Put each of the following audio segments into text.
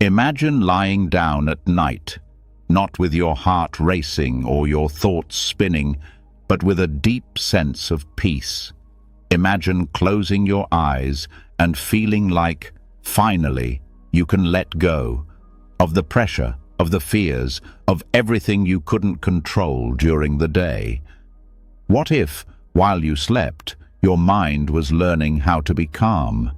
Imagine lying down at night, not with your heart racing or your thoughts spinning, but with a deep sense of peace. Imagine closing your eyes and feeling like, finally, you can let go of the pressure, of the fears, of everything you couldn't control during the day. What if, while you slept, your mind was learning how to be calm?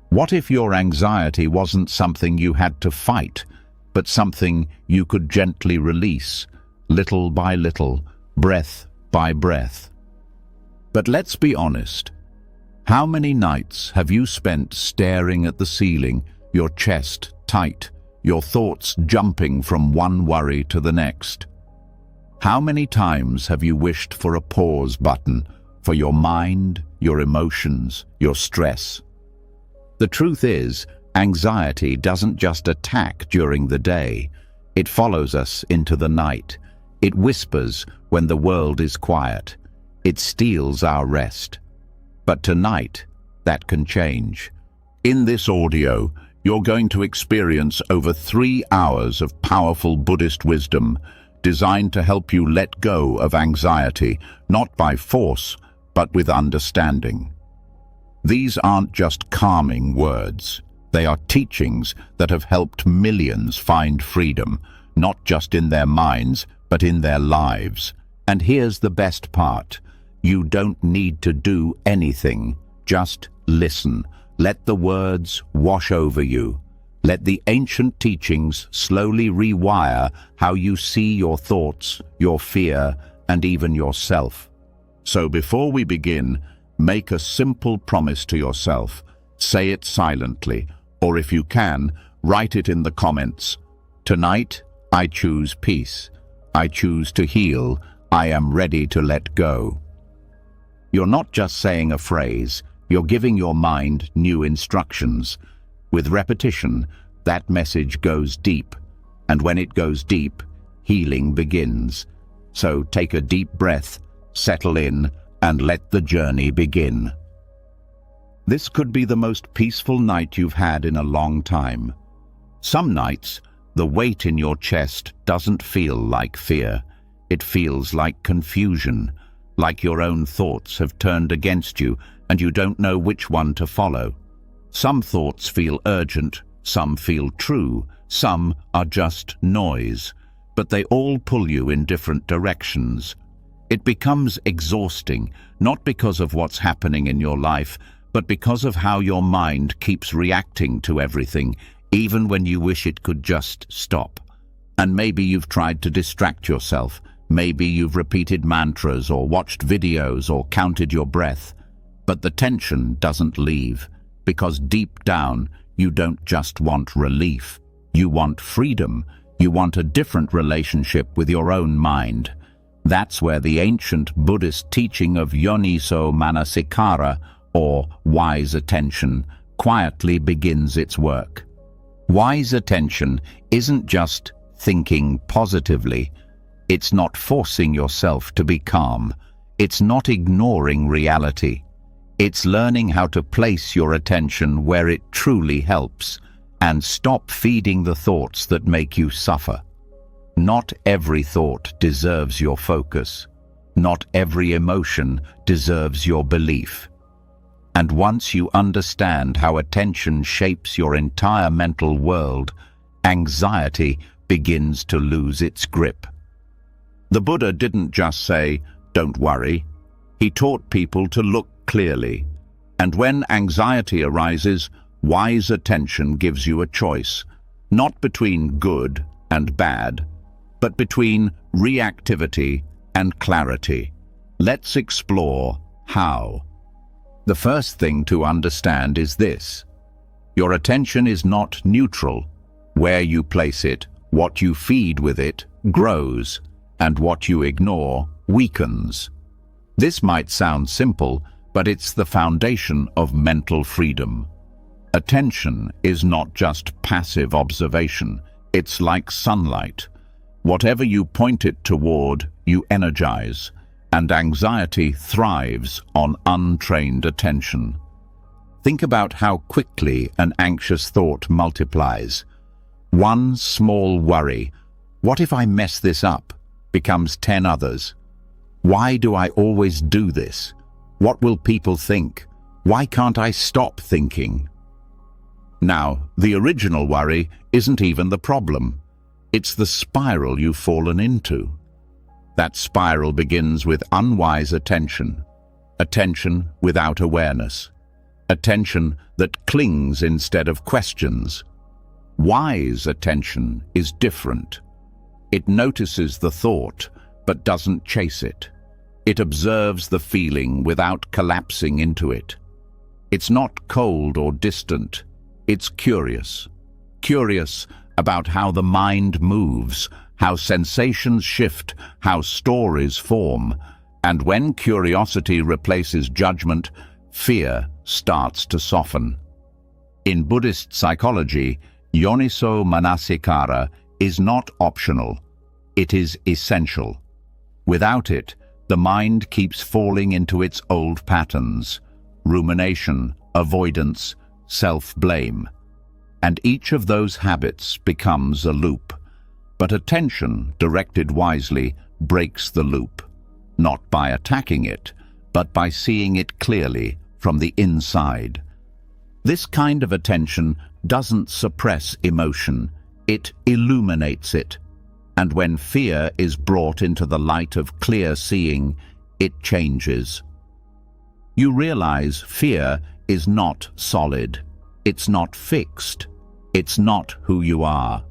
What if your anxiety wasn't something you had to fight, but something you could gently release, little by little, breath by breath? But let's be honest. How many nights have you spent staring at the ceiling, your chest tight, your thoughts jumping from one worry to the next? How many times have you wished for a pause button for your mind, your emotions, your stress? The truth is, anxiety doesn't just attack during the day. It follows us into the night. It whispers when the world is quiet. It steals our rest. But tonight, that can change. In this audio, you're going to experience over 3 hours of powerful Buddhist wisdom designed to help you let go of anxiety, not by force, but with understanding. These aren't just calming words. They are teachings that have helped millions find freedom, not just in their minds, but in their lives. And here's the best part. You don't need to do anything. Just listen. Let the words wash over you. Let the ancient teachings slowly rewire how you see your thoughts, your fear, and even yourself. So before we begin, make a simple promise to yourself. Say it silently, or if you can, write it in the comments. Tonight, I choose peace. I choose to heal. I am ready to let go. You're not just saying a phrase, you're giving your mind new instructions. With repetition, that message goes deep. And when it goes deep, healing begins. So take a deep breath, settle in, and let the journey begin. This could be the most peaceful night you've had in a long time. Some nights, the weight in your chest doesn't feel like fear. It feels like confusion, like your own thoughts have turned against you and you don't know which one to follow. Some thoughts feel urgent, some feel true, some are just noise, but they all pull you in different directions. It becomes exhausting, not because of what's happening in your life, but because of how your mind keeps reacting to everything, even when you wish it could just stop. And maybe you've tried to distract yourself. Maybe you've repeated mantras or watched videos or counted your breath. But the tension doesn't leave, because deep down, you don't just want relief. You want freedom. You want a different relationship with your own mind. That's where the ancient Buddhist teaching of Yoniso Manasikara, or wise attention, quietly begins its work. Wise attention isn't just thinking positively. It's not forcing yourself to be calm. It's not ignoring reality. It's learning how to place your attention where it truly helps and stop feeding the thoughts that make you suffer. Not every thought deserves your focus. Not every emotion deserves your belief. And once you understand how attention shapes your entire mental world, anxiety begins to lose its grip. The Buddha didn't just say, "Don't worry." He taught people to look clearly. And when anxiety arises, wise attention gives you a choice, not between good and bad, but between reactivity and clarity. Let's explore how. The first thing to understand is this. Your attention is not neutral. Where you place it, what you feed with it, grows, and what you ignore weakens. This might sound simple, but it's the foundation of mental freedom. Attention is not just passive observation. It's like sunlight. Whatever you point it toward, you energize, and anxiety thrives on untrained attention. Think about how quickly an anxious thought multiplies. One small worry, what if I mess this up, becomes 10 others. Why do I always do this? What will people think? Why can't I stop thinking? Now, the original worry isn't even the problem. It's the spiral you've fallen into. That spiral begins with unwise attention, attention without awareness, attention that clings instead of questions. Wise attention is different. It notices the thought, but doesn't chase it. It observes the feeling without collapsing into it. It's not cold or distant. It's curious. Curious about how the mind moves, how sensations shift, how stories form. And when curiosity replaces judgment, fear starts to soften. In Buddhist psychology, yoniso manasikara is not optional. It is essential. Without it, the mind keeps falling into its old patterns: rumination, avoidance, self-blame. And each of those habits becomes a loop. But attention, directed wisely, breaks the loop, not by attacking it, but by seeing it clearly from the inside. This kind of attention doesn't suppress emotion, it illuminates it. And when fear is brought into the light of clear seeing, it changes. You realize fear is not solid. It's not fixed. It's not who you are.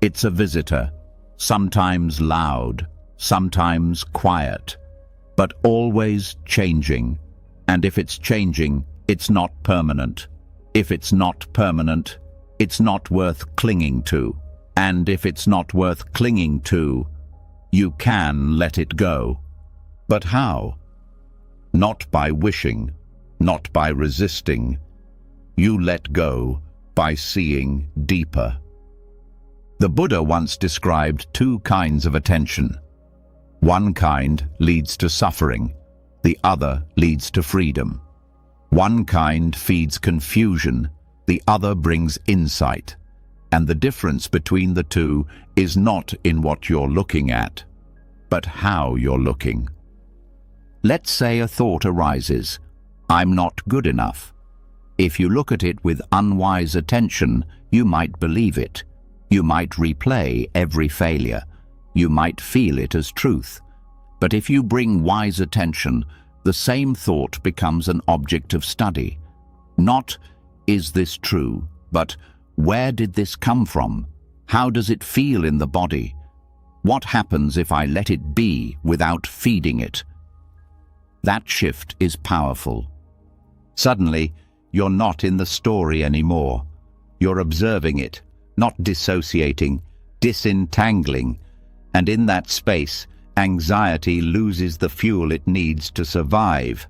It's a visitor, sometimes loud, sometimes quiet, but always changing. And if it's changing, it's not permanent. If it's not permanent, it's not worth clinging to. And if it's not worth clinging to, you can let it go. But how? Not by wishing, not by resisting. You let go by seeing deeper. The Buddha once described two kinds of attention. One kind leads to suffering, the other leads to freedom. One kind feeds confusion, the other brings insight. And the difference between the two is not in what you're looking at, but how you're looking. Let's say a thought arises, I'm not good enough. If you look at it with unwise attention, you might believe it. You might replay every failure. You might feel it as truth. But if you bring wise attention, the same thought becomes an object of study. Not, is this true, but where did this come from? How does it feel in the body? What happens if I let it be without feeding it? That shift is powerful. Suddenly, you're not in the story anymore. You're observing it, not dissociating, disentangling. And in that space, anxiety loses the fuel it needs to survive.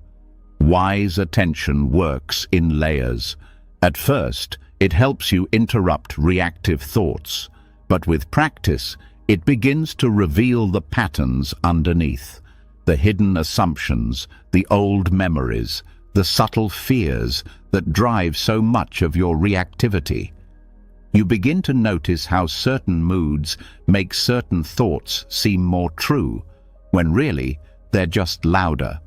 Wise attention works in layers. At first, it helps you interrupt reactive thoughts, but with practice, it begins to reveal the patterns underneath, the hidden assumptions, the old memories, the subtle fears that drive so much of your reactivity. You begin to notice how certain moods make certain thoughts seem more true, when really they're just louder.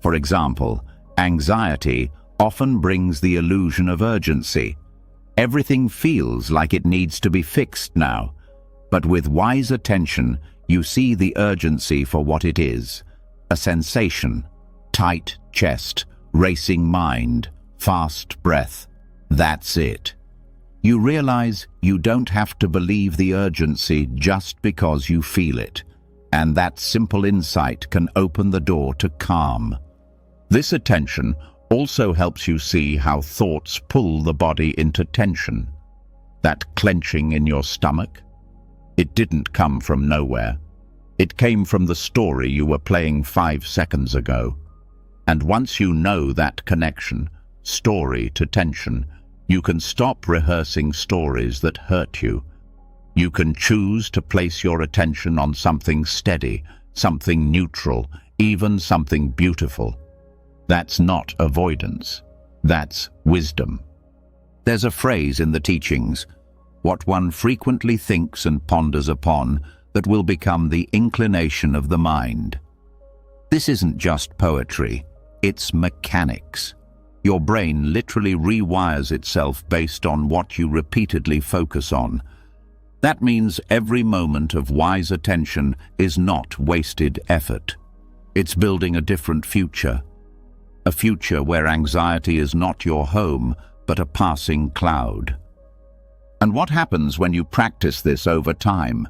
For example, anxiety often brings the illusion of urgency. Everything feels like it needs to be fixed now, but with wise attention, you see the urgency for what it is: a sensation, tight chest, racing mind, fast breath. That's it. You realize you don't have to believe the urgency just because you feel it, and that simple insight can open the door to calm. This attention also helps you see how thoughts pull the body into tension. That clenching in your stomach, it didn't come from nowhere. It came from the story you were playing 5 seconds ago. And once you know that connection, story to tension, you can stop rehearsing stories that hurt you. You can choose to place your attention on something steady, something neutral, even something beautiful. That's not avoidance. That's wisdom. There's a phrase in the teachings, what one frequently thinks and ponders upon, that will become the inclination of the mind. This isn't just poetry, it's mechanics. Your brain literally rewires itself based on what you repeatedly focus on. That means every moment of wise attention is not wasted effort. It's building a different future. A future where anxiety is not your home, but a passing cloud. And what happens when you practice this over time?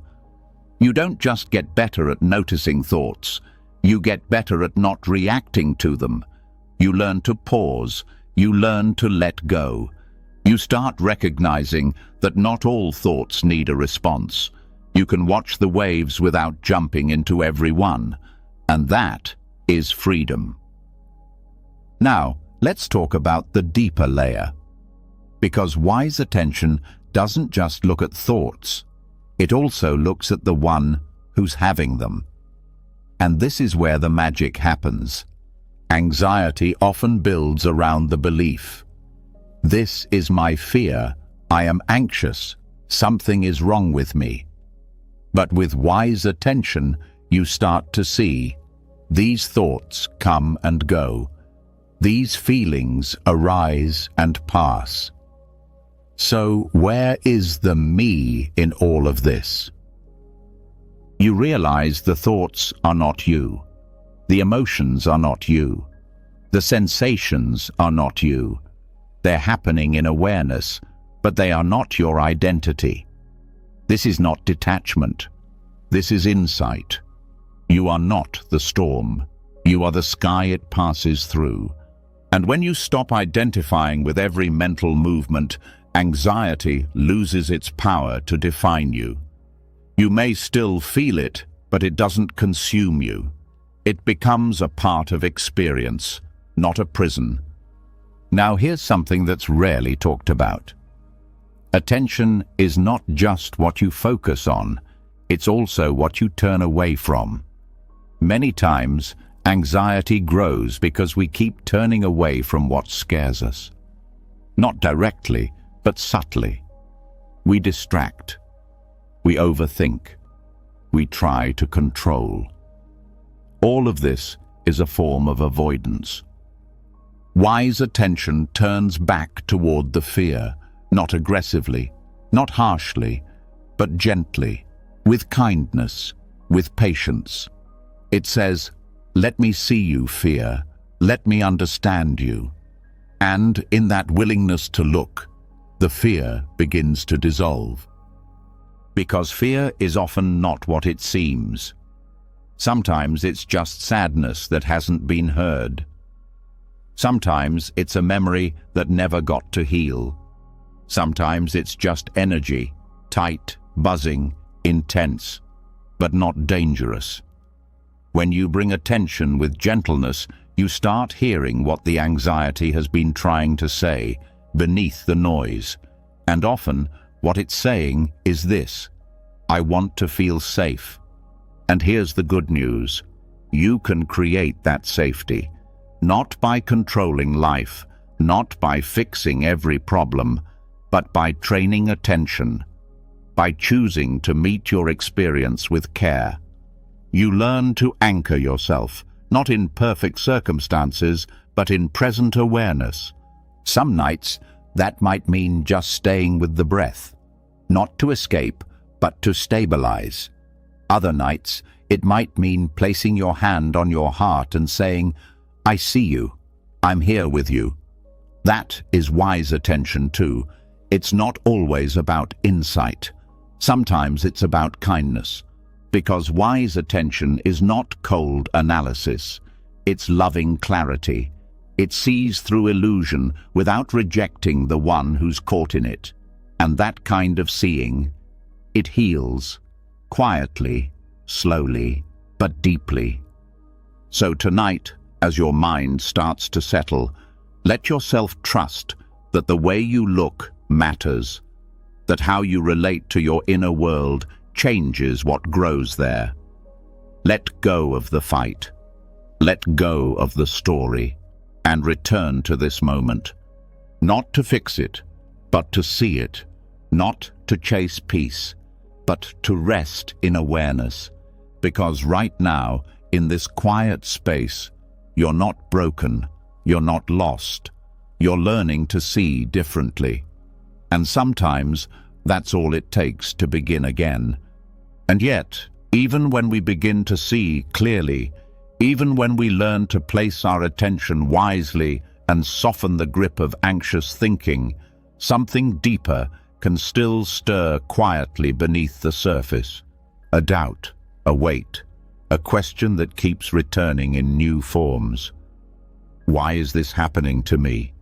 You don't just get better at noticing thoughts, you get better at not reacting to them. You learn to pause, you learn to let go. You start recognizing that not all thoughts need a response. You can watch the waves without jumping into every one, and that is freedom. Now, let's talk about the deeper layer. Because wise attention doesn't just look at thoughts, it also looks at the one who's having them. And this is where the magic happens. Anxiety often builds around the belief. This is my fear, I am anxious, something is wrong with me. But with wise attention, you start to see these thoughts come and go. These feelings arise and pass. So where is the me in all of this? You realize the thoughts are not you. The emotions are not you. The sensations are not you. They're happening in awareness, but they are not your identity. This is not detachment. This is insight. You are not the storm. You are the sky it passes through. And when you stop identifying with every mental movement, anxiety loses its power to define you. You may still feel it, but it doesn't consume you. It becomes a part of experience, not a prison. Now here's something that's rarely talked about. Attention is not just what you focus on, it's also what you turn away from. Many times, anxiety grows because we keep turning away from what scares us. Not directly, but subtly. We distract. We overthink. We try to control. All of this is a form of avoidance. Wise attention turns back toward the fear, not aggressively, not harshly, but gently, with kindness, with patience. It says, "Let me see you, fear. Let me understand you." And in that willingness to look, the fear begins to dissolve. Because fear is often not what it seems. Sometimes it's just sadness that hasn't been heard. Sometimes it's a memory that never got to heal. Sometimes it's just energy, tight, buzzing, intense, but not dangerous. When you bring attention with gentleness, you start hearing what the anxiety has been trying to say beneath the noise. And often, what it's saying is this: I want to feel safe. And here's the good news. You can create that safety, not by controlling life, not by fixing every problem, but by training attention, by choosing to meet your experience with care. You learn to anchor yourself, not in perfect circumstances, but in present awareness. Some nights, that might mean just staying with the breath, not to escape, but to stabilize. Other nights, it might mean placing your hand on your heart and saying, I see you, I'm here with you. That is wise attention too. It's not always about insight. Sometimes it's about kindness. Because wise attention is not cold analysis. It's loving clarity. It sees through illusion without rejecting the one who's caught in it. And that kind of seeing, it heals, quietly, slowly, but deeply. So tonight, as your mind starts to settle, let yourself trust that the way you look matters, that how you relate to your inner world changes what grows there. Let go of the fight. Let go of the story and return to this moment. Not to fix it, but to see it. Not to chase peace, but to rest in awareness. Because right now, in this quiet space, you're not broken, you're not lost, you're learning to see differently. And sometimes, that's all it takes to begin again. And yet, even when we begin to see clearly, even when we learn to place our attention wisely and soften the grip of anxious thinking, something deeper can still stir quietly beneath the surface. A doubt, a weight, a question that keeps returning in new forms. Why is this happening to me?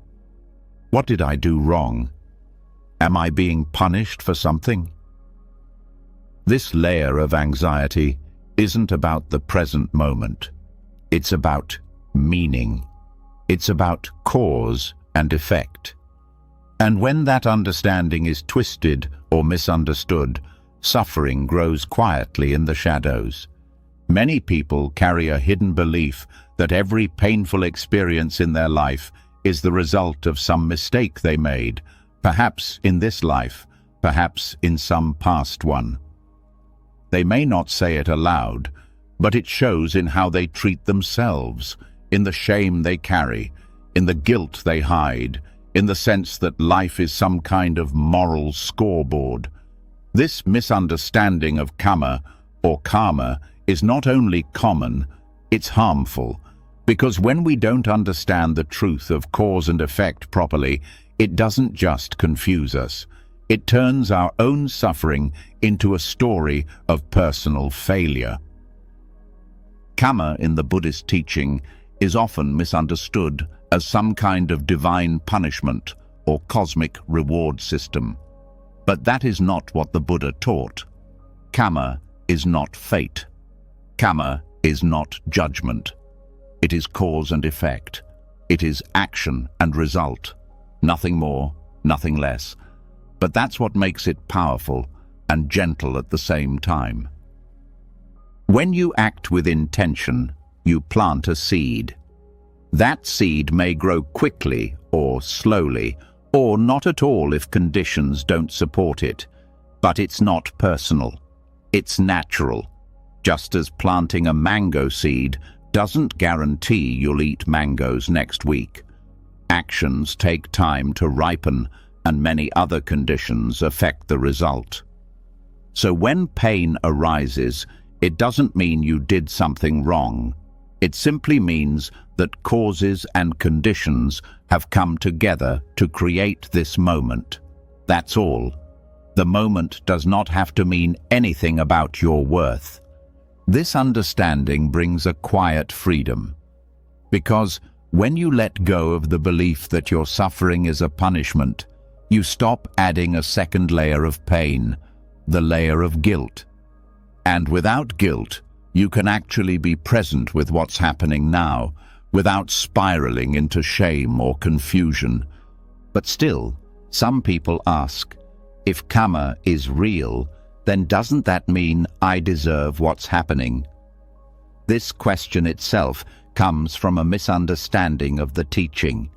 What did I do wrong? Am I being punished for something? This layer of anxiety isn't about the present moment. It's about meaning. It's about cause and effect. And when that understanding is twisted or misunderstood, suffering grows quietly in the shadows. Many people carry a hidden belief that every painful experience in their life is the result of some mistake they made, perhaps in this life, perhaps in some past one. They may not say it aloud, but it shows in how they treat themselves, in the shame they carry, in the guilt they hide, in the sense that life is some kind of moral scoreboard. This misunderstanding of karma or karma is not only common, it's harmful, because when we don't understand the truth of cause and effect properly, it doesn't just confuse us. It turns our own suffering into a story of personal failure. Karma in the Buddhist teaching is often misunderstood as some kind of divine punishment or cosmic reward system. But that is not what the Buddha taught. Karma is not fate. Karma is not judgment. It is cause and effect. It is action and result. Nothing more, nothing less. But that's what makes it powerful and gentle at the same time. When you act with intention, you plant a seed. That seed may grow quickly or slowly, or not at all if conditions don't support it. But it's not personal. It's natural. Just as planting a mango seed doesn't guarantee you'll eat mangoes next week. Actions take time to ripen, and many other conditions affect the result. So when pain arises, it doesn't mean you did something wrong. It simply means that causes and conditions have come together to create this moment. That's all. The moment does not have to mean anything about your worth. This understanding brings a quiet freedom. Because when you let go of the belief that your suffering is a punishment, you stop adding a second layer of pain, the layer of guilt. And without guilt, you can actually be present with what's happening now, without spiraling into shame or confusion. But still, some people ask, if karma is real, then doesn't that mean I deserve what's happening? This question itself comes from a misunderstanding of the teaching.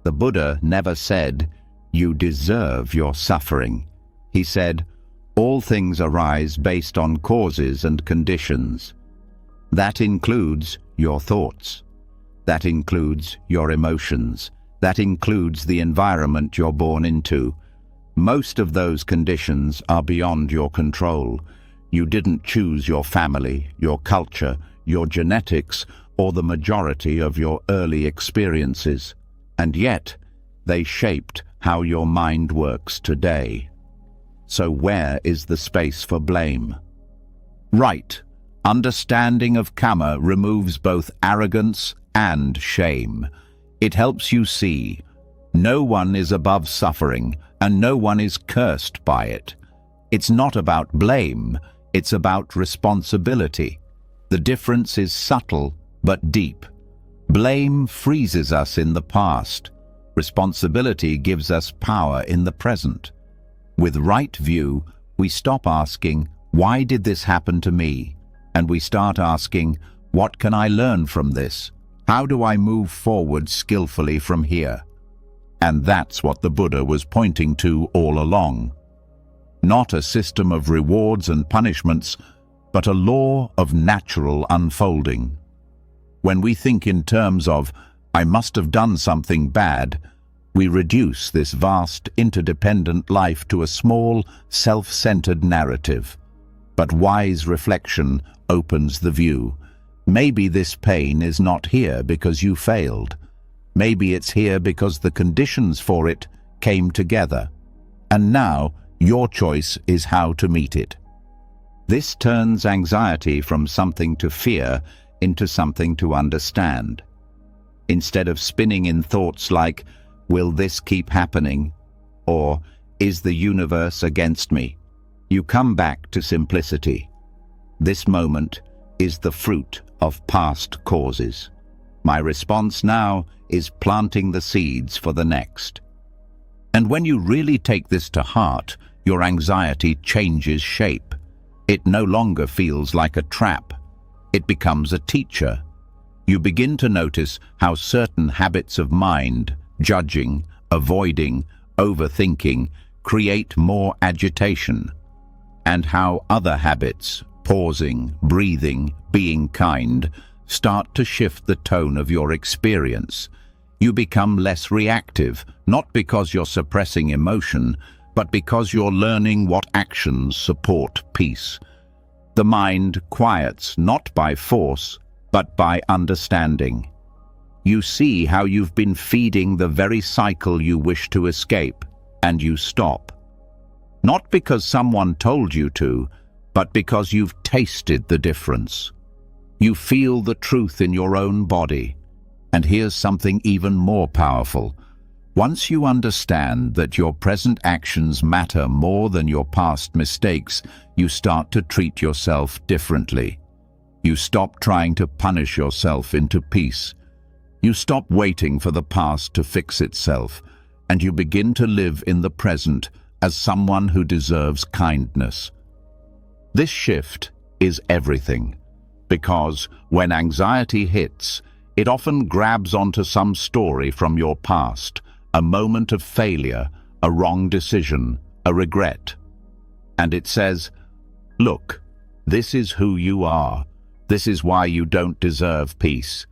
The Buddha never said, you deserve your suffering. He said, all things arise based on causes and conditions. That includes your thoughts. That includes your emotions. That includes the environment you're born into. Most of those conditions are beyond your control. You didn't choose your family, your culture, your genetics, or the majority of your early experiences. And yet, they shaped how your mind works today. So where is the space for blame? Right. Understanding of karma removes both arrogance and shame. It helps you see no one is above suffering and no one is cursed by it. It's not about blame, it's about responsibility. The difference is subtle but deep. Blame freezes us in the past. Responsibility gives us power in the present. With right view, we stop asking, why did this happen to me? And we start asking, what can I learn from this? How do I move forward skillfully from here? And that's what the Buddha was pointing to all along. not a system of rewards and punishments, but a law of natural unfolding. When we think in terms of, "I must have done something bad," we reduce this vast, interdependent life to a small, self-centered narrative. But wise reflection opens the view. Maybe this pain is not here because you failed. Maybe it's here because the conditions for it came together. And now, your choice is how to meet it. This turns anxiety from something to fear into something to understand. Instead of spinning in thoughts like, "Will this keep happening?" or "Is the universe against me?" you come back to simplicity. This moment is the fruit of past causes. My response now is planting the seeds for the next. And when you really take this to heart, your anxiety changes shape. It no longer feels like a trap. It becomes a teacher. You begin to notice how certain habits of mind, judging, avoiding, overthinking, create more agitation, and how other habits, pausing, breathing, being kind, start to shift the tone of your experience. You become less reactive, not because you're suppressing emotion, but because you're learning what actions support peace. The mind quiets not by force, but by understanding. You see how you've been feeding the very cycle you wish to escape, and you stop. Not because someone told you to, but because you've tasted the difference. You feel the truth in your own body. And here's something even more powerful. Once you understand that your present actions matter more than your past mistakes, you start to treat yourself differently. You stop trying to punish yourself into peace. You stop waiting for the past to fix itself, and you begin to live in the present as someone who deserves kindness. This shift is everything, because when anxiety hits, it often grabs onto some story from your past, a moment of failure, a wrong decision, a regret. And it says, "Look, this is who you are. This is why you don't deserve peace."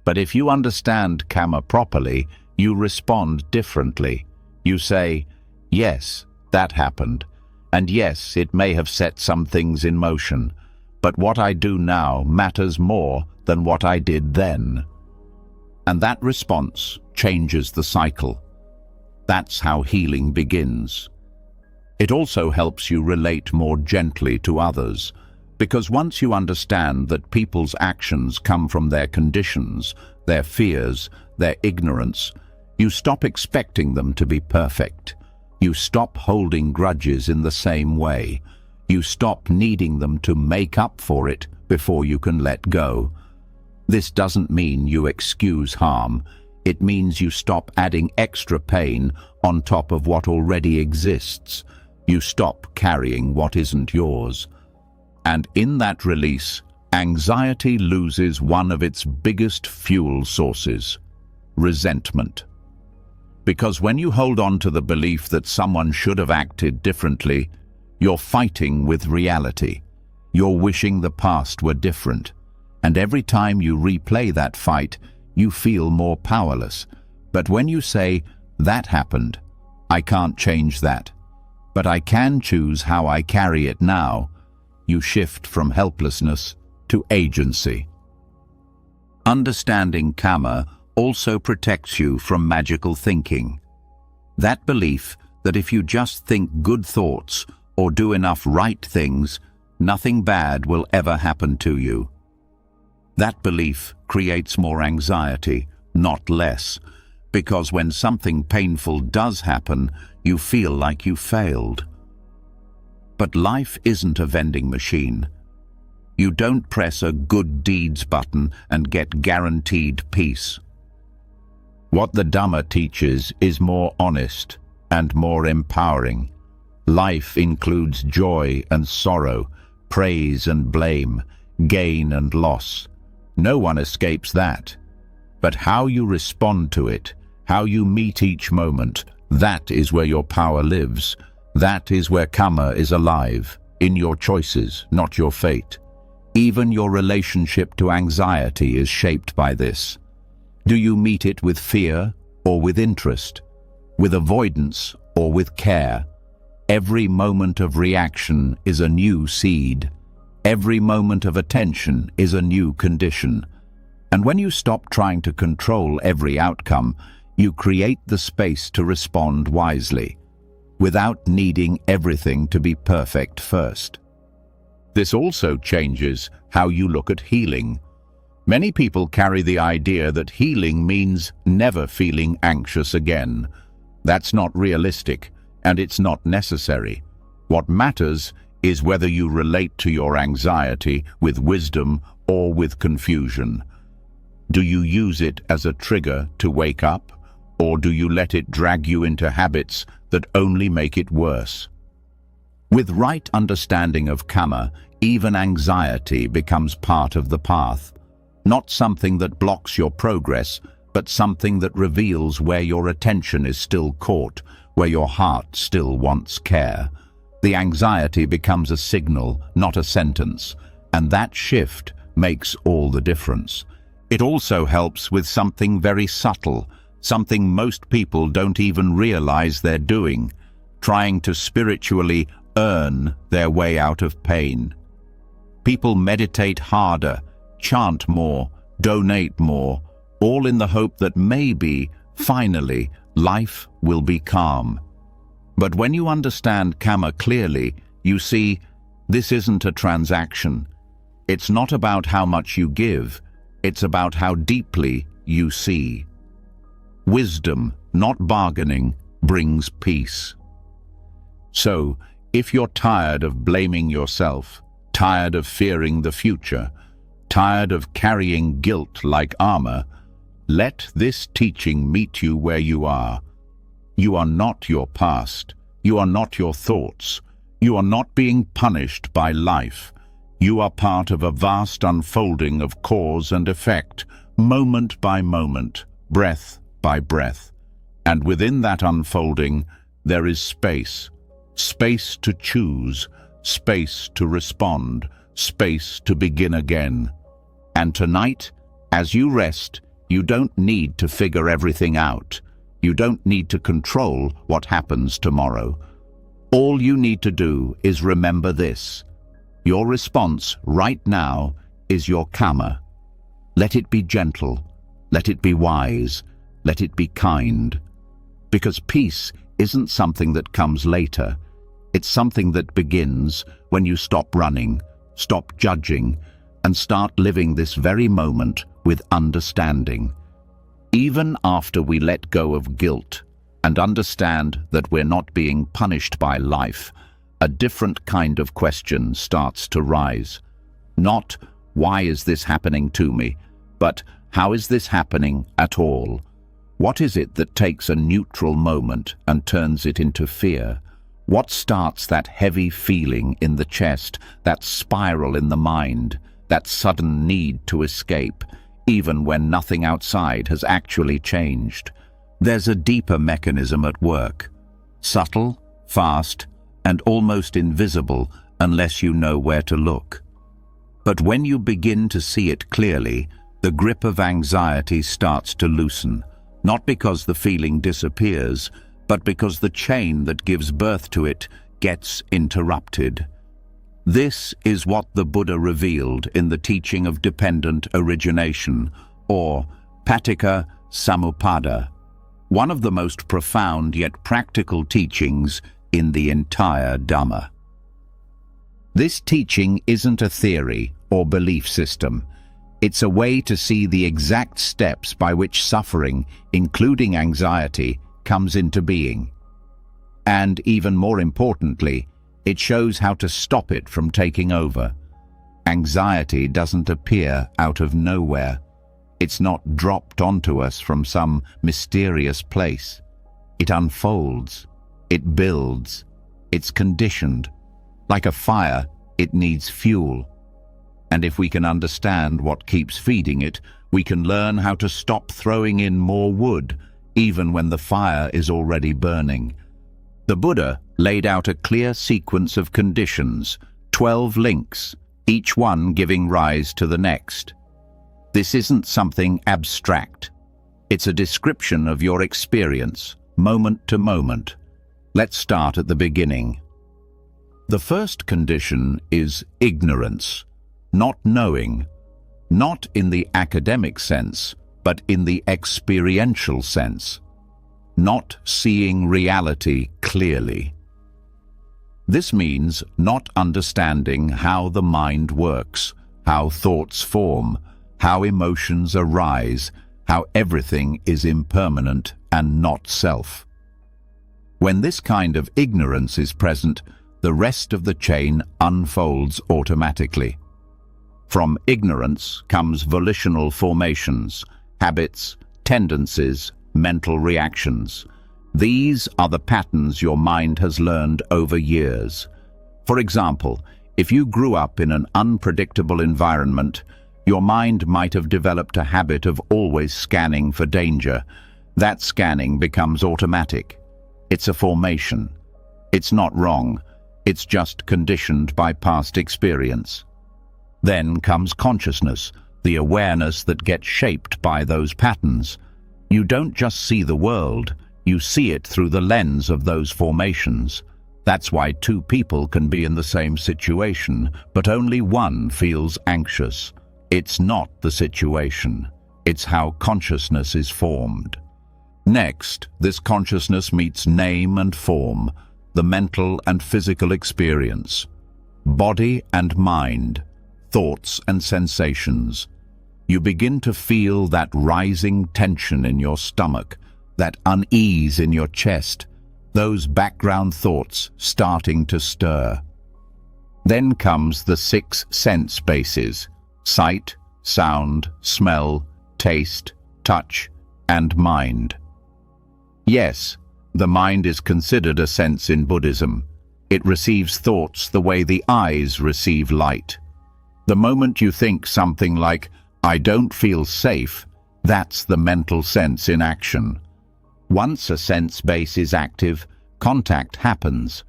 But if you understand karma properly, you respond differently. You say, "Yes, that happened. And yes, it may have set some things in motion. But what I do now matters more than what I did then." And that response changes the cycle. That's how healing begins. It also helps you relate more gently to others, because once you understand that people's actions come from their conditions, their fears, their ignorance, you stop expecting them to be perfect. You stop holding grudges in the same way. You stop needing them to make up for it before you can let go. This doesn't mean you excuse harm. It means you stop adding extra pain on top of what already exists. You stop carrying what isn't yours. And in that release, anxiety loses one of its biggest fuel sources: resentment. Because when you hold on to the belief that someone should have acted differently, you're fighting with reality. You're wishing the past were different. And every time you replay that fight, you feel more powerless. But when you say, "That happened, I can't change that, but I can choose how I carry it now," you shift from helplessness to agency. Understanding karma also protects you from magical thinking. That belief that if you just think good thoughts or do enough right things, nothing bad will ever happen to you. That belief creates more anxiety, not less, because when something painful does happen, you feel like you failed. But life isn't a vending machine. You don't press a good deeds button and get guaranteed peace. What the Dhamma teaches is more honest and more empowering. Life includes joy and sorrow, praise and blame, gain and loss. No one escapes that. But how you respond to it, how you meet each moment, that is where your power lives. That is where karma is alive, in your choices, not your fate. Even your relationship to anxiety is shaped by this. Do you meet it with fear or with interest? With avoidance or with care? Every moment of reaction is a new seed. Every moment of attention is a new condition. And when you stop trying to control every outcome, you create the space to respond wisely, without needing everything to be perfect first. This also changes how you look at healing. Many people carry the idea that healing means never feeling anxious again. That's not realistic, and it's not necessary. What matters is whether you relate to your anxiety with wisdom or with confusion. Do you use it as a trigger to wake up, or do you let it drag you into habits that only make it worse? With right understanding of karma, even anxiety becomes part of the path, not something that blocks your progress, but something that reveals where your attention is still caught, where your heart still wants care. The anxiety becomes a signal, not a sentence, and that shift makes all the difference. It also helps with something very subtle, something most people don't even realize they're doing, trying to spiritually earn their way out of pain. People meditate harder, chant more, donate more, all in the hope that maybe, finally, life will be calm. But when you understand karma clearly, you see, this isn't a transaction. It's not about how much you give, it's about how deeply you see. Wisdom, not bargaining, brings peace. So, if you're tired of blaming yourself, tired of fearing the future, tired of carrying guilt like armor, let this teaching meet you where you are. You are not your past. You are not your thoughts. You are not being punished by life. You are part of a vast unfolding of cause and effect, moment by moment, breath by breath. And within that unfolding, there is space. Space to choose, space to respond, space to begin again. And tonight, as you rest, you don't need to figure everything out. You don't need to control what happens tomorrow. All you need to do is remember this. Your response right now is your karma. Let it be gentle. Let it be wise. Let it be kind. Because peace isn't something that comes later. It's something that begins when you stop running, stop judging, and start living this very moment with understanding. Even after we let go of guilt and understand that we're not being punished by life, a different kind of question starts to rise. Not, why is this happening to me? But, how is this happening at all? What is it that takes a neutral moment and turns it into fear? What starts that heavy feeling in the chest, that spiral in the mind, that sudden need to escape, even when nothing outside has actually changed? There's a deeper mechanism at work, subtle, fast, and almost invisible unless you know where to look. But when you begin to see it clearly, the grip of anxiety starts to loosen, not because the feeling disappears, but because the chain that gives birth to it gets interrupted. This is what the Buddha revealed in the teaching of dependent origination, or Paticca Samuppada, one of the most profound yet practical teachings in the entire Dhamma. This teaching isn't a theory or belief system. It's a way to see the exact steps by which suffering, including anxiety, comes into being. And even more importantly, it shows how to stop it from taking over. Anxiety doesn't appear out of nowhere. It's not dropped onto us from some mysterious place. It unfolds. It builds. It's conditioned. Like a fire, it needs fuel. And if we can understand what keeps feeding it, we can learn how to stop throwing in more wood, even when the fire is already burning. The Buddha laid out a clear sequence of conditions, 12 links, each one giving rise to the next. This isn't something abstract. It's a description of your experience, moment to moment. Let's start at the beginning. The first condition is ignorance, not knowing, not in the academic sense, but in the experiential sense, not seeing reality clearly. This means not understanding how the mind works, how thoughts form, how emotions arise, how everything is impermanent and not self. When this kind of ignorance is present, the rest of the chain unfolds automatically. From ignorance comes volitional formations, habits, tendencies, mental reactions. These are the patterns your mind has learned over years. For example, if you grew up in an unpredictable environment, your mind might have developed a habit of always scanning for danger. That scanning becomes automatic. It's a formation. It's not wrong. It's just conditioned by past experience. Then comes consciousness, the awareness that gets shaped by those patterns. You don't just see the world, you see it through the lens of those formations. That's why two people can be in the same situation, but only one feels anxious. It's not the situation. It's how consciousness is formed. Next, this consciousness meets name and form, the mental and physical experience, body and mind, thoughts and sensations. You begin to feel that rising tension in your stomach, that unease in your chest, those background thoughts starting to stir. Then comes the 6 sense bases: sight, sound, smell, taste, touch, and mind. Yes, the mind is considered a sense in Buddhism. It receives thoughts the way the eyes receive light. The moment you think something like, "I don't feel safe," that's the mental sense in action. Once a sense base is active, contact happens.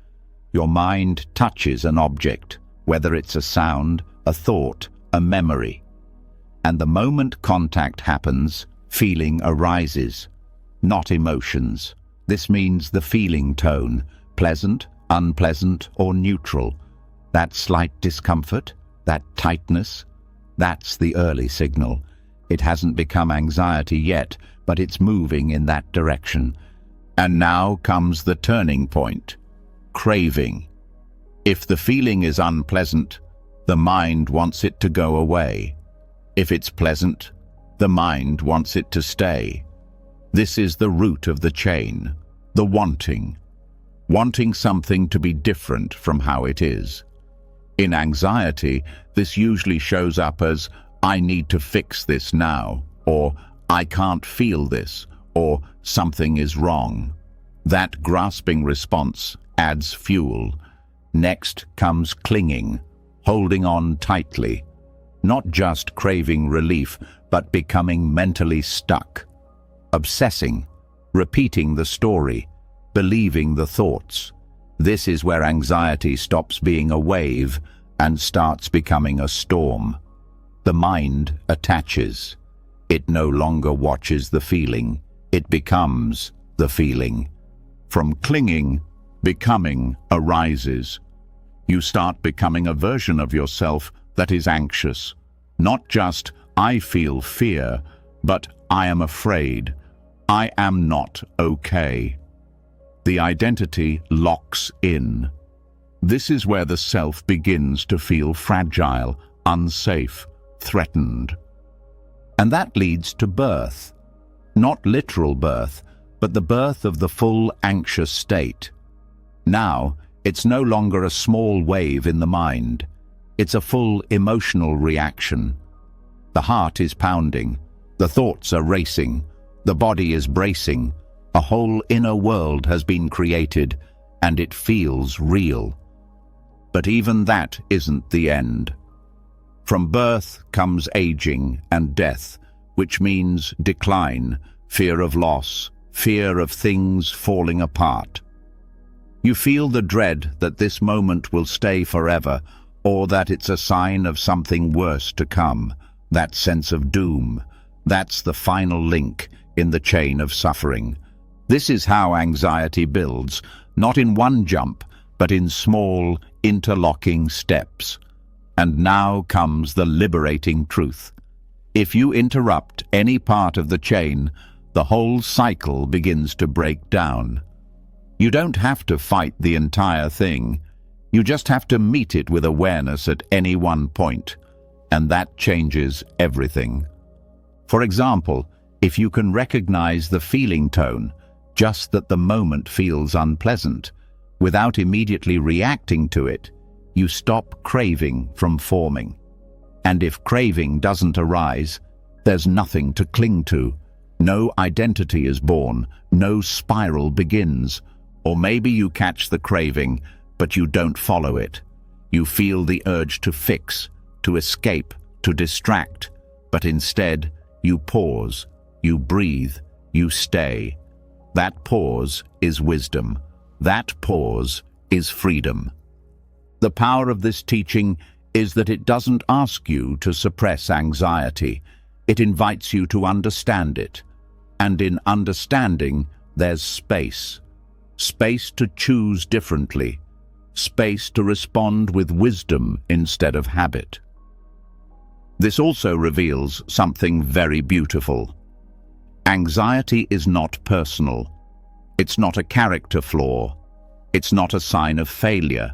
Your mind touches an object, whether it's a sound, a thought, a memory. And the moment contact happens, feeling arises, not emotions. This means the feeling tone, pleasant, unpleasant, or neutral. That slight discomfort, that tightness, that's the early signal. It hasn't become anxiety yet, but it's moving in that direction. And now comes the turning point: craving. If the feeling is unpleasant, the mind wants it to go away. If it's pleasant, the mind wants it to stay. This is the root of the chain, the wanting. Wanting something to be different from how it is. In anxiety, this usually shows up as, "I need to fix this now," or "I can't feel this," or "something is wrong." That grasping response adds fuel. Next comes clinging, holding on tightly. Not just craving relief, but becoming mentally stuck. Obsessing, repeating the story, believing the thoughts. This is where anxiety stops being a wave and starts becoming a storm. The mind attaches. It no longer watches the feeling. It becomes the feeling. From clinging, becoming arises. You start becoming a version of yourself that is anxious. Not just, "I feel fear," but "I am afraid. I am not okay." The identity locks in. This is where the self begins to feel fragile, unsafe, threatened. And that leads to birth. Not literal birth, but the birth of the full anxious state. Now, it's no longer a small wave in the mind. It's a full emotional reaction. The heart is pounding, the thoughts are racing, the body is bracing. A whole inner world has been created, and it feels real. But even that isn't the end. From birth comes aging and death, which means decline, fear of loss, fear of things falling apart. You feel the dread that this moment will stay forever, or that it's a sign of something worse to come. That sense of doom, that's the final link in the chain of suffering. This is how anxiety builds, not in one jump, but in small, interlocking steps. And now comes the liberating truth. If you interrupt any part of the chain, the whole cycle begins to break down. You don't have to fight the entire thing. You just have to meet it with awareness at any one point, and that changes everything. For example, if you can recognize the feeling tone, just that the moment feels unpleasant, without immediately reacting to it, you stop craving from forming. And if craving doesn't arise, there's nothing to cling to. No identity is born, no spiral begins. Or maybe you catch the craving, but you don't follow it. You feel the urge to fix, to escape, to distract, but instead you pause, you breathe, you stay. That pause is wisdom. That pause is freedom. The power of this teaching is that it doesn't ask you to suppress anxiety. It invites you to understand it. And in understanding, there's space. Space to choose differently. Space to respond with wisdom instead of habit. This also reveals something very beautiful. Anxiety is not personal. It's not a character flaw. It's not a sign of failure.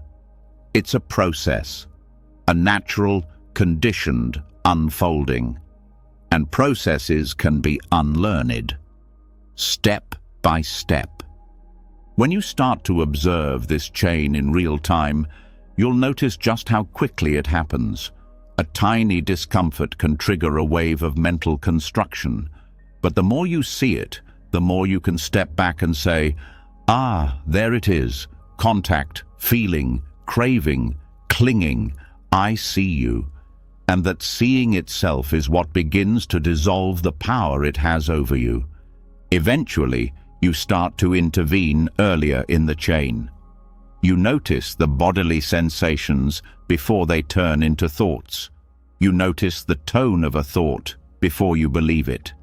It's a process, a natural, conditioned unfolding. And processes can be unlearned, step by step. When you start to observe this chain in real time, you'll notice just how quickly it happens. A tiny discomfort can trigger a wave of mental construction. But the more you see it, the more you can step back and say, there it is. Contact, feeling, craving, clinging. I see you. And that seeing itself is what begins to dissolve the power it has over you. Eventually, you start to intervene earlier in the chain. You notice the bodily sensations before they turn into thoughts. You notice the tone of a thought before you believe it.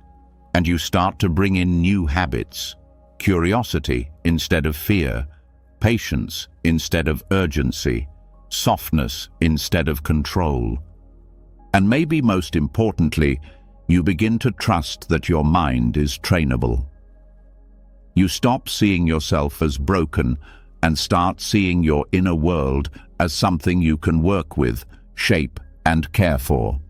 And you start to bring in new habits, curiosity instead of fear, patience instead of urgency, softness instead of control. And maybe most importantly, you begin to trust that your mind is trainable. You stop seeing yourself as broken and start seeing your inner world as something you can work with, shape, and care for.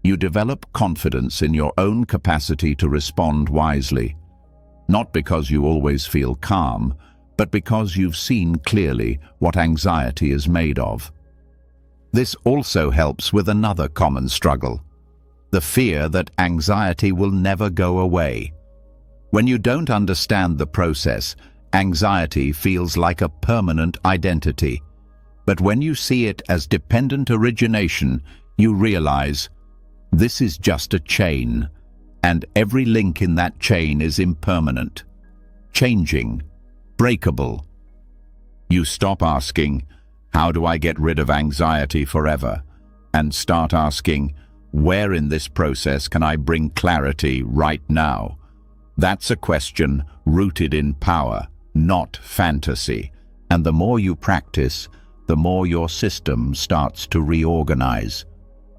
You develop confidence in your own capacity to respond wisely, not because you always feel calm, but because you've seen clearly what anxiety is made of. This also helps with another common struggle, the fear that anxiety will never go away. When you don't understand the process, anxiety feels like a permanent identity. But when you see it as dependent origination, you realize this is just a chain, and every link in that chain is impermanent, changing, breakable. You stop asking, how do I get rid of anxiety forever? And start asking, where in this process can I bring clarity right now? That's a question rooted in power, not fantasy. And the more you practice, the more your system starts to reorganize.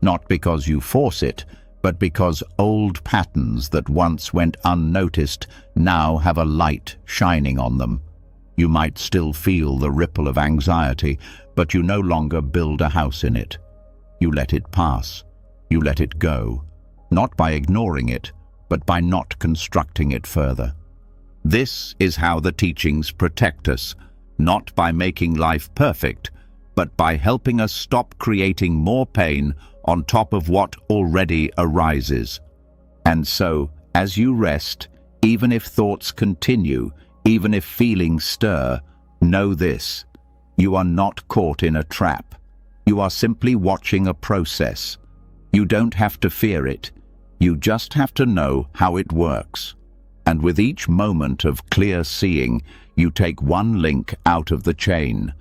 Not because you force it, but because old patterns that once went unnoticed now have a light shining on them. You might still feel the ripple of anxiety, but you no longer build a house in it. You let it pass. You let it go, not by ignoring it, but by not constructing it further. This is how the teachings protect us, not by making life perfect, but by helping us stop creating more pain on top of what already arises. And so, as you rest, even if thoughts continue, even if feelings stir, know this: you are not caught in a trap. You are simply watching a process. You don't have to fear it. You just have to know how it works. And with each moment of clear seeing, you take one link out of the chain,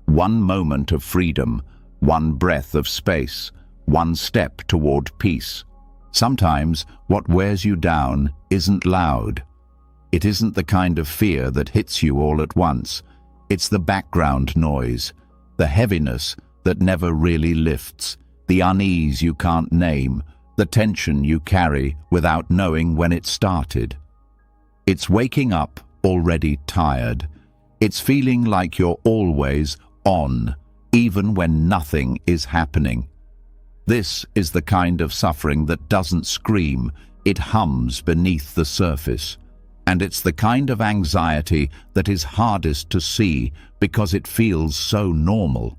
one moment of freedom, one breath of space, one step toward peace. Sometimes what wears you down isn't loud. It isn't the kind of fear that hits you all at once. It's the background noise, the heaviness that never really lifts, the unease you can't name, the tension you carry without knowing when it started. It's waking up already tired. It's feeling like you're always on, even when nothing is happening. This is the kind of suffering that doesn't scream, it hums beneath the surface. And it's the kind of anxiety that is hardest to see because it feels so normal.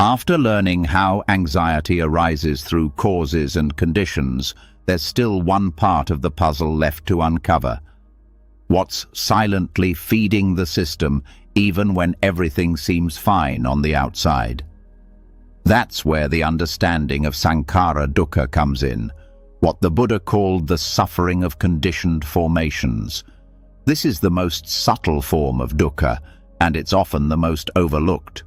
After learning how anxiety arises through causes and conditions, there's still one part of the puzzle left to uncover. What's silently feeding the system even when everything seems fine on the outside? That's where the understanding of sankhara dukkha comes in, what the Buddha called the suffering of conditioned formations. This is the most subtle form of dukkha, and it's often the most overlooked.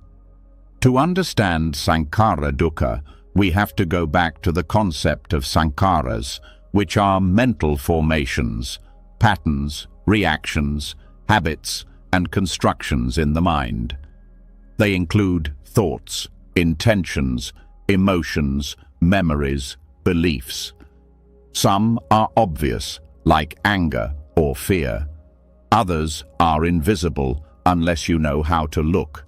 To understand sankhara dukkha, we have to go back to the concept of sankharas, which are mental formations, patterns, reactions, habits, and constructions in the mind. They include thoughts, intentions, emotions, memories, beliefs. Some are obvious, like anger or fear. Others are invisible unless you know how to look.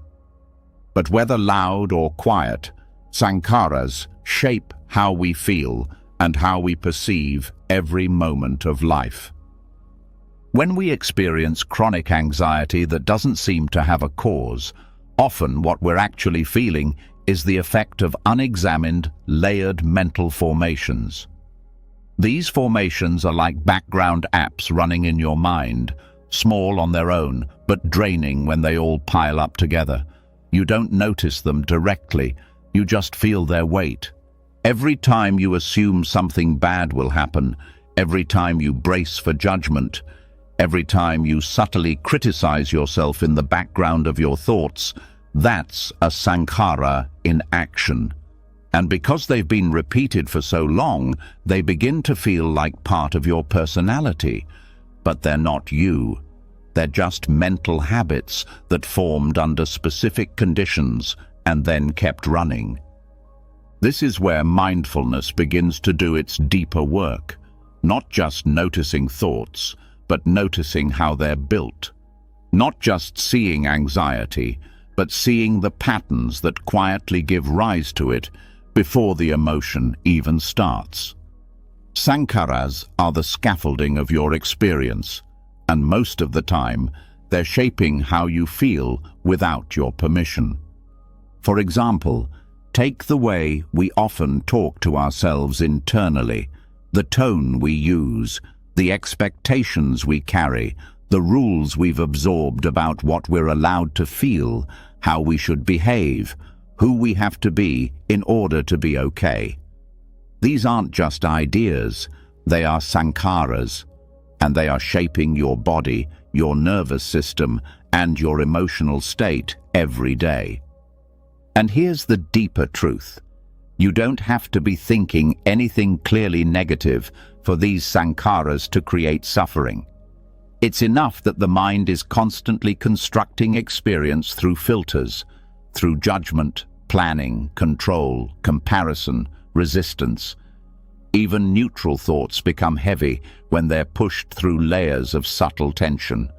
But whether loud or quiet, sankharas shape how we feel and how we perceive every moment of life. When we experience chronic anxiety that doesn't seem to have a cause, often what we're actually feeling is the effect of unexamined, layered mental formations. These formations are like background apps running in your mind, small on their own, but draining when they all pile up together. You don't notice them directly, you just feel their weight. Every time you assume something bad will happen, every time you brace for judgment, every time you subtly criticize yourself in the background of your thoughts, that's a sankhara in action. And because they've been repeated for so long, they begin to feel like part of your personality. But they're not you. They're just mental habits that formed under specific conditions and then kept running. This is where mindfulness begins to do its deeper work, not just noticing thoughts, but noticing how they're built. Not just seeing anxiety, but seeing the patterns that quietly give rise to it before the emotion even starts. Sankharas are the scaffolding of your experience, and most of the time, they're shaping how you feel without your permission. For example, take the way we often talk to ourselves internally, the tone we use, the expectations we carry, the rules we've absorbed about what we're allowed to feel, how we should behave, who we have to be in order to be okay. These aren't just ideas, they are sankharas, and they are shaping your body, your nervous system, and your emotional state every day. And here's the deeper truth. You don't have to be thinking anything clearly negative for these sankharas to create suffering. It's enough that the mind is constantly constructing experience through filters, through judgment, planning, control, comparison, resistance. Even neutral thoughts become heavy when they're pushed through layers of subtle tension.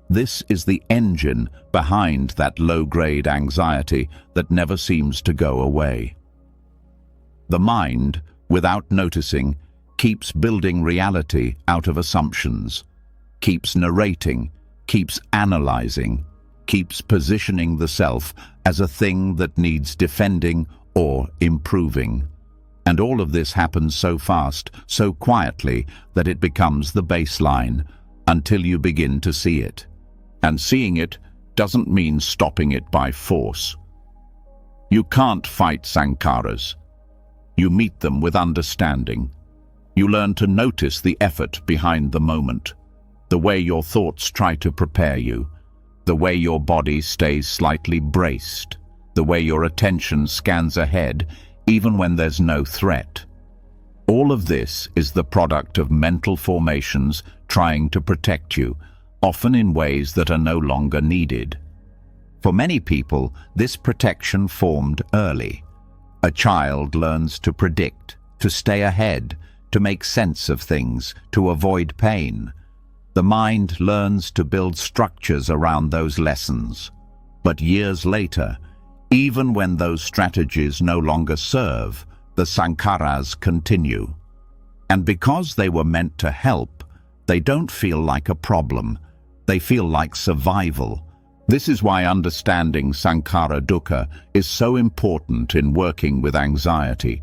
This is the engine behind that low-grade anxiety that never seems to go away. The mind, without noticing, keeps building reality out of assumptions, keeps narrating, keeps analyzing, keeps positioning the self as a thing that needs defending or improving. And all of this happens so fast, so quietly, that it becomes the baseline until you begin to see it. And seeing it doesn't mean stopping it by force. You can't fight sankharas. You meet them with understanding. You learn to notice the effort behind the moment, the way your thoughts try to prepare you, the way your body stays slightly braced, the way your attention scans ahead, even when there's no threat. All of this is the product of mental formations trying to protect you, often in ways that are no longer needed. For many people, this protection formed early. A child learns to predict, to stay ahead, to make sense of things, to avoid pain. The mind learns to build structures around those lessons. But years later, even when those strategies no longer serve, the sankharas continue. And because they were meant to help, they don't feel like a problem. They feel like survival. This is why understanding sankhara dukkha is so important in working with anxiety.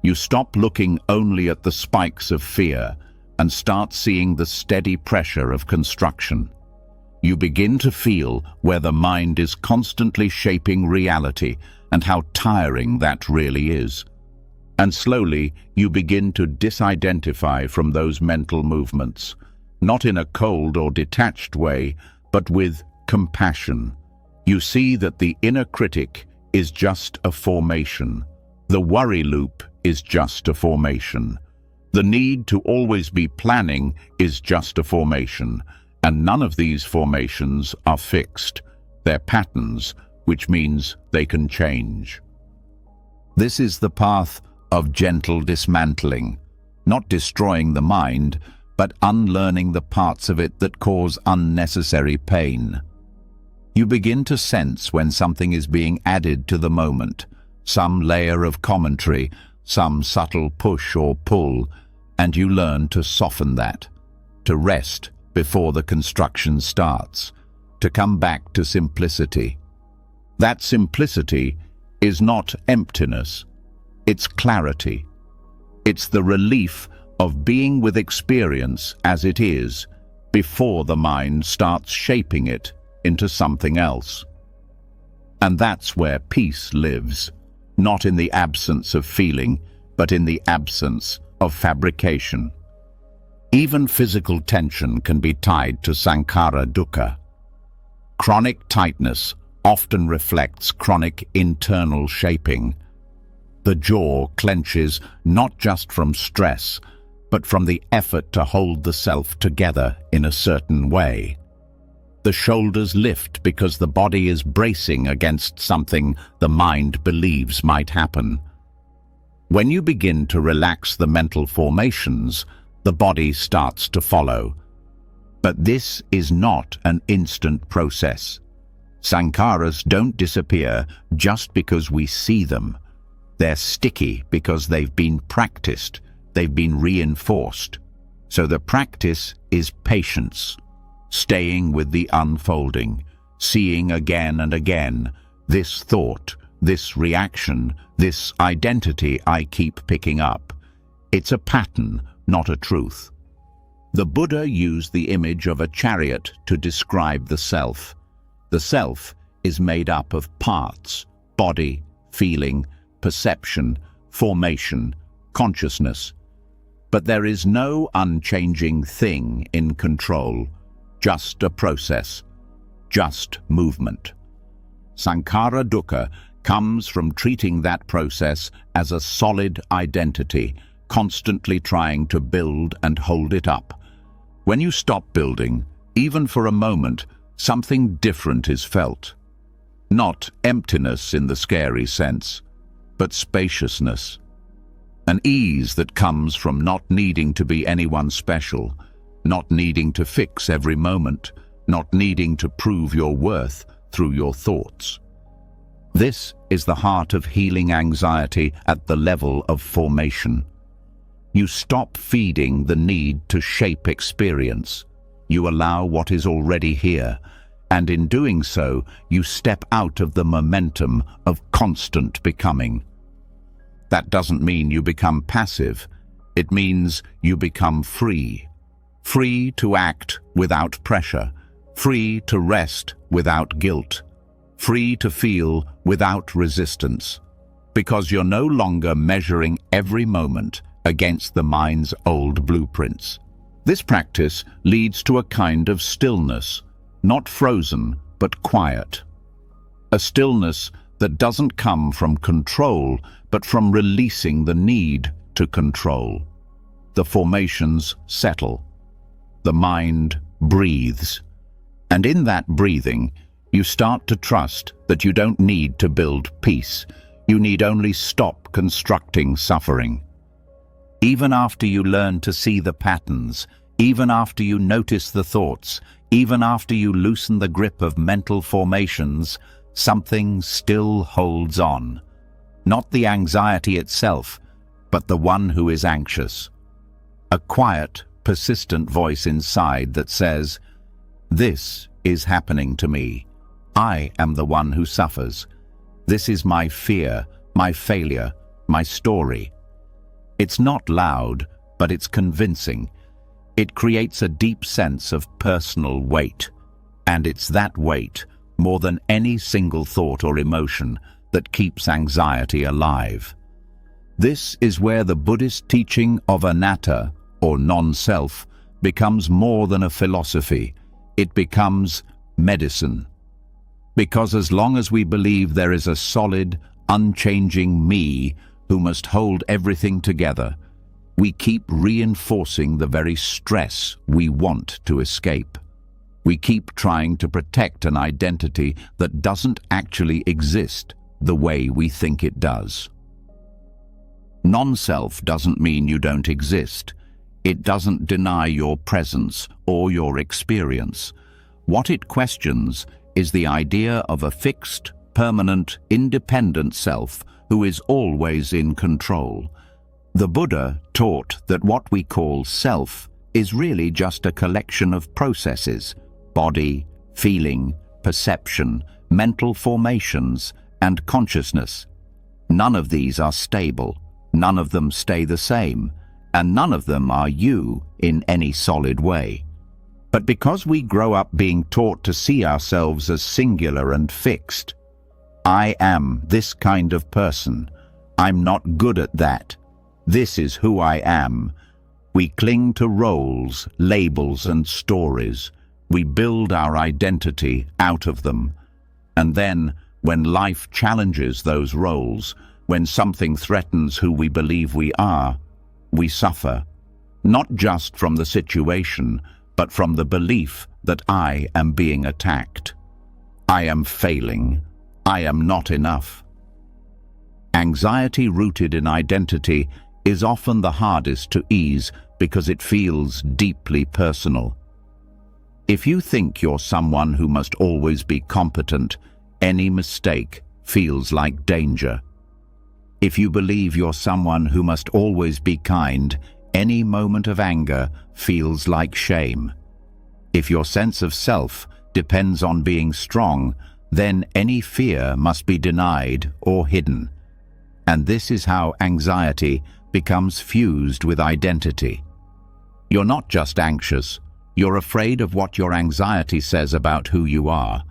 You stop looking only at the spikes of fear and start seeing the steady pressure of construction. You begin to feel where the mind is constantly shaping reality and how tiring that really is. And slowly, you begin to disidentify from those mental movements, not in a cold or detached way, but with compassion. You see that the inner critic is just a formation. The worry loop is just a formation. The need to always be planning is just a formation, and none of these formations are fixed. They're patterns, which means they can change. This is the path of gentle dismantling, not destroying the mind, but unlearning the parts of it that cause unnecessary pain. You begin to sense when something is being added to the moment, some layer of commentary, some subtle push or pull, and you learn to soften that, to rest before the construction starts, to come back to simplicity. That simplicity is not emptiness, it's clarity. It's the relief of being with experience as it is before the mind starts shaping it into something else. And that's where peace lives, not in the absence of feeling, but in the absence of fabrication. Even physical tension can be tied to sankhara dukkha. Chronic tightness often reflects chronic internal shaping. The jaw clenches not just from stress, but from the effort to hold the self together in a certain way. The shoulders lift because the body is bracing against something the mind believes might happen. When you begin to relax the mental formations, the body starts to follow. But this is not an instant process. Sankharas don't disappear just because we see them. They're sticky because they've been practiced, they've been reinforced. So the practice is patience, staying with the unfolding, seeing again and again, this thought, this reaction, this identity I keep picking up. It's a pattern, not a truth. The Buddha used the image of a chariot to describe the self. The self is made up of parts: body, feeling, perception, formation, consciousness. But there is no unchanging thing in control, just a process, just movement. Sankhara dukkha comes from treating that process as a solid identity, constantly trying to build and hold it up. When you stop building, even for a moment, something different is felt. Not emptiness in the scary sense, but spaciousness. An ease that comes from not needing to be anyone special, not needing to fix every moment, not needing to prove your worth through your thoughts. This is the heart of healing anxiety at the level of formation. You stop feeding the need to shape experience. You allow what is already here, and in doing so, you step out of the momentum of constant becoming. That doesn't mean you become passive. It means you become free. Free to act without pressure, free to rest without guilt, free to feel without resistance, because you're no longer measuring every moment against the mind's old blueprints. This practice leads to a kind of stillness, not frozen, but quiet. A stillness that doesn't come from control, but from releasing the need to control. The formations settle. The mind breathes. And in that breathing, you start to trust that you don't need to build peace. You need only stop constructing suffering. Even after you learn to see the patterns, even after you notice the thoughts, even after you loosen the grip of mental formations, something still holds on. Not the anxiety itself, but the one who is anxious. A quiet, persistent voice inside that says, "This is happening to me. I am the one who suffers. This is my fear, my failure, my story." It's not loud, but it's convincing. It creates a deep sense of personal weight. And it's that weight, more than any single thought or emotion, that keeps anxiety alive. This is where the Buddhist teaching of anatta, or non-self, becomes more than a philosophy. It becomes medicine. Because as long as we believe there is a solid, unchanging me who must hold everything together, we keep reinforcing the very stress we want to escape. We keep trying to protect an identity that doesn't actually exist the way we think it does. Non-self doesn't mean you don't exist. It doesn't deny your presence or your experience. What it questions is the idea of a fixed, permanent, independent self who is always in control. The Buddha taught that what we call self is really just a collection of processes: body, feeling, perception, mental formations, and consciousness. None of these are stable, none of them stay the same, and none of them are you in any solid way. But because we grow up being taught to see ourselves as singular and fixed, I am this kind of person, I'm not good at that, this is who I am, we cling to roles, labels, and stories. We build our identity out of them. And then, when life challenges those roles, when something threatens who we believe we are, we suffer, not just from the situation, but from the belief that I am being attacked. I am failing. I am not enough. Anxiety rooted in identity is often the hardest to ease because it feels deeply personal. If you think you're someone who must always be competent, any mistake feels like danger. If you believe you're someone who must always be kind, any moment of anger feels like shame. If your sense of self depends on being strong, then any fear must be denied or hidden. And this is how anxiety becomes fused with identity. You're not just anxious, you're afraid of what your anxiety says about who you are.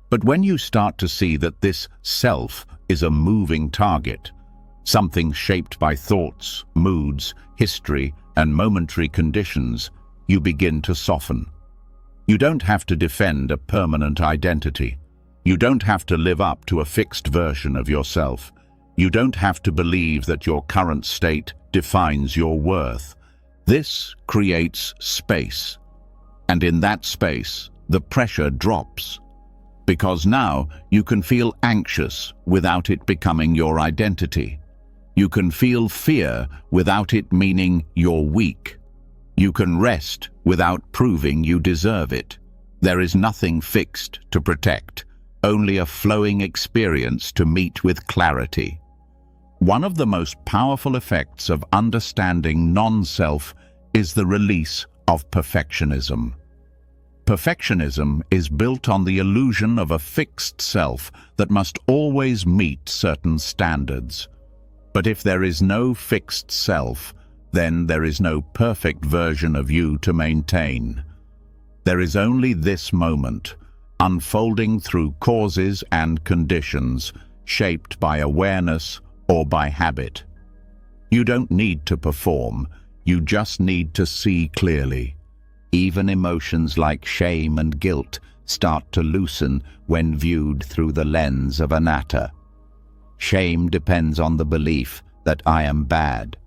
But when you start to see that this self is a moving target, something shaped by thoughts, moods, history, and momentary conditions, you begin to soften. You don't have to defend a permanent identity. You don't have to live up to a fixed version of yourself. You don't have to believe that your current state defines your worth. This creates space. And in that space, the pressure drops. Because now you can feel anxious without it becoming your identity. You can feel fear without it meaning you're weak. You can rest without proving you deserve it. There is nothing fixed to protect, only a flowing experience to meet with clarity. One of the most powerful effects of understanding non-self is the release of perfectionism. Perfectionism is built on the illusion of a fixed self that must always meet certain standards. But if there is no fixed self, then there is no perfect version of you to maintain. There is only this moment, unfolding through causes and conditions, shaped by awareness or by habit. You don't need to perform, you just need to see clearly. Even emotions like shame and guilt start to loosen when viewed through the lens of anatta. Shame depends on the belief that I am bad.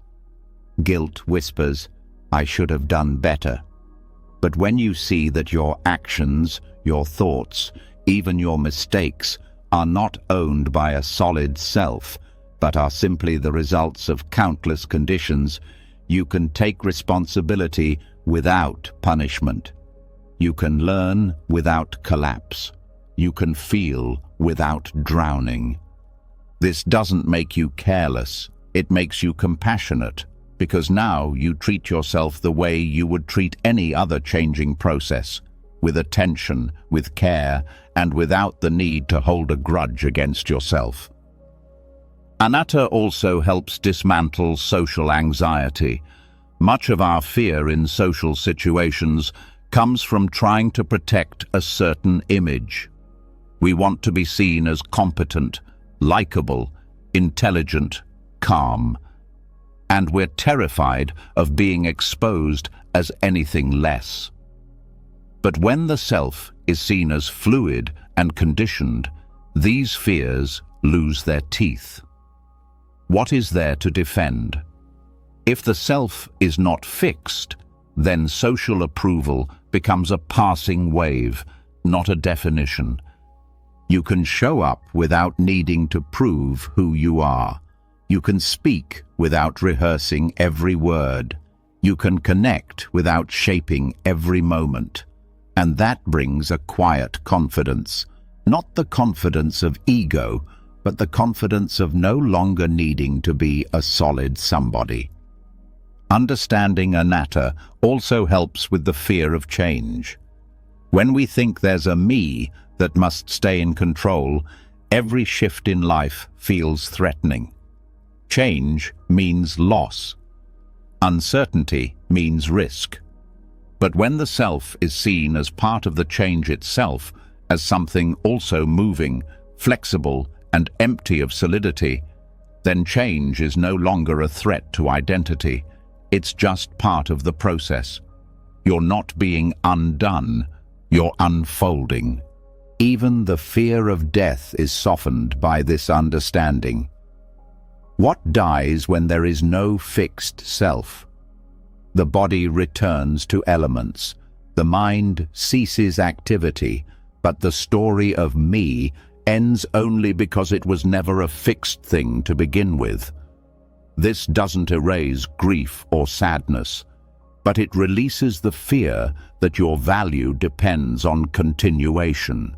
Guilt whispers, I should have done better. But when you see that your actions, your thoughts, even your mistakes are not owned by a solid self, but are simply the results of countless conditions, you can take responsibility without punishment. You can learn without collapse. You can feel without drowning. This doesn't make you careless, it makes you compassionate, because now you treat yourself the way you would treat any other changing process, with attention, with care, and without the need to hold a grudge against yourself. Anatta also helps dismantle social anxiety. Much of our fear in social situations comes from trying to protect a certain image. We want to be seen as competent, likable, intelligent, calm, and we're terrified of being exposed as anything less. But when the self is seen as fluid and conditioned, these fears lose their teeth. What is there to defend? If the self is not fixed, then social approval becomes a passing wave, not a definition. You can show up without needing to prove who you are. You can speak without rehearsing every word. You can connect without shaping every moment. And that brings a quiet confidence, not the confidence of ego, but the confidence of no longer needing to be a solid somebody. Understanding anatta also helps with the fear of change. When we think there's a me that must stay in control, every shift in life feels threatening. Change means loss. Uncertainty means risk. But when the self is seen as part of the change itself, as something also moving, flexible, and empty of solidity, then change is no longer a threat to identity. It's just part of the process. You're not being undone, you're unfolding. Even the fear of death is softened by this understanding. What dies when there is no fixed self? The body returns to elements. The mind ceases activity, but the story of me ends only because it was never a fixed thing to begin with. This doesn't erase grief or sadness, but it releases the fear that your value depends on continuation.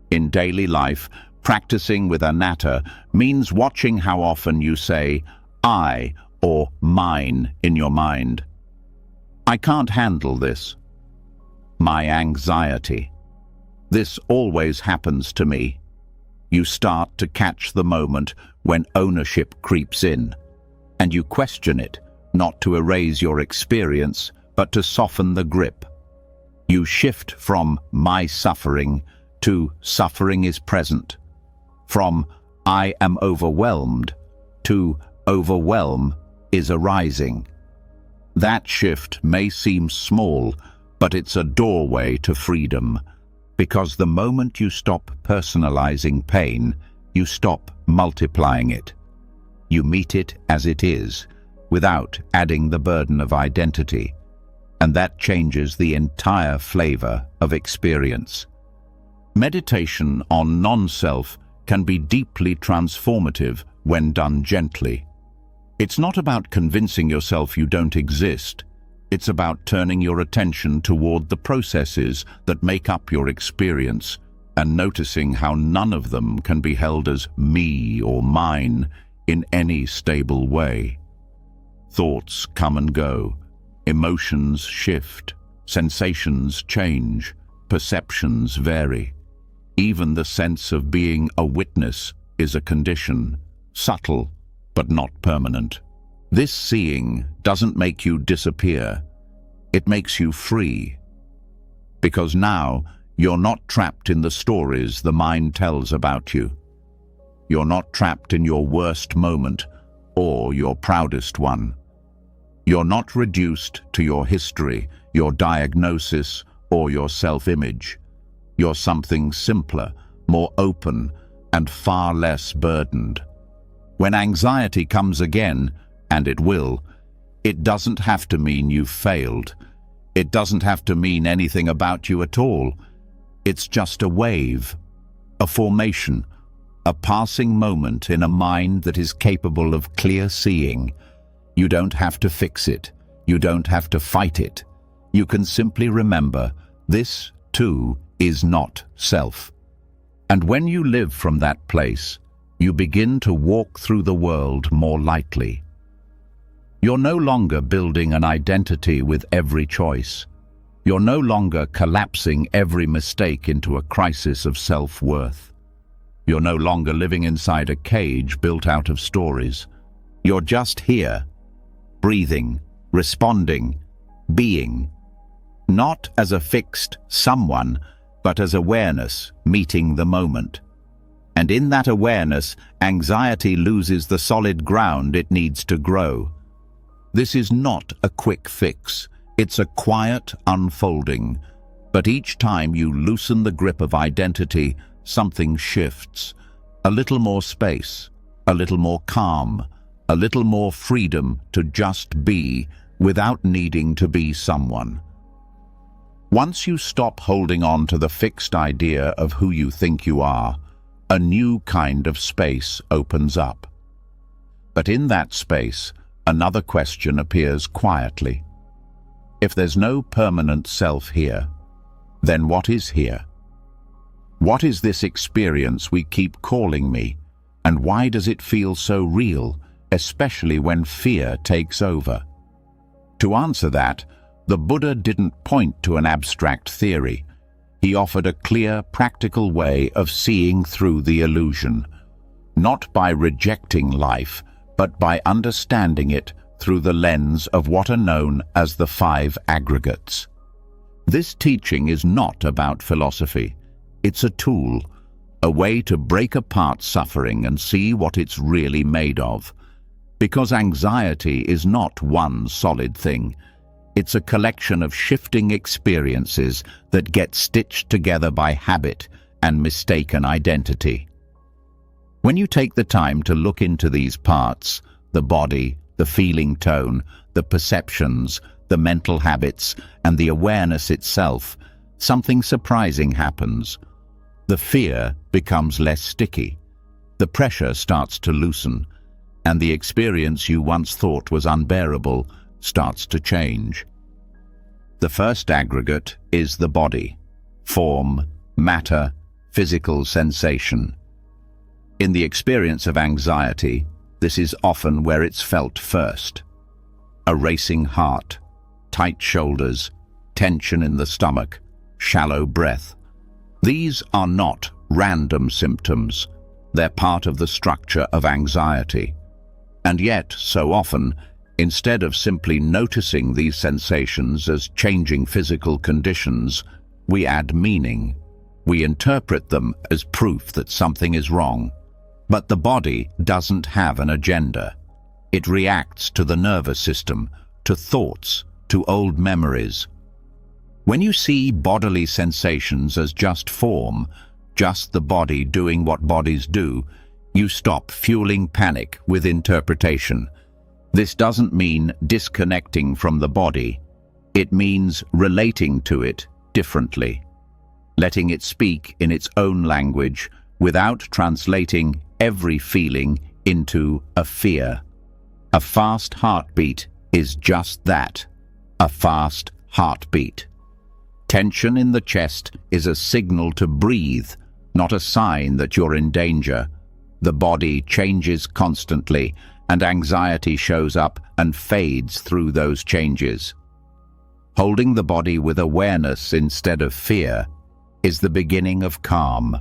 In daily life, practicing with anatta means watching how often you say I or mine in your mind. I can't handle this. My anxiety. This always happens to me. You start to catch the moment when ownership creeps in, and you question it, not to erase your experience, but to soften the grip. You shift from my suffering to suffering is present, from I am overwhelmed to overwhelm is arising. That shift may seem small, but it's a doorway to freedom, because the moment you stop personalizing pain, you stop multiplying it. You meet it as it is, without adding the burden of identity, and that changes the entire flavor of experience. Meditation on non-self can be deeply transformative when done gently. It's not about convincing yourself you don't exist. It's about turning your attention toward the processes that make up your experience and noticing how none of them can be held as me or mine in any stable way. Thoughts come and go, emotions shift, sensations change, perceptions vary. Even the sense of being a witness is a condition, subtle but not permanent. This seeing doesn't make you disappear, it makes you free. Because now you're not trapped in the stories the mind tells about you. You're not trapped in your worst moment or your proudest one. You're not reduced to your history, your diagnosis, or your self-image. You're something simpler, more open, and far less burdened. When anxiety comes again, and it will, it doesn't have to mean you've failed. It doesn't have to mean anything about you at all. It's just a wave, a formation, a passing moment in a mind that is capable of clear seeing. You don't have to fix it. You don't have to fight it. You can simply remember, this, too, is not self. And when you live from that place, you begin to walk through the world more lightly. You're no longer building an identity with every choice. You're no longer collapsing every mistake into a crisis of self-worth. You're no longer living inside a cage built out of stories. You're just here, breathing, responding, being. Not as a fixed someone, but as awareness meeting the moment. And in that awareness, anxiety loses the solid ground it needs to grow. This is not a quick fix. It's a quiet unfolding. But each time you loosen the grip of identity, something shifts. A little more space, a little more calm, a little more freedom to just be without needing to be someone. Once you stop holding on to the fixed idea of who you think you are, a new kind of space opens up. But in that space, another question appears quietly. If there's no permanent self here, then what is here? What is this experience we keep calling me, and why does it feel so real, especially when fear takes over? To answer that, the Buddha didn't point to an abstract theory. He offered a clear, practical way of seeing through the illusion, not by rejecting life, but by understanding it through the lens of what are known as the 5 aggregates. This teaching is not about philosophy. It's a tool, a way to break apart suffering and see what it's really made of. Because anxiety is not one solid thing. It's a collection of shifting experiences that get stitched together by habit and mistaken identity. When you take the time to look into these parts, the body, the feeling tone, the perceptions, the mental habits, and the awareness itself, something surprising happens. The fear becomes less sticky. The pressure starts to loosen, and the experience you once thought was unbearable starts to change. The first aggregate is the body, form, matter, physical sensation. In the experience of anxiety, this is often where it's felt first. A racing heart, tight shoulders, tension in the stomach, shallow breath. These are not random symptoms. They're part of the structure of anxiety. And yet, so often, instead of simply noticing these sensations as changing physical conditions, we add meaning. We interpret them as proof that something is wrong. But the body doesn't have an agenda. It reacts to the nervous system, to thoughts, to old memories. When you see bodily sensations as just form, just the body doing what bodies do, you stop fueling panic with interpretation. This doesn't mean disconnecting from the body. It means relating to it differently, letting it speak in its own language without translating every feeling into a fear. A fast heartbeat is just that, a fast heartbeat. Tension in the chest is a signal to breathe, not a sign that you're in danger. The body changes constantly, and anxiety shows up and fades through those changes. Holding the body with awareness instead of fear is the beginning of calm.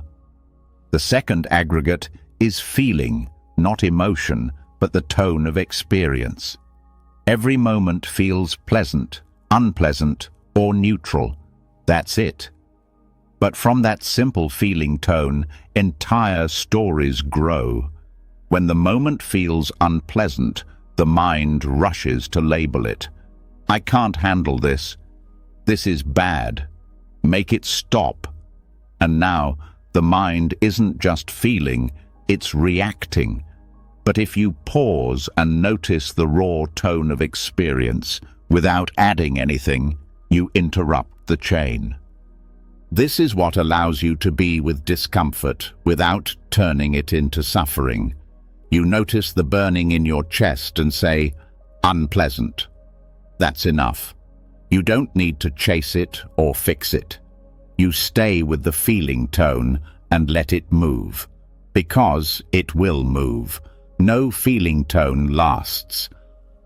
The second aggregate is feeling, not emotion, but the tone of experience. Every moment feels pleasant, unpleasant, or neutral. That's it. But from that simple feeling tone, entire stories grow. When the moment feels unpleasant, the mind rushes to label it. I can't handle this. This is bad. Make it stop. And now, the mind isn't just feeling, it's reacting. But if you pause and notice the raw tone of experience, without adding anything, you interrupt the chain. This is what allows you to be with discomfort without turning it into suffering. You notice the burning in your chest and say, unpleasant. That's enough. You don't need to chase it or fix it. You stay with the feeling tone and let it move. Because it will move. No feeling tone lasts.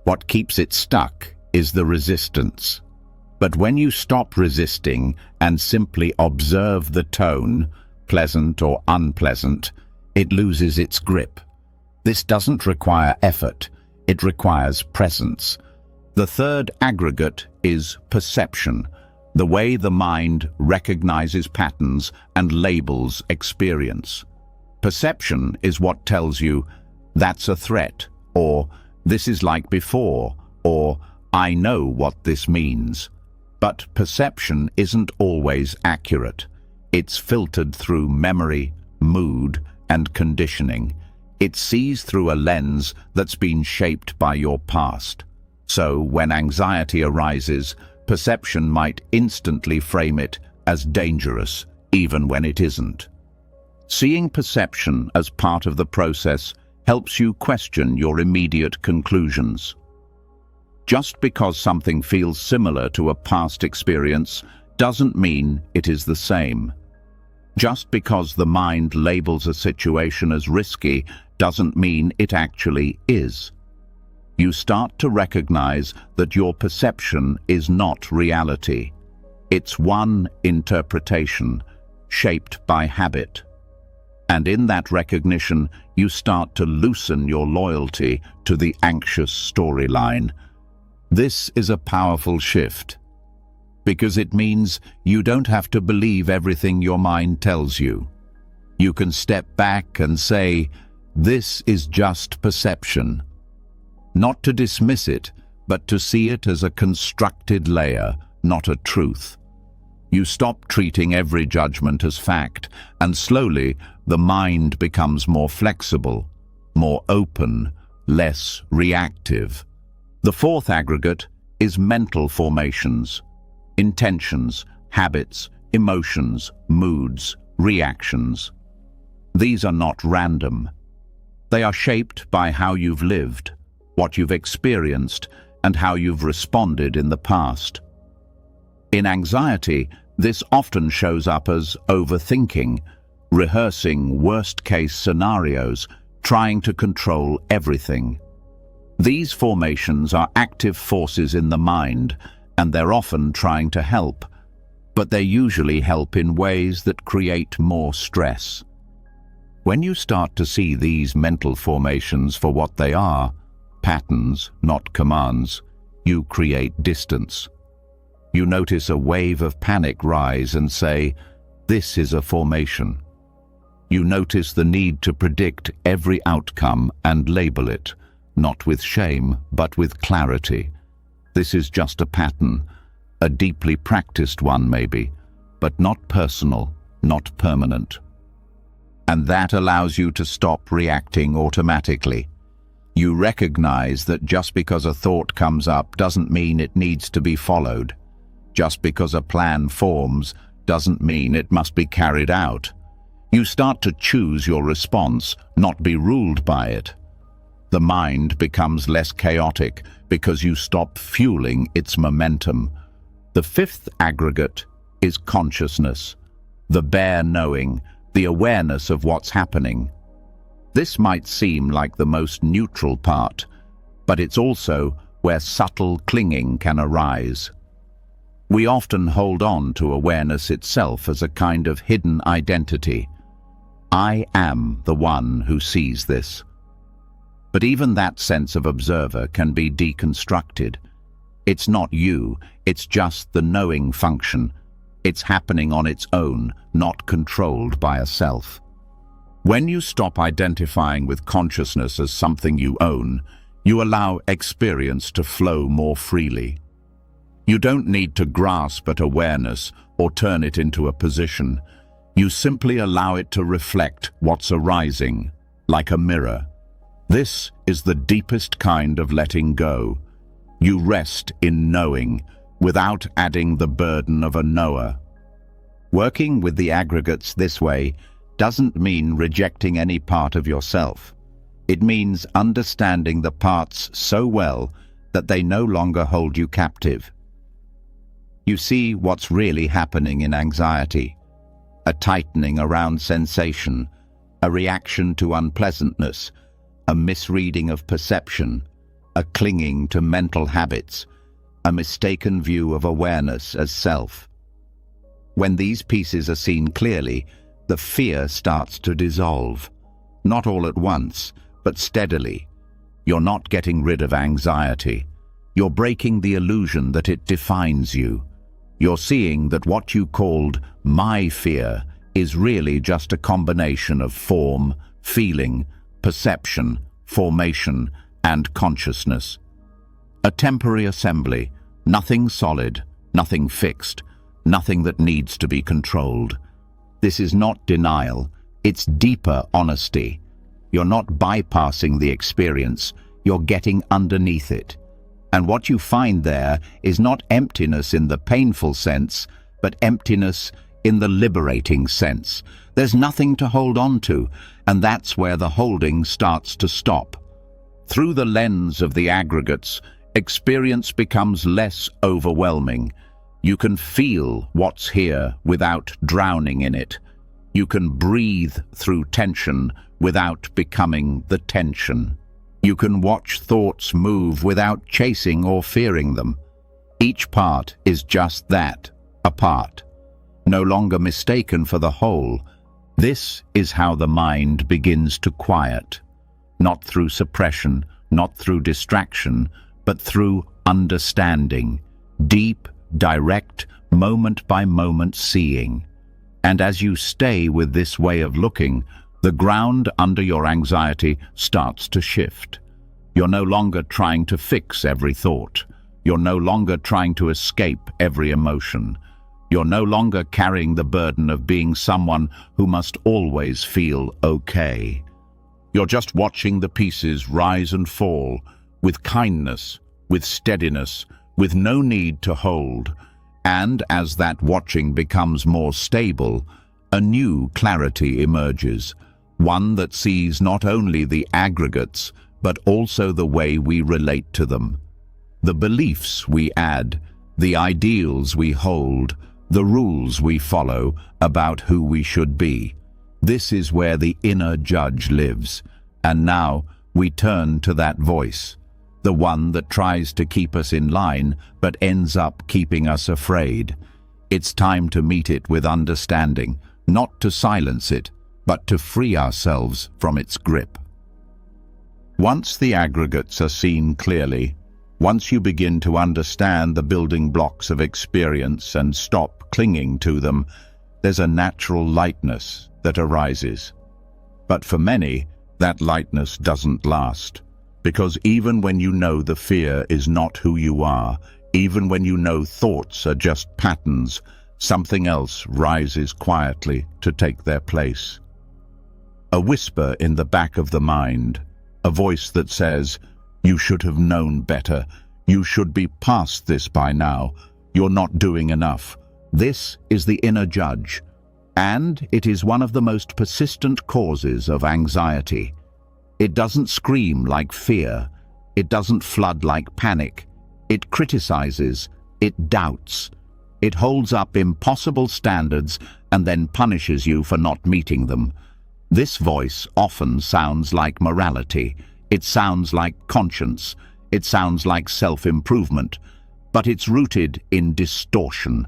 What keeps it stuck is the resistance. But when you stop resisting and simply observe the tone, pleasant or unpleasant, it loses its grip. This doesn't require effort, it requires presence. The third aggregate is perception, the way the mind recognizes patterns and labels experience. Perception is what tells you, that's a threat, or this is like before, or I know what this means. But perception isn't always accurate. It's filtered through memory, mood, and conditioning. It sees through a lens that's been shaped by your past. So, when anxiety arises, perception might instantly frame it as dangerous, even when it isn't. Seeing perception as part of the process helps you question your immediate conclusions. Just because something feels similar to a past experience doesn't mean it is the same. Just because the mind labels a situation as risky doesn't mean it actually is. You start to recognize that your perception is not reality. It's one interpretation, shaped by habit. And in that recognition, you start to loosen your loyalty to the anxious storyline. This is a powerful shift, because it means you don't have to believe everything your mind tells you. You can step back and say, this is just perception. Not to dismiss it, but to see it as a constructed layer, not a truth. You stop treating every judgment as fact, and slowly the mind becomes more flexible, more open, less reactive. The fourth aggregate is mental formations, intentions, habits, emotions, moods, reactions. These are not random. They are shaped by how you've lived, what you've experienced, and how you've responded in the past. In anxiety, this often shows up as overthinking, rehearsing worst-case scenarios, trying to control everything. These formations are active forces in the mind, and they're often trying to help, but they usually help in ways that create more stress. When you start to see these mental formations for what they are, patterns, not commands, you create distance. You notice a wave of panic rise and say, this is a formation. You notice the need to predict every outcome and label it, not with shame, but with clarity. This is just a pattern, a deeply practiced one maybe, but not personal, not permanent. And that allows you to stop reacting automatically. You recognize that just because a thought comes up doesn't mean it needs to be followed. Just because a plan forms doesn't mean it must be carried out. You start to choose your response, not be ruled by it. The mind becomes less chaotic because you stop fueling its momentum. The fifth aggregate is consciousness, the bare knowing, the awareness of what's happening. This might seem like the most neutral part, but it's also where subtle clinging can arise. We often hold on to awareness itself as a kind of hidden identity. I am the one who sees this. But even that sense of observer can be deconstructed. It's not you, it's just the knowing function. It's happening on its own, not controlled by a self. When you stop identifying with consciousness as something you own, you allow experience to flow more freely. You don't need to grasp at awareness or turn it into a position. You simply allow it to reflect what's arising, like a mirror. This is the deepest kind of letting go. You rest in knowing, without adding the burden of a knower. Working with the aggregates this way doesn't mean rejecting any part of yourself. It means understanding the parts so well that they no longer hold you captive. You see what's really happening in anxiety: a tightening around sensation, a reaction to unpleasantness, a misreading of perception, a clinging to mental habits, a mistaken view of awareness as self. When these pieces are seen clearly, the fear starts to dissolve. Not all at once, but steadily. You're not getting rid of anxiety. You're breaking the illusion that it defines you. You're seeing that what you called my fear is really just a combination of form, feeling, perception, formation, and consciousness. A temporary assembly, nothing solid, nothing fixed, nothing that needs to be controlled. This is not denial, it's deeper honesty. You're not bypassing the experience, you're getting underneath it. And what you find there is not emptiness in the painful sense, but emptiness in the liberating sense. There's nothing to hold on to, and that's where the holding starts to stop. Through the lens of the aggregates, experience becomes less overwhelming. You can feel what's here without drowning in it. You can breathe through tension without becoming the tension. You can watch thoughts move without chasing or fearing them. Each part is just that, a part, no longer mistaken for the whole. This is how the mind begins to quiet, not through suppression, not through distraction, but through understanding, deep, direct, moment-by-moment seeing. And as you stay with this way of looking, the ground under your anxiety starts to shift. You're no longer trying to fix every thought. You're no longer trying to escape every emotion. You're no longer carrying the burden of being someone who must always feel okay. You're just watching the pieces rise and fall, with kindness, with steadiness, with no need to hold. And as that watching becomes more stable, a new clarity emerges, one that sees not only the aggregates, but also the way we relate to them. The beliefs we add, the ideals we hold, the rules we follow about who we should be. This is where the inner judge lives, and now we turn to that voice, the one that tries to keep us in line but ends up keeping us afraid. It's time to meet it with understanding, not to silence it, but to free ourselves from its grip. Once the aggregates are seen clearly, once you begin to understand the building blocks of experience and stop clinging to them, there's a natural lightness that arises. But for many, that lightness doesn't last, because even when you know the fear is not who you are, even when you know thoughts are just patterns, something else rises quietly to take their place. A whisper in the back of the mind, a voice that says, "You should have known better. You should be past this by now. You're not doing enough." This is the inner judge, and it is one of the most persistent causes of anxiety. It doesn't scream like fear. It doesn't flood like panic. It criticizes. It doubts. It holds up impossible standards and then punishes you for not meeting them. This voice often sounds like morality. It sounds like conscience. It sounds like self-improvement. But it's rooted in distortion.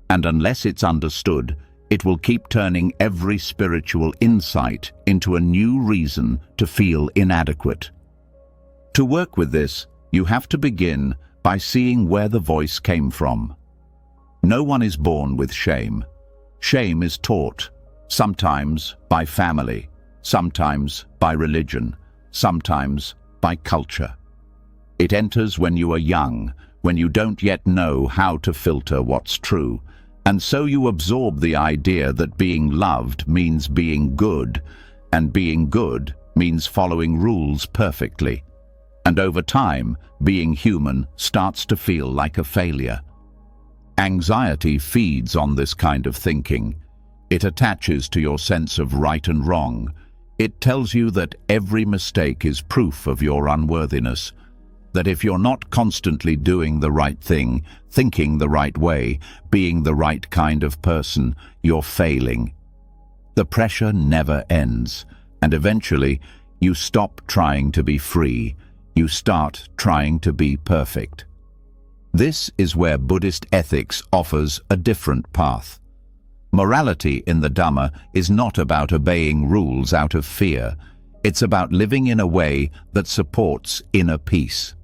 And unless it's understood, it will keep turning every spiritual insight into a new reason to feel inadequate. To work with this, you have to begin by seeing where the voice came from. No one is born with shame. Shame is taught, sometimes by family, sometimes by religion, sometimes by culture. It enters when you are young, when you don't yet know how to filter what's true, and so you absorb the idea that being loved means being good, and being good means following rules perfectly. And over time, being human starts to feel like a failure. Anxiety feeds on this kind of thinking. It attaches to your sense of right and wrong. It tells you that every mistake is proof of your unworthiness, that if you're not constantly doing the right thing, thinking the right way, being the right kind of person, you're failing. The pressure never ends, and eventually you stop trying to be free. You start trying to be perfect. This is where Buddhist ethics offers a different path. Morality in the Dhamma is not about obeying rules out of fear. It's about living in a way that supports inner peace.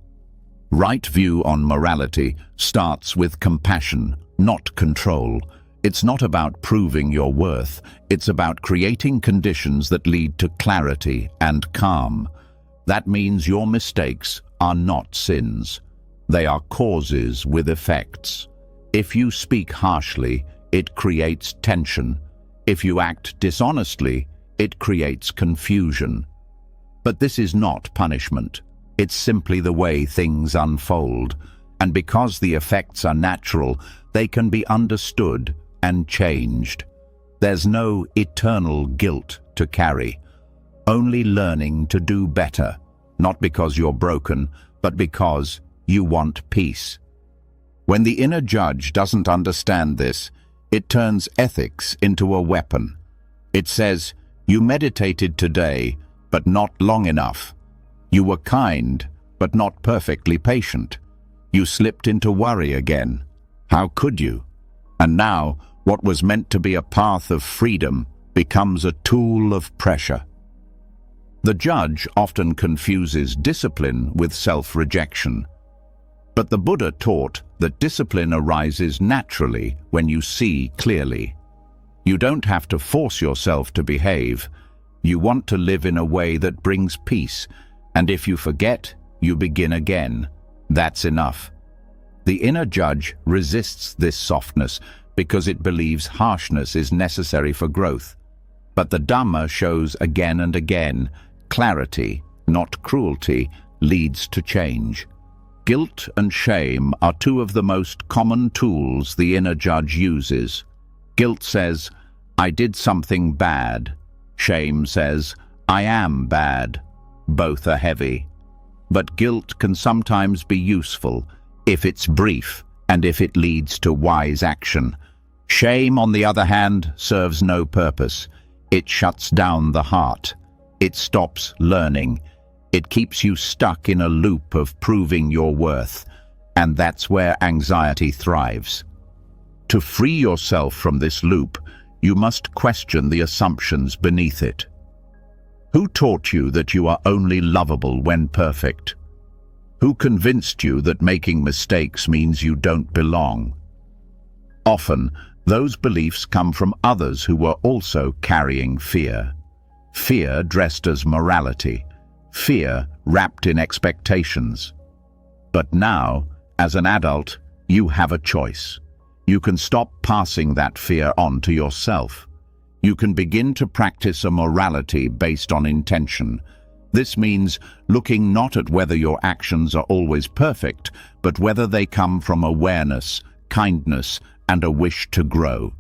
Right view on morality starts with compassion, not control. It's not about proving your worth. It's about creating conditions that lead to clarity and calm. That means your mistakes are not sins. They are causes with effects. If you speak harshly, it creates tension. If you act dishonestly, it creates confusion. But this is not punishment. It's simply the way things unfold. And because the effects are natural, they can be understood and changed. There's no eternal guilt to carry. Only learning to do better, not because you're broken, but because you want peace. When the inner judge doesn't understand this, it turns ethics into a weapon. It says, you meditated today, but not long enough. You were kind, but not perfectly patient. You slipped into worry again. How could you? And now, what was meant to be a path of freedom becomes a tool of pressure. The judge often confuses discipline with self-rejection. But the Buddha taught that discipline arises naturally when you see clearly. You don't have to force yourself to behave. You want to live in a way that brings peace, and if you forget, you begin again. That's enough. The inner judge resists this softness because it believes harshness is necessary for growth. But the Dhamma shows again and again, clarity, not cruelty, leads to change. Guilt and shame are two of the most common tools the inner judge uses. Guilt says, I did something bad. Shame says, I am bad. Both are heavy. But guilt can sometimes be useful if it's brief and if it leads to wise action. Shame, on the other hand, serves no purpose. It shuts down the heart. It stops learning. It keeps you stuck in a loop of proving your worth, and that's where anxiety thrives. To free yourself from this loop, you must question the assumptions beneath it. Who taught you that you are only lovable when perfect? Who convinced you that making mistakes means you don't belong? Often, those beliefs come from others who were also carrying fear. Fear dressed as morality. Fear wrapped in expectations. But now, as an adult, you have a choice. You can stop passing that fear on to yourself. You can begin to practice a morality based on intention. This means looking not at whether your actions are always perfect, but whether they come from awareness, kindness, and a wish to grow.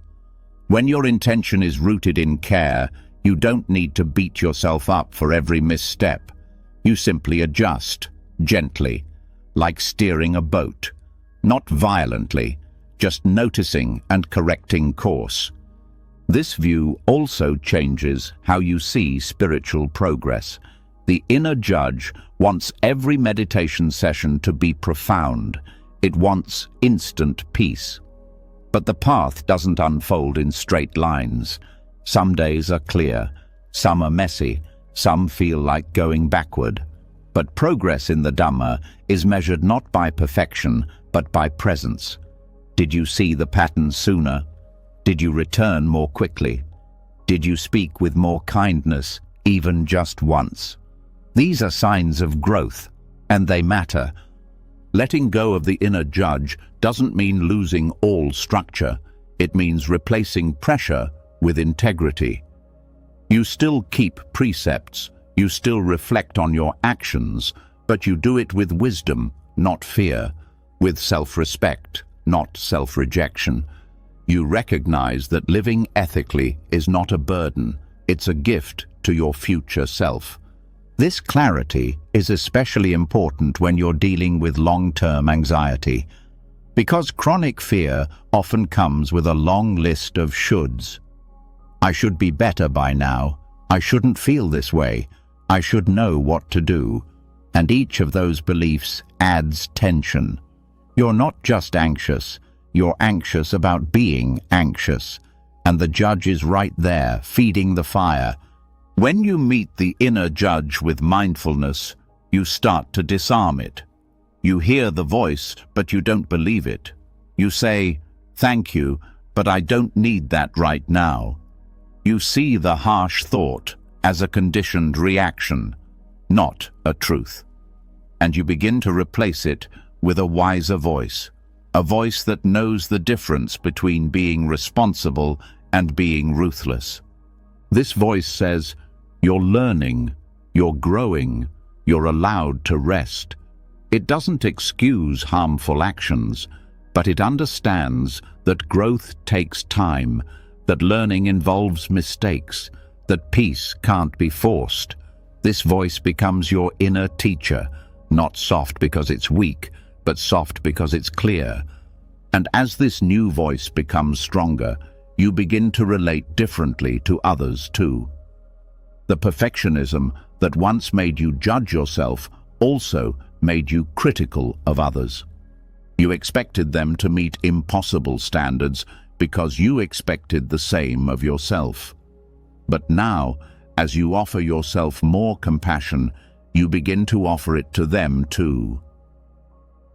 When your intention is rooted in care, you don't need to beat yourself up for every misstep. You simply adjust, gently, like steering a boat. Not violently, just noticing and correcting course. This view also changes how you see spiritual progress. The inner judge wants every meditation session to be profound. It wants instant peace. But the path doesn't unfold in straight lines. Some days are clear, some are messy, some feel like going backward. But progress in the Dhamma is measured not by perfection, but by presence. Did you see the pattern sooner? Did you return more quickly? Did you speak with more kindness, even just once. These are signs of growth, and they matter. Letting go of the inner judge doesn't mean losing all structure. It means replacing pressure with integrity. You still keep precepts, you still reflect on your actions, but you do it with wisdom, not fear, with self-respect, not self-rejection. You recognize that living ethically is not a burden, it's a gift to your future self. This clarity is especially important when you're dealing with long-term anxiety, because chronic fear often comes with a long list of shoulds. I should be better by now. I shouldn't feel this way. I should know what to do. And each of those beliefs adds tension. You're not just anxious, you're anxious about being anxious. And the judge is right there, feeding the fire. When you meet the inner judge with mindfulness, you start to disarm it. You hear the voice, but you don't believe it. You say, "Thank you, but I don't need that right now." You see the harsh thought as a conditioned reaction, not a truth. And you begin to replace it with a wiser voice, a voice that knows the difference between being responsible and being ruthless. This voice says, "You're learning, you're growing, you're allowed to rest." It doesn't excuse harmful actions, but it understands that growth takes time, that learning involves mistakes, that peace can't be forced. This voice becomes your inner teacher, not soft because it's weak, but soft because it's clear. And as this new voice becomes stronger, you begin to relate differently to others too. The perfectionism that once made you judge yourself also made you critical of others. You expected them to meet impossible standards because you expected the same of yourself. But now, as you offer yourself more compassion, you begin to offer it to them too.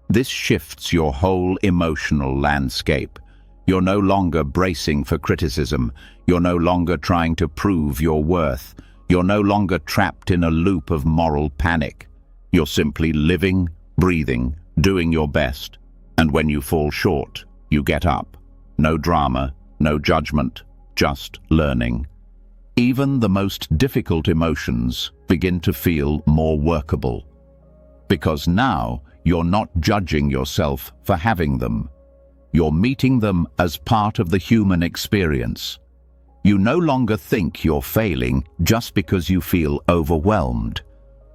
This shifts your whole emotional landscape. You're no longer bracing for criticism. You're no longer trying to prove your worth. You're no longer trapped in a loop of moral panic. You're simply living, breathing, doing your best. And when you fall short, you get up. No drama, no judgment, just learning. Even the most difficult emotions begin to feel more workable. Because now you're not judging yourself for having them. You're meeting them as part of the human experience. You no longer think you're failing just because you feel overwhelmed.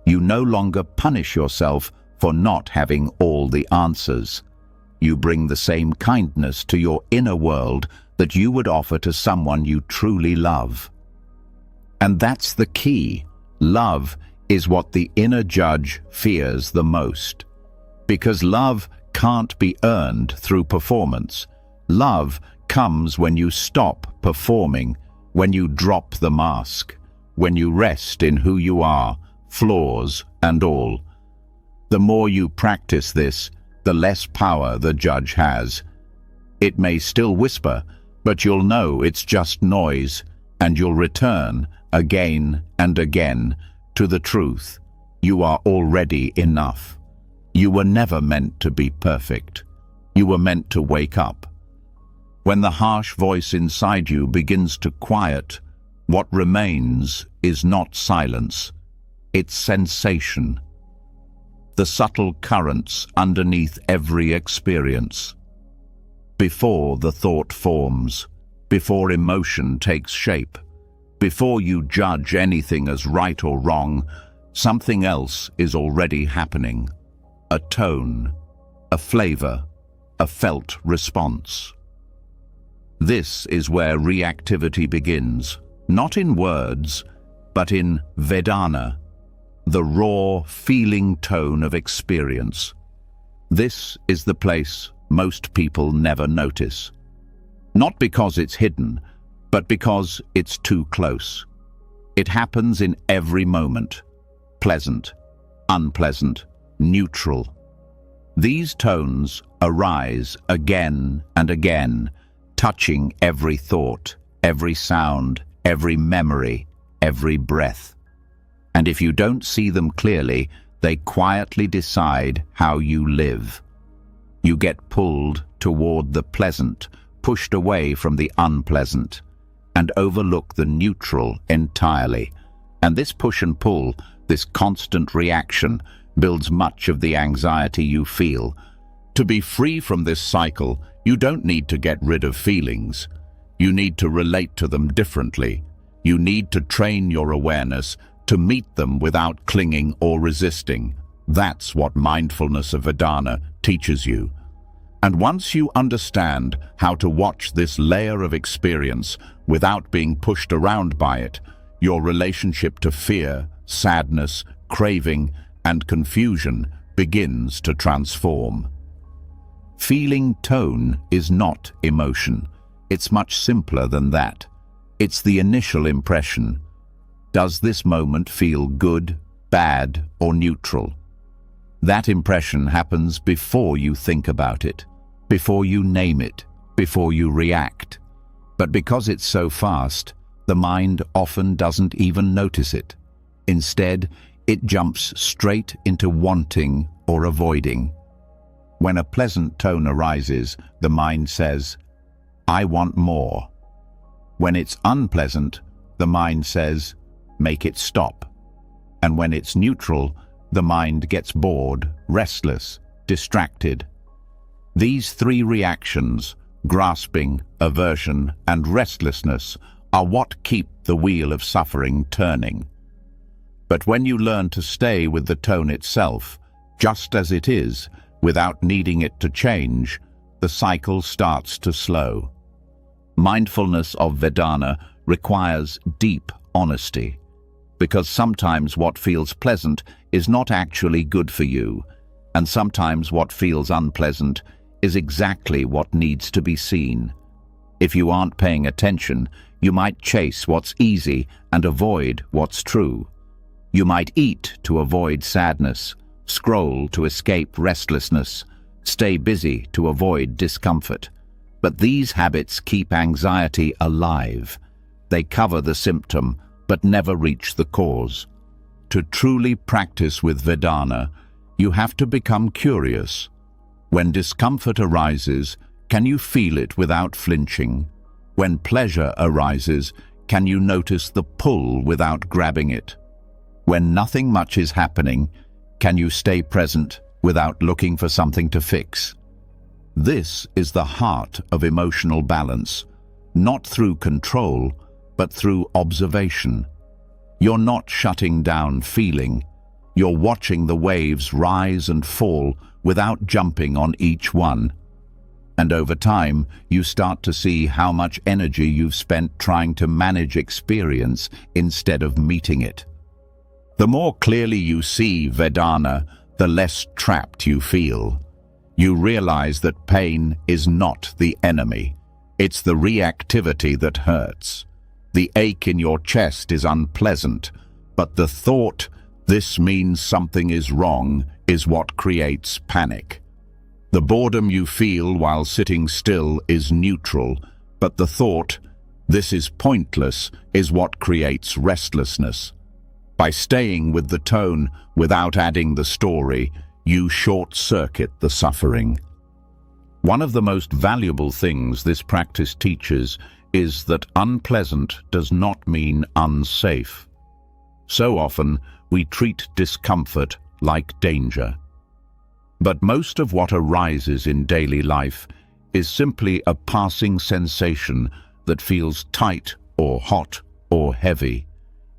You no longer punish yourself for not having all the answers. You bring the same kindness to your inner world that you would offer to someone you truly love. And that's the key. Love is what the inner judge fears the most. Because love can't be earned through performance. Love comes when you stop performing, when you drop the mask, when you rest in who you are, flaws and all. The more you practice this, the less power the judge has. It may still whisper, but you'll know it's just noise, and you'll return again and again to the truth. You are already enough. You were never meant to be perfect. You were meant to wake up. When the harsh voice inside you begins to quiet, what remains is not silence, it's sensation. The subtle currents underneath every experience. Before the thought forms, before emotion takes shape, before you judge anything as right or wrong, something else is already happening. A tone, a flavor, a felt response. This is where reactivity begins, not in words, but in Vedana, the raw, feeling tone of experience. This is the place most people never notice. Not because it's hidden, but because it's too close. It happens in every moment, pleasant, unpleasant, neutral. These tones arise again and again, touching every thought, every sound, every memory, every breath. And if you don't see them clearly, they quietly decide how you live. You get pulled toward the pleasant, pushed away from the unpleasant, and overlook the neutral entirely. And this push and pull, this constant reaction, builds much of the anxiety you feel. To be free from this cycle, you don't need to get rid of feelings. You need to relate to them differently. You need to train your awareness to meet them without clinging or resisting. That's what mindfulness of Vedana teaches you. And once you understand how to watch this layer of experience without being pushed around by it, your relationship to fear, sadness, craving, and confusion begins to transform. Feeling tone is not emotion. It's much simpler than that. It's the initial impression. Does this moment feel good, bad, or neutral? That impression happens before you think about it, before you name it, before you react. But because it's so fast, the mind often doesn't even notice it. Instead, it jumps straight into wanting or avoiding. When a pleasant tone arises, the mind says, "I want more." When it's unpleasant, the mind says, "Make it stop." And when it's neutral, the mind gets bored, restless, distracted. These three reactions, grasping, aversion, and restlessness, are what keep the wheel of suffering turning. But when you learn to stay with the tone itself, just as it is, without needing it to change, the cycle starts to slow. Mindfulness of Vedana requires deep honesty, because sometimes what feels pleasant is not actually good for you, and sometimes what feels unpleasant is exactly what needs to be seen. If you aren't paying attention, you might chase what's easy and avoid what's true. You might eat to avoid sadness, scroll to escape restlessness, stay busy to avoid discomfort. But these habits keep anxiety alive. They cover the symptom, but never reach the cause. To truly practice with Vedana, you have to become curious. When discomfort arises, can you feel it without flinching? When pleasure arises, can you notice the pull without grabbing it? When nothing much is happening, can you stay present without looking for something to fix? This is the heart of emotional balance, not through control, but through observation. You're not shutting down feeling. You're watching the waves rise and fall without jumping on each one. And over time, you start to see how much energy you've spent trying to manage experience instead of meeting it. The more clearly you see Vedana, the less trapped you feel. You realize that pain is not the enemy. It's the reactivity that hurts. The ache in your chest is unpleasant, but the thought, "This means something is wrong," is what creates panic. The boredom you feel while sitting still is neutral, but the thought, "This is pointless," is what creates restlessness. By staying with the tone without adding the story, you short-circuit the suffering. One of the most valuable things this practice teaches is that unpleasant does not mean unsafe. So often, we treat discomfort like danger. But most of what arises in daily life is simply a passing sensation that feels tight or hot or heavy.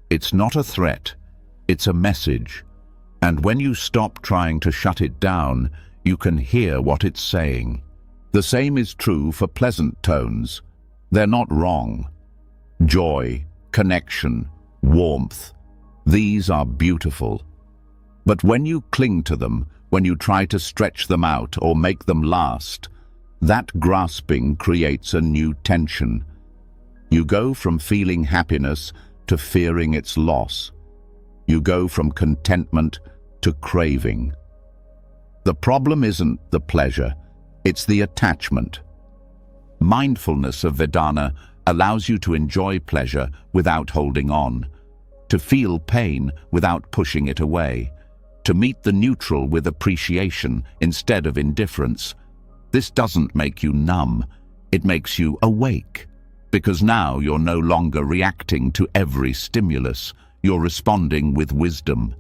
It's not a threat, it's a message. And when you stop trying to shut it down, you can hear what it's saying. The same is true for pleasant tones. They're not wrong. Joy, connection, warmth, these are beautiful. But when you cling to them, when you try to stretch them out or make them last, that grasping creates a new tension. You go from feeling happiness to fearing its loss. You go from contentment to craving. The problem isn't the pleasure, it's the attachment. Mindfulness of Vedana allows you to enjoy pleasure without holding on. to feel pain without pushing it away, to meet the neutral with appreciation instead of indifference. This doesn't make you numb, it makes you awake, because now you're no longer reacting to every stimulus, you're responding with wisdom.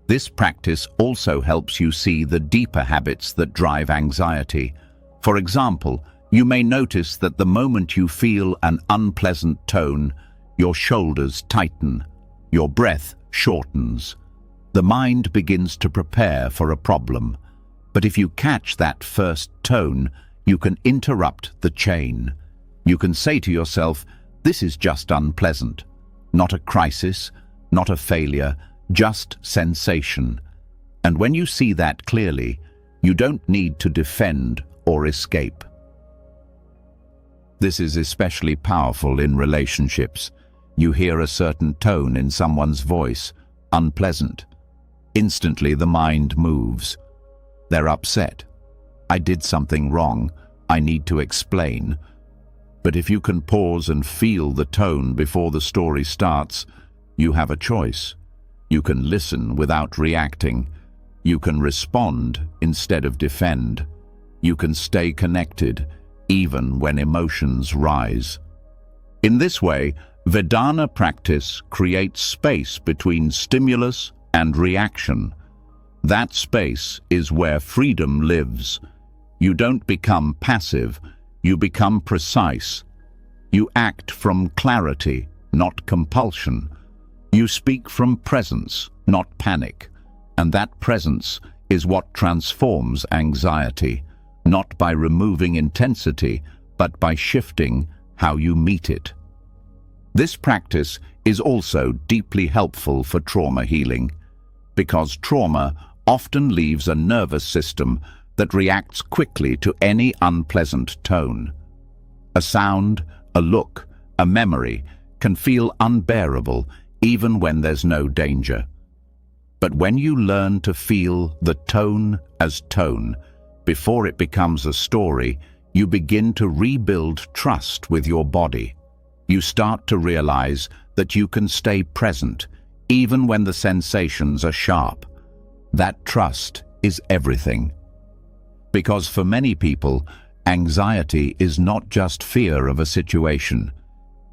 This practice also helps you see the deeper habits that drive anxiety. For example, you may notice that the moment you feel an unpleasant tone, your shoulders tighten, your breath shortens. The mind begins to prepare for a problem. But if you catch that first tone, you can interrupt the chain. You can say to yourself, this is just unpleasant. Not a crisis, not a failure, just sensation. And when you see that clearly, you don't need to defend or escape. This is especially powerful in relationships. You hear a certain tone in someone's voice, unpleasant. Instantly the mind moves. They're upset. I did something wrong. I need to explain. But if you can pause and feel the tone before the story starts, you have a choice. You can listen without reacting. You can respond instead of defend. You can stay connected, even when emotions rise. In this way, Vedana practice creates space between stimulus and reaction. That space is where freedom lives. You don't become passive, you become precise. You act from clarity, not compulsion. You speak from presence, not panic. And that presence is what transforms anxiety, not by removing intensity, but by shifting how you meet it. This practice is also deeply helpful for trauma healing, because trauma often leaves a nervous system that reacts quickly to any unpleasant tone. A sound, a look, a memory can feel unbearable even when there's no danger. But when you learn to feel the tone as tone, before it becomes a story, you begin to rebuild trust with your body. You start to realize that you can stay present, even when the sensations are sharp. That trust is everything. Because for many people, anxiety is not just fear of a situation,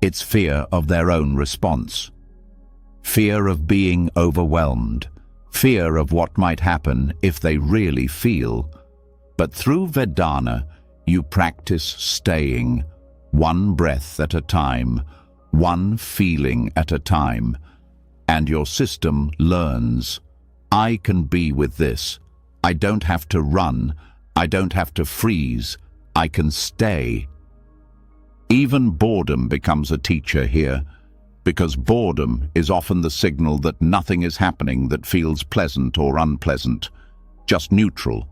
it's fear of their own response. Fear of being overwhelmed, fear of what might happen if they really feel. But through Vedana, you practice staying, one breath at a time, one feeling at a time, and your system learns. I can be with this. I don't have to run. I don't have to freeze. I can stay. Even boredom becomes a teacher here, because boredom is often the signal that nothing is happening that feels pleasant or unpleasant, just neutral.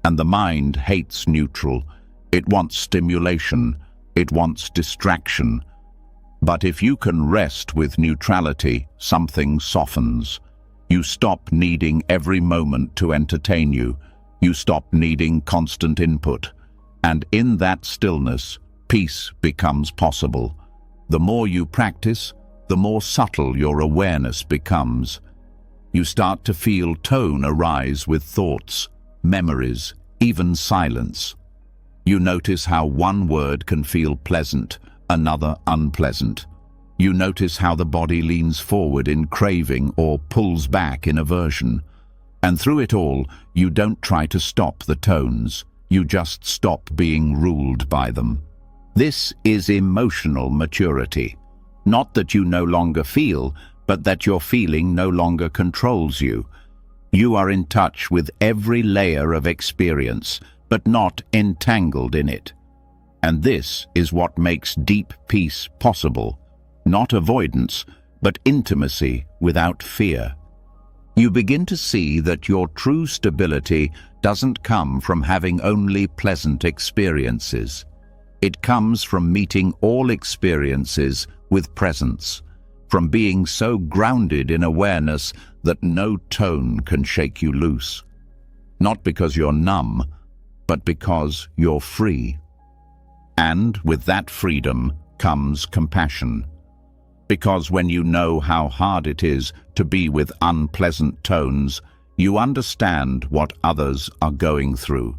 And the mind hates neutral. It wants stimulation. It wants distraction. But if you can rest with neutrality, something softens. You stop needing every moment to entertain you. You stop needing constant input. And in that stillness, peace becomes possible. The more you practice, the more subtle your awareness becomes. You start to feel tone arise with thoughts, memories, even silence. You notice how one word can feel pleasant, another unpleasant. You notice how the body leans forward in craving or pulls back in aversion. And through it all, you don't try to stop the tones. You just stop being ruled by them. This is emotional maturity. Not that you no longer feel, but that your feeling no longer controls you. You are in touch with every layer of experience, but not entangled in it. And this is what makes deep peace possible. Not avoidance, but intimacy without fear. You begin to see that your true stability doesn't come from having only pleasant experiences. It comes from meeting all experiences with presence, from being so grounded in awareness that no tone can shake you loose. Not because you're numb, but because you're free. And with that freedom comes compassion. because when you know how hard it is to be with unpleasant tones, you understand what others are going through.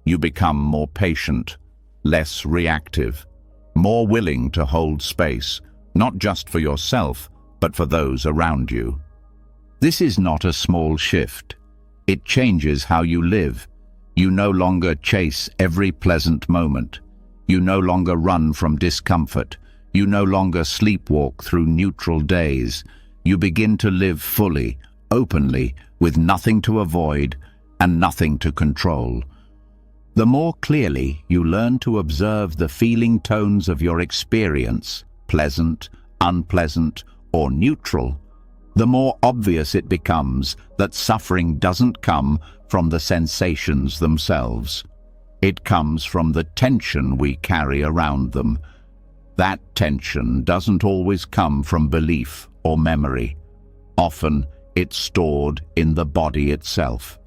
You become more patient, less reactive, more willing to hold space, not just for yourself, but for those around you. This is not a small shift. It changes how you live. You no longer chase every pleasant moment. You no longer run from discomfort. You no longer sleepwalk through neutral days. You begin to live fully, openly, with nothing to avoid and nothing to control. The more clearly you learn to observe the feeling tones of your experience, pleasant, unpleasant, or neutral, the more obvious it becomes that suffering doesn't come from the sensations themselves. It comes from the tension we carry around them. That tension doesn't always come from belief or memory. Often it's stored in the body itself,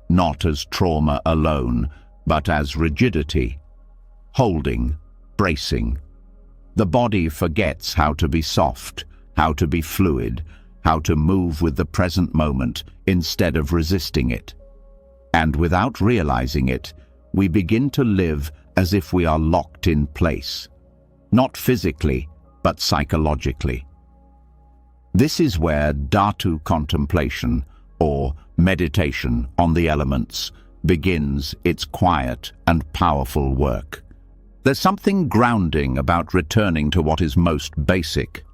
not as trauma alone, but as rigidity, holding, bracing. The body forgets how to be soft, how to be fluid, how to move with the present moment instead of resisting it. And without realizing it, we begin to live as if we are locked in place, not physically, but psychologically. This is where dhatu contemplation, or meditation on the elements, begins its quiet and powerful work. There's something grounding about returning to what is most basic.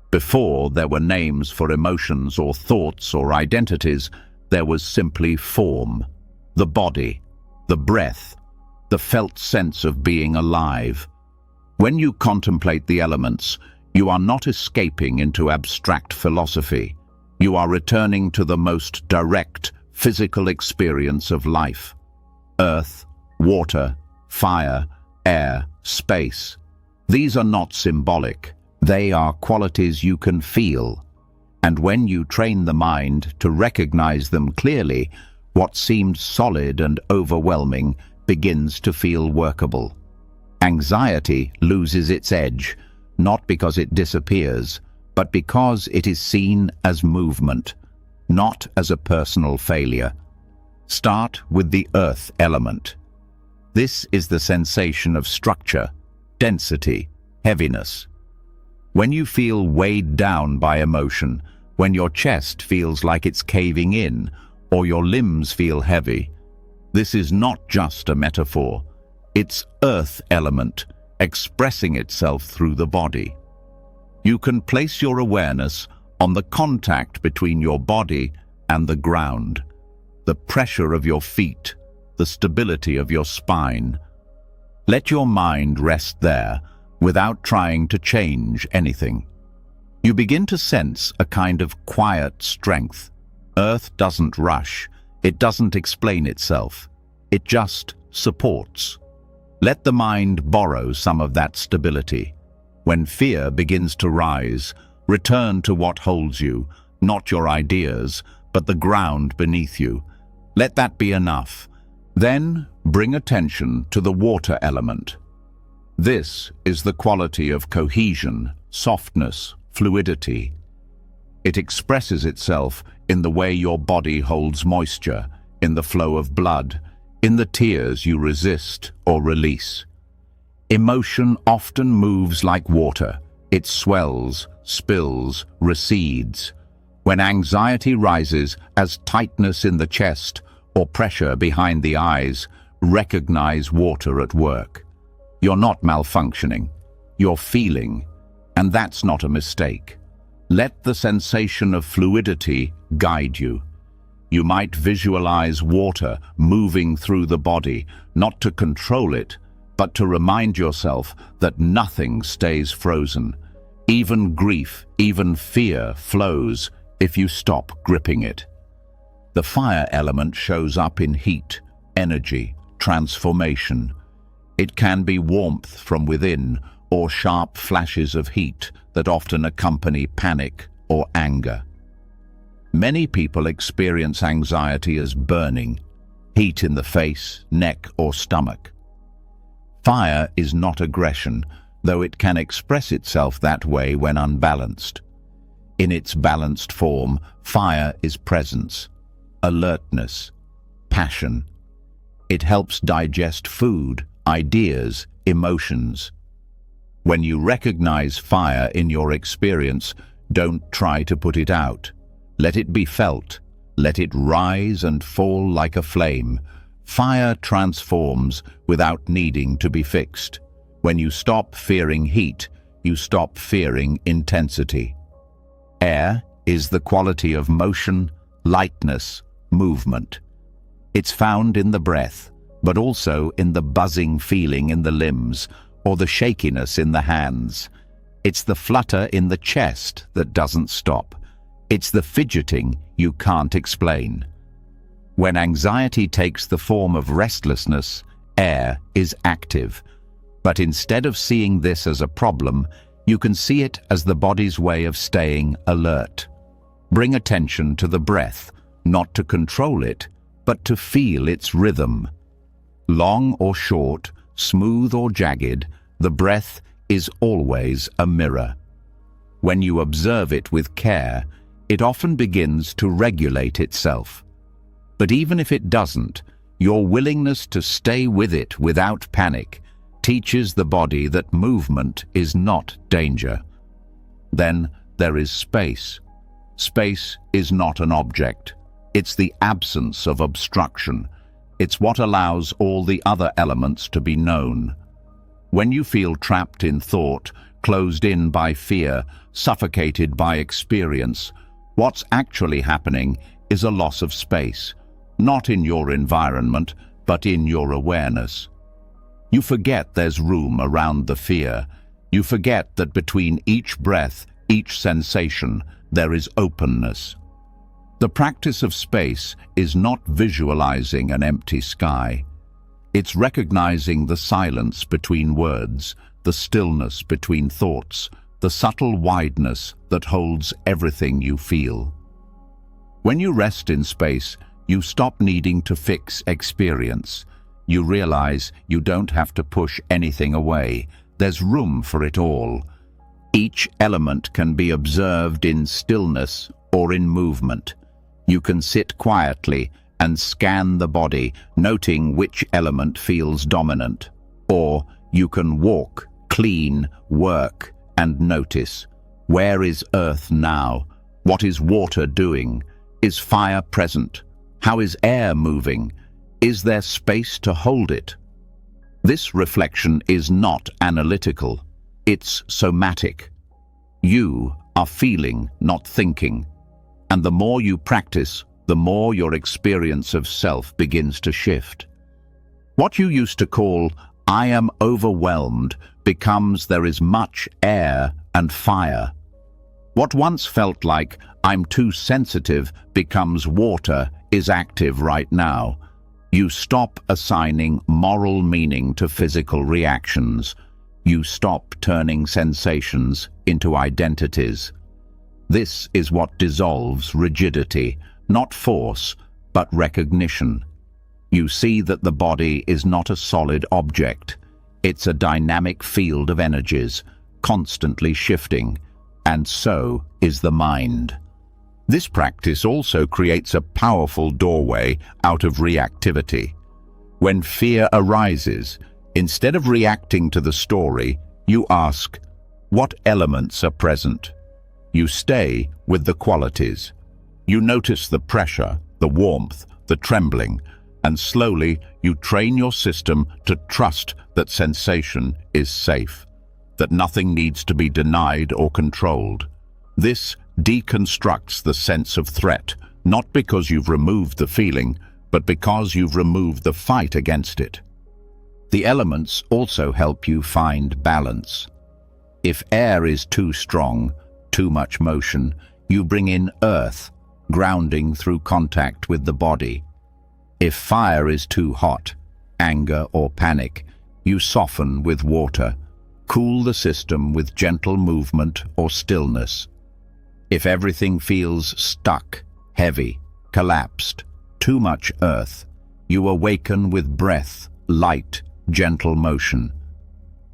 Before there were names for emotions or thoughts or identities, there was simply form, the body, the breath, the felt sense of being alive. When you contemplate the elements, you are not escaping into abstract philosophy. You are returning to the most direct, physical experience of life. Earth, water, fire, air, space. These are not symbolic. They are qualities you can feel. And when you train the mind to recognize them clearly, what seemed solid and overwhelming begins to feel workable. Anxiety loses its edge, not because it disappears, but because it is seen as movement, not as a personal failure. Start with the earth element. This is the sensation of structure, density, heaviness. When you feel weighed down by emotion, when your chest feels like it's caving in, or your limbs feel heavy, this is not just a metaphor. It's earth element expressing itself through the body. You can place your awareness on the contact between your body and the ground, the pressure of your feet, the stability of your spine. Let your mind rest there without trying to change anything. You begin to sense a kind of quiet strength. Earth doesn't rush. It doesn't explain itself. It just supports. Let the mind borrow some of that stability. When fear begins to rise, return to what holds you, not your ideas, but the ground beneath you. Let that be enough. Then bring attention to the water element. This is the quality of cohesion, softness, fluidity. It expresses itself in the way your body holds moisture, in the flow of blood, in the tears you resist or release. Emotion often moves like water. It swells, spills, recedes. When anxiety rises as tightness in the chest or pressure behind the eyes, recognize water at work. You're not malfunctioning. You're feeling, and that's not a mistake. Let the sensation of fluidity guide you. You might visualize water moving through the body, not to control it, but to remind yourself that nothing stays frozen. Even grief, even fear flows if you stop gripping it. The fire element shows up in heat, energy, transformation. It can be warmth from within or sharp flashes of heat that often accompany panic or anger. Many people experience anxiety as burning, heat in the face, neck, or stomach. Fire is not aggression, though it can express itself that way when unbalanced. In its balanced form, fire is presence, alertness, passion. It helps digest food, ideas, emotions. When you recognize fire in your experience, don't try to put it out. Let it be felt. Let it rise and fall like a flame. Fire transforms without needing to be fixed. When you stop fearing heat, you stop fearing intensity. Air is the quality of motion, lightness, movement. It's found in the breath, but also in the buzzing feeling in the limbs or the shakiness in the hands. It's the flutter in the chest that doesn't stop. It's the fidgeting you can't explain. When anxiety takes the form of restlessness, air is active. But instead of seeing this as a problem, you can see it as the body's way of staying alert. Bring attention to the breath, not to control it, but to feel its rhythm. Long or short, smooth or jagged, the breath is always a mirror. When you observe it with care, it often begins to regulate itself. But even if it doesn't, your willingness to stay with it without panic teaches the body that movement is not danger. Then there is space. Space is not an object. It's the absence of obstruction. It's what allows all the other elements to be known. When you feel trapped in thought, closed in by fear, suffocated by experience, what's actually happening is a loss of space, not in your environment, but in your awareness. You forget there's room around the fear. You forget that between each breath, each sensation, there is openness. The practice of space is not visualizing an empty sky. It's recognizing the silence between words, the stillness between thoughts, the subtle wideness that holds everything you feel. When you rest in space, you stop needing to fix experience. You realize you don't have to push anything away. There's room for it all. Each element can be observed in stillness or in movement. You can sit quietly and scan the body, noting which element feels dominant. Or you can walk, clean, work, and notice. Where is earth now? What is water doing? Is fire present? How is air moving? Is there space to hold it? This reflection is not analytical. It's somatic. You are feeling, not thinking. And the more you practice, the more your experience of self begins to shift. What you used to call, "I am overwhelmed," becomes, "there is much air and fire." What once felt like, "I'm too sensitive," becomes, "water is active right now." You stop assigning moral meaning to physical reactions. You stop turning sensations into identities. This is what dissolves rigidity, not force, but recognition. You see that the body is not a solid object. It's a dynamic field of energies, constantly shifting, and so is the mind. This practice also creates a powerful doorway out of reactivity. When fear arises, instead of reacting to the story, you ask, what elements are present? You stay with the qualities. You notice the pressure, the warmth, the trembling, and slowly you train your system to trust that sensation is safe, that nothing needs to be denied or controlled. This deconstructs the sense of threat, not because you've removed the feeling, but because you've removed the fight against it. The elements also help you find balance. If air is too strong, too much motion, you bring in earth, grounding through contact with the body. If fire is too hot, anger or panic, you soften with water, cool the system with gentle movement or stillness. If everything feels stuck, heavy, collapsed, too much earth, you awaken with breath, light, gentle motion.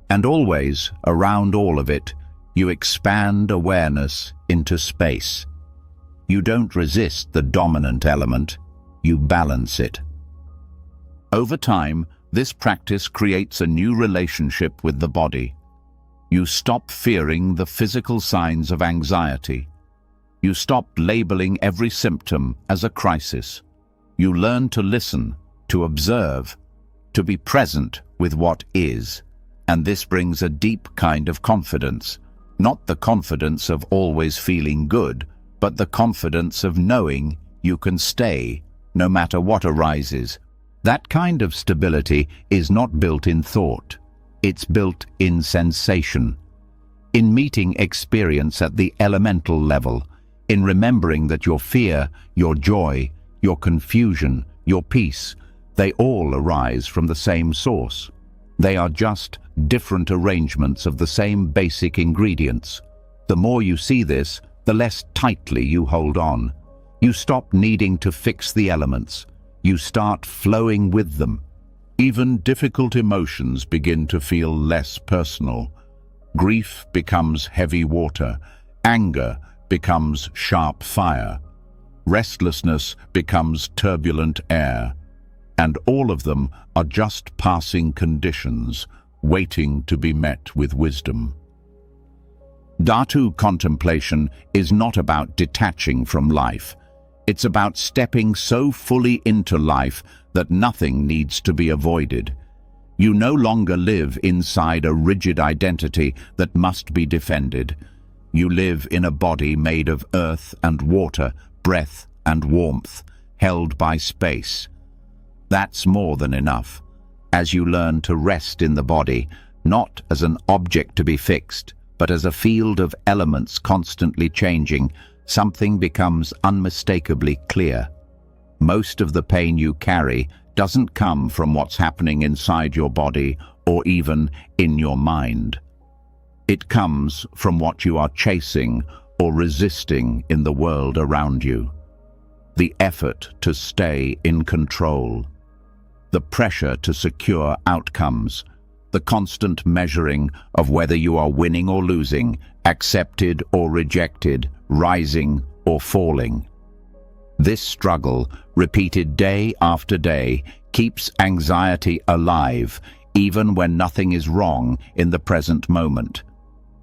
And always, around all of it, you expand awareness into space. You don't resist the dominant element, you balance it. Over time, this practice creates a new relationship with the body. You stop fearing the physical signs of anxiety. You stop labeling every symptom as a crisis. You learn to listen, to observe, to be present with what is. And this brings a deep kind of confidence, not the confidence of always feeling good, but the confidence of knowing you can stay no matter what arises. That kind of stability is not built in thought. It's built in sensation, in meeting experience at the elemental level, in remembering that your fear, your joy, your confusion, your peace, they all arise from the same source. They are just different arrangements of the same basic ingredients. The more you see this, the less tightly you hold on. You stop needing to fix the elements. You start flowing with them. Even difficult emotions begin to feel less personal. Grief becomes heavy water. Anger becomes sharp fire. Restlessness becomes turbulent air. And all of them are just passing conditions, waiting to be met with wisdom. Dhatu contemplation is not about detaching from life. It's about stepping so fully into life that nothing needs to be avoided. You no longer live inside a rigid identity that must be defended. You live in a body made of earth and water, breath and warmth, held by space. That's more than enough. As you learn to rest in the body, not as an object to be fixed, but as a field of elements constantly changing, something becomes unmistakably clear. Most of the pain you carry doesn't come from what's happening inside your body or even in your mind. It comes from what you are chasing or resisting in the world around you. The effort to stay in control, the pressure to secure outcomes, the constant measuring of whether you are winning or losing, accepted or rejected, rising or falling. This struggle, repeated day after day, keeps anxiety alive, even when nothing is wrong in the present moment.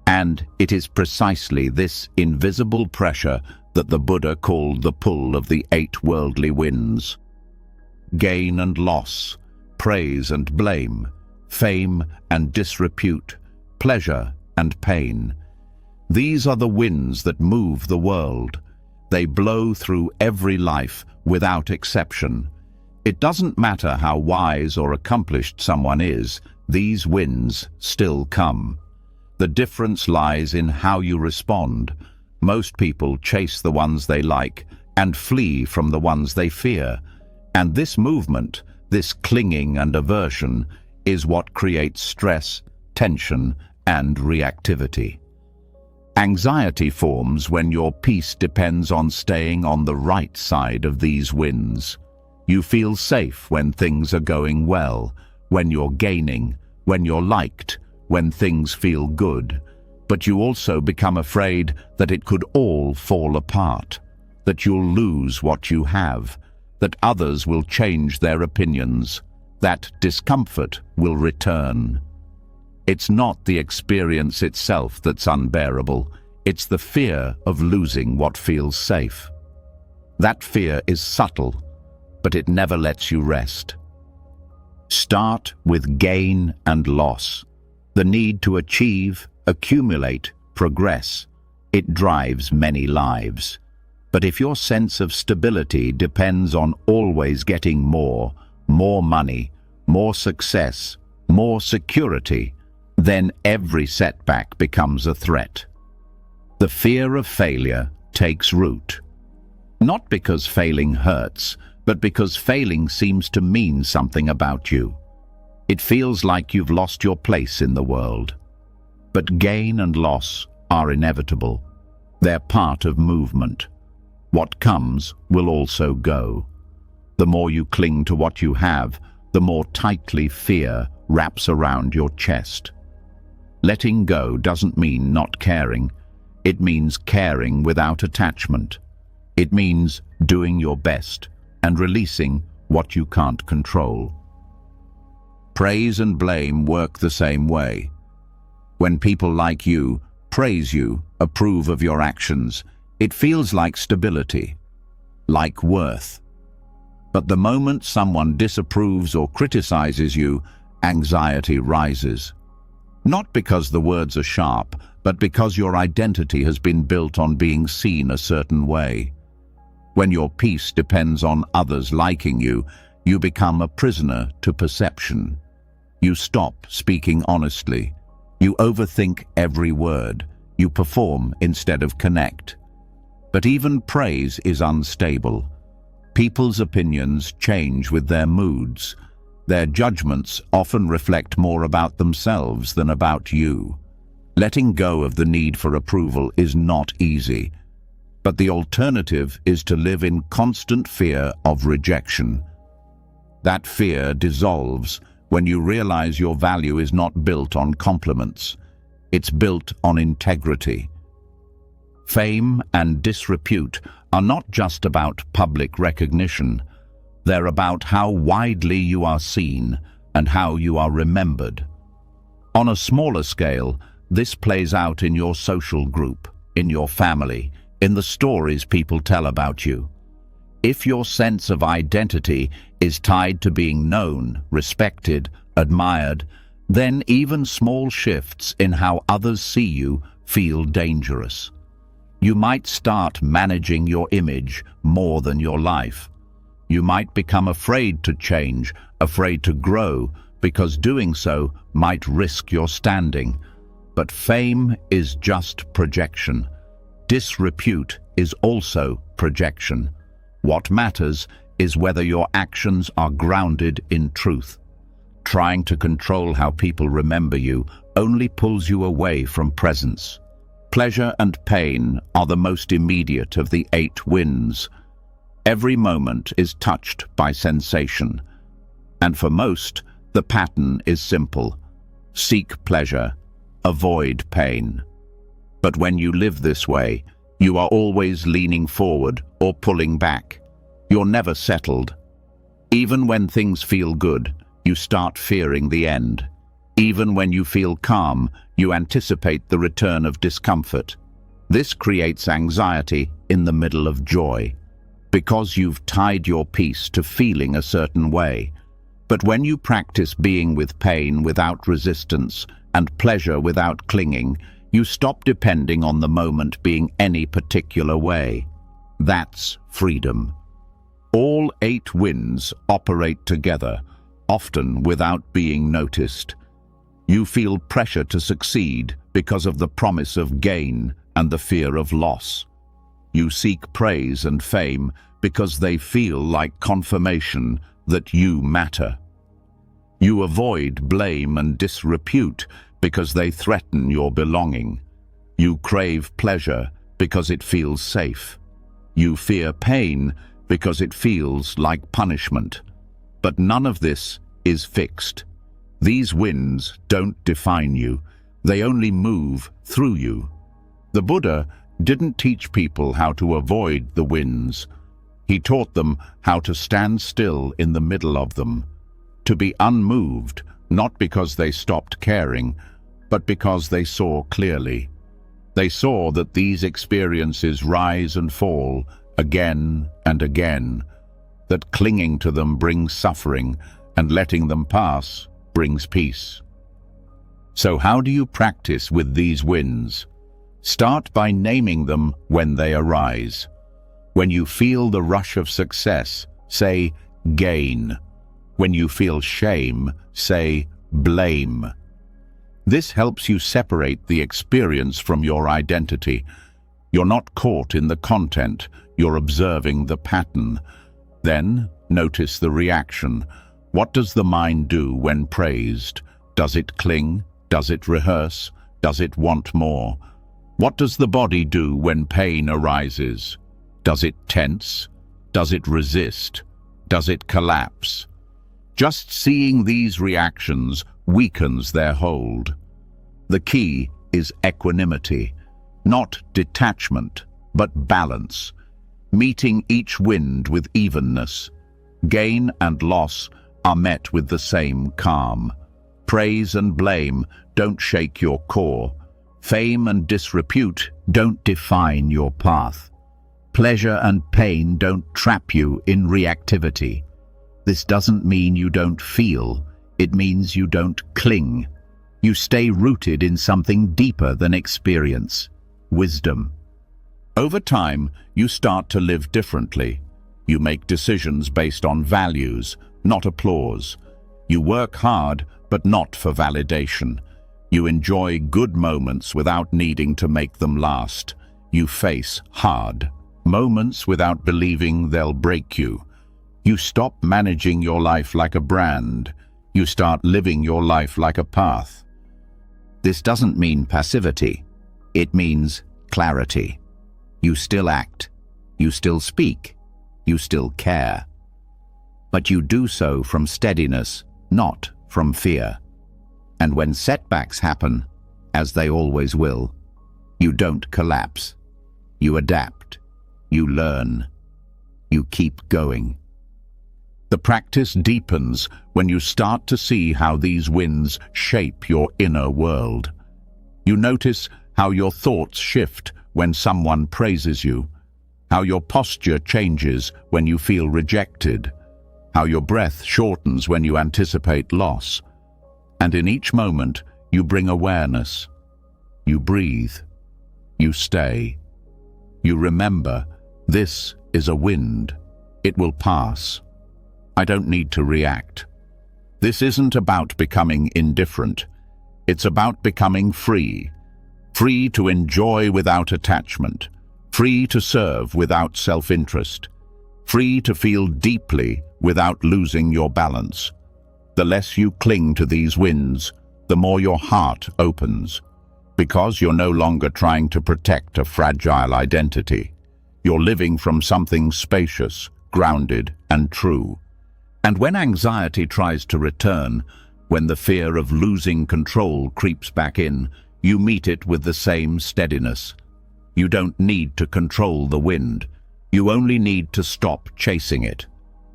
And it is precisely this invisible pressure that the Buddha called the pull of the 8 worldly winds. Gain and loss, praise and blame, fame and disrepute, pleasure and pain. These are the winds that move the world. They blow through every life without exception. It doesn't matter how wise or accomplished someone is, these winds still come. The difference lies in how you respond. Most people chase the ones they like and flee from the ones they fear. And this movement, this clinging and aversion, is what creates stress, tension, and reactivity. Anxiety forms when your peace depends on staying on the right side of these winds. You feel safe when things are going well, when you're gaining, when you're liked, when things feel good. But you also become afraid that it could all fall apart, that you'll lose what you have, that others will change their opinions, that discomfort will return. It's not the experience itself that's unbearable, it's the fear of losing what feels safe. That fear is subtle, but it never lets you rest. Start with gain and loss. The need to achieve, accumulate, progress. It drives many lives. But if your sense of stability depends on always getting more money, more success, more security, then every setback becomes a threat. The fear of failure takes root. Not because failing hurts, but because failing seems to mean something about you. It feels like you've lost your place in the world. But gain and loss are inevitable. They're part of movement. What comes will also go. The more you cling to what you have, the more tightly fear wraps around your chest. Letting go doesn't mean not caring. It means caring without attachment. It means doing your best and releasing what you can't control. Praise and blame work the same way. When people like you, praise you, approve of your actions, it feels like stability, like worth. But the moment someone disapproves or criticizes you, anxiety rises. Not because the words are sharp, but because your identity has been built on being seen a certain way. When your peace depends on others liking you, you become a prisoner to perception. You stop speaking honestly. You overthink every word. You perform instead of connect. But even praise is unstable. People's opinions change with their moods. Their judgments often reflect more about themselves than about you. Letting go of the need for approval is not easy, but the alternative is to live in constant fear of rejection. That fear dissolves when you realize your value is not built on compliments. It's built on integrity. Fame and disrepute are not just about public recognition. They're about how widely you are seen and how you are remembered. On a smaller scale, this plays out in your social group, in your family, in the stories people tell about you. If your sense of identity is tied to being known, respected, admired, then even small shifts in how others see you feel dangerous. You might start managing your image more than your life. You might become afraid to change, afraid to grow, because doing so might risk your standing. But fame is just projection. Disrepute is also projection. What matters is whether your actions are grounded in truth. Trying to control how people remember you only pulls you away from presence. Pleasure and pain are the most immediate of the 8 winds. Every moment is touched by sensation. And for most, the pattern is simple. Seek pleasure, avoid pain. But when you live this way, you are always leaning forward or pulling back. You're never settled. Even when things feel good, you start fearing the end. Even when you feel calm, you anticipate the return of discomfort. This creates anxiety in the middle of joy, because you've tied your peace to feeling a certain way. But when you practice being with pain without resistance and pleasure without clinging, you stop depending on the moment being any particular way. That's freedom. All 8 winds operate together, often without being noticed. You feel pressure to succeed because of the promise of gain and the fear of loss. You seek praise and fame because they feel like confirmation that you matter. You avoid blame and disrepute because they threaten your belonging. You crave pleasure because it feels safe. You fear pain because it feels like punishment. But none of this is fixed. These winds don't define you. They only move through you. The Buddha didn't teach people how to avoid the winds. He taught them how to stand still in the middle of them, to be unmoved, not because they stopped caring, but because they saw clearly. They saw that these experiences rise and fall again and again, that clinging to them brings suffering, and letting them pass brings peace. So how do you practice with these winds? Start by naming them when they arise. When you feel the rush of success, say gain. When you feel shame, say blame. This helps you separate the experience from your identity. You're not caught in the content, you're observing the pattern. Then notice the reaction. What does the mind do when praised? Does it cling? Does it rehearse? Does it want more? What does the body do when pain arises? Does it tense? Does it resist? Does it collapse? Just seeing these reactions weakens their hold. The key is equanimity, not detachment, but balance, meeting each wind with evenness. Gain and loss are met with the same calm. Praise and blame don't shake your core. Fame and disrepute don't define your path. Pleasure and pain don't trap you in reactivity. This doesn't mean you don't feel, it means you don't cling. You stay rooted in something deeper than experience, wisdom. Over time, you start to live differently. You make decisions based on values, not applause. You work hard, but not for validation. You enjoy good moments without needing to make them last. You face hard moments without believing they'll break you. You stop managing your life like a brand. You start living your life like a path. This doesn't mean passivity. It means clarity. You still act. You still speak. You still care. But you do so from steadiness, not from fear. And when setbacks happen, as they always will, you don't collapse. You adapt. You learn. You keep going. The practice deepens when you start to see how these winds shape your inner world. You notice how your thoughts shift when someone praises you, how your posture changes when you feel rejected, how your breath shortens when you anticipate loss. And in each moment, you bring awareness. You breathe. You stay. You remember, this is a wind. It will pass. I don't need to react. This isn't about becoming indifferent. It's about becoming free. Free to enjoy without attachment. Free to serve without self-interest. Free to feel deeply without losing your balance. The less you cling to these winds, the more your heart opens. Because you're no longer trying to protect a fragile identity. You're living from something spacious, grounded, and true. And when anxiety tries to return, when the fear of losing control creeps back in, you meet it with the same steadiness. You don't need to control the wind. You only need to stop chasing it.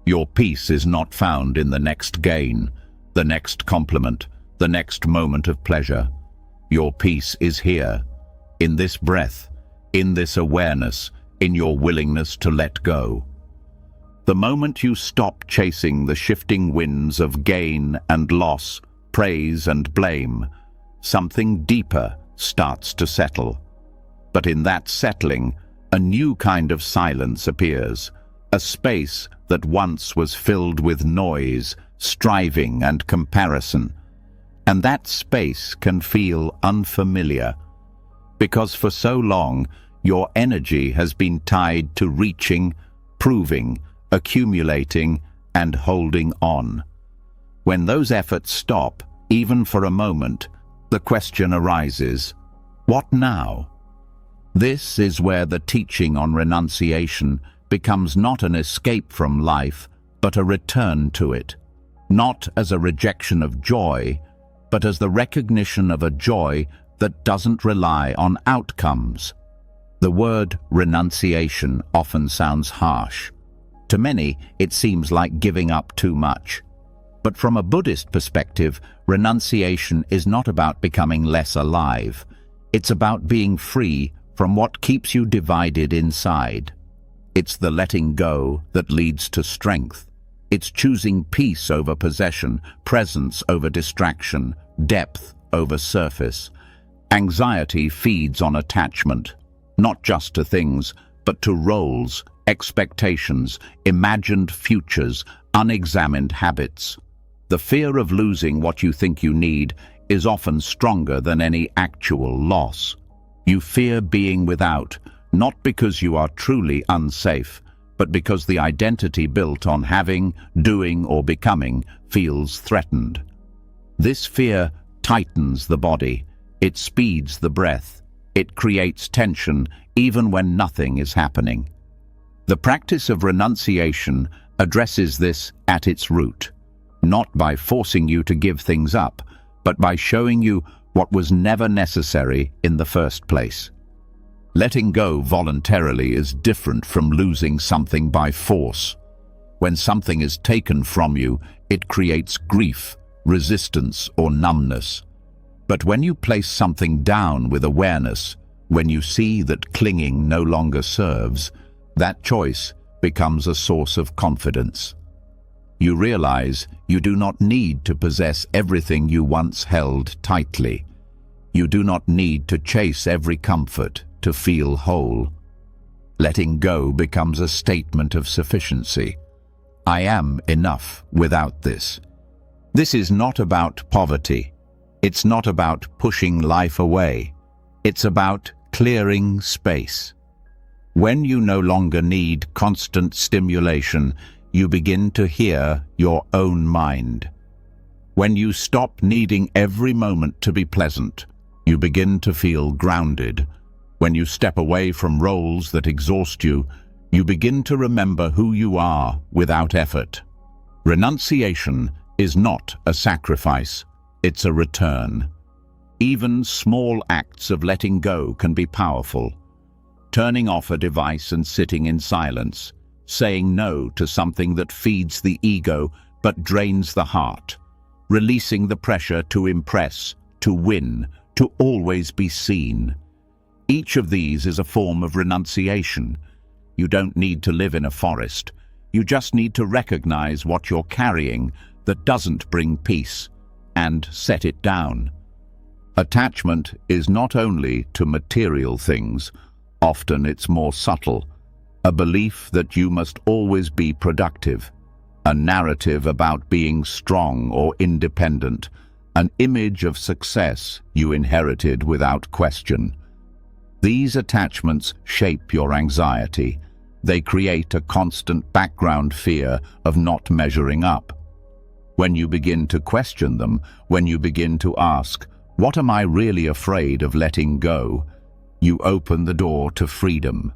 Your peace is not found in the next gain, the next compliment, the next moment of pleasure. Your peace is here, in this breath, in this awareness, in your willingness to let go. The moment you stop chasing the shifting winds of gain and loss, praise and blame, something deeper starts to settle. But in that settling, a new kind of silence appears, a space that once was filled with noise, striving and comparison. And that space can feel unfamiliar, because for so long your energy has been tied to reaching, proving, accumulating, and holding on. When those efforts stop, even for a moment, the question arises, what now? This is where the teaching on renunciation becomes not an escape from life, but a return to it, not as a rejection of joy, but as the recognition of a joy that doesn't rely on outcomes. The word renunciation often sounds harsh. To many, it seems like giving up too much. But from a Buddhist perspective, renunciation is not about becoming less alive. It's about being free from what keeps you divided inside. It's the letting go that leads to strength. It's choosing peace over possession, presence over distraction, depth over surface. Anxiety feeds on attachment, not just to things, but to roles, expectations, imagined futures, unexamined habits. The fear of losing what you think you need is often stronger than any actual loss. You fear being without, not because you are truly unsafe, but because the identity built on having, doing, or becoming feels threatened. This fear tightens the body, it speeds the breath, it creates tension even when nothing is happening. The practice of renunciation addresses this at its root, not by forcing you to give things up, but by showing you what was never necessary in the first place. Letting go voluntarily is different from losing something by force. When something is taken from you, it creates grief, resistance, or numbness. But when you place something down with awareness, when you see that clinging no longer serves, that choice becomes a source of confidence. You realize you do not need to possess everything you once held tightly. You do not need to chase every comfort to feel whole. Letting go becomes a statement of sufficiency. I am enough without this. This is not about poverty. It's not about pushing life away. It's about clearing space. When you no longer need constant stimulation, you begin to hear your own mind. When you stop needing every moment to be pleasant, you begin to feel grounded. When you step away from roles that exhaust you, you begin to remember who you are without effort. Renunciation is not a sacrifice, it's a return. Even small acts of letting go can be powerful. Turning off a device and sitting in silence, saying no to something that feeds the ego but drains the heart, releasing the pressure to impress, to win, to always be seen. Each of these is a form of renunciation. You don't need to live in a forest. You just need to recognize what you're carrying that doesn't bring peace and set it down. Attachment is not only to material things, often it's more subtle. A belief that you must always be productive, a narrative about being strong or independent, an image of success you inherited without question. These attachments shape your anxiety. They create a constant background fear of not measuring up. When you begin to question them, when you begin to ask, "What am I really afraid of letting go?" you open the door to freedom.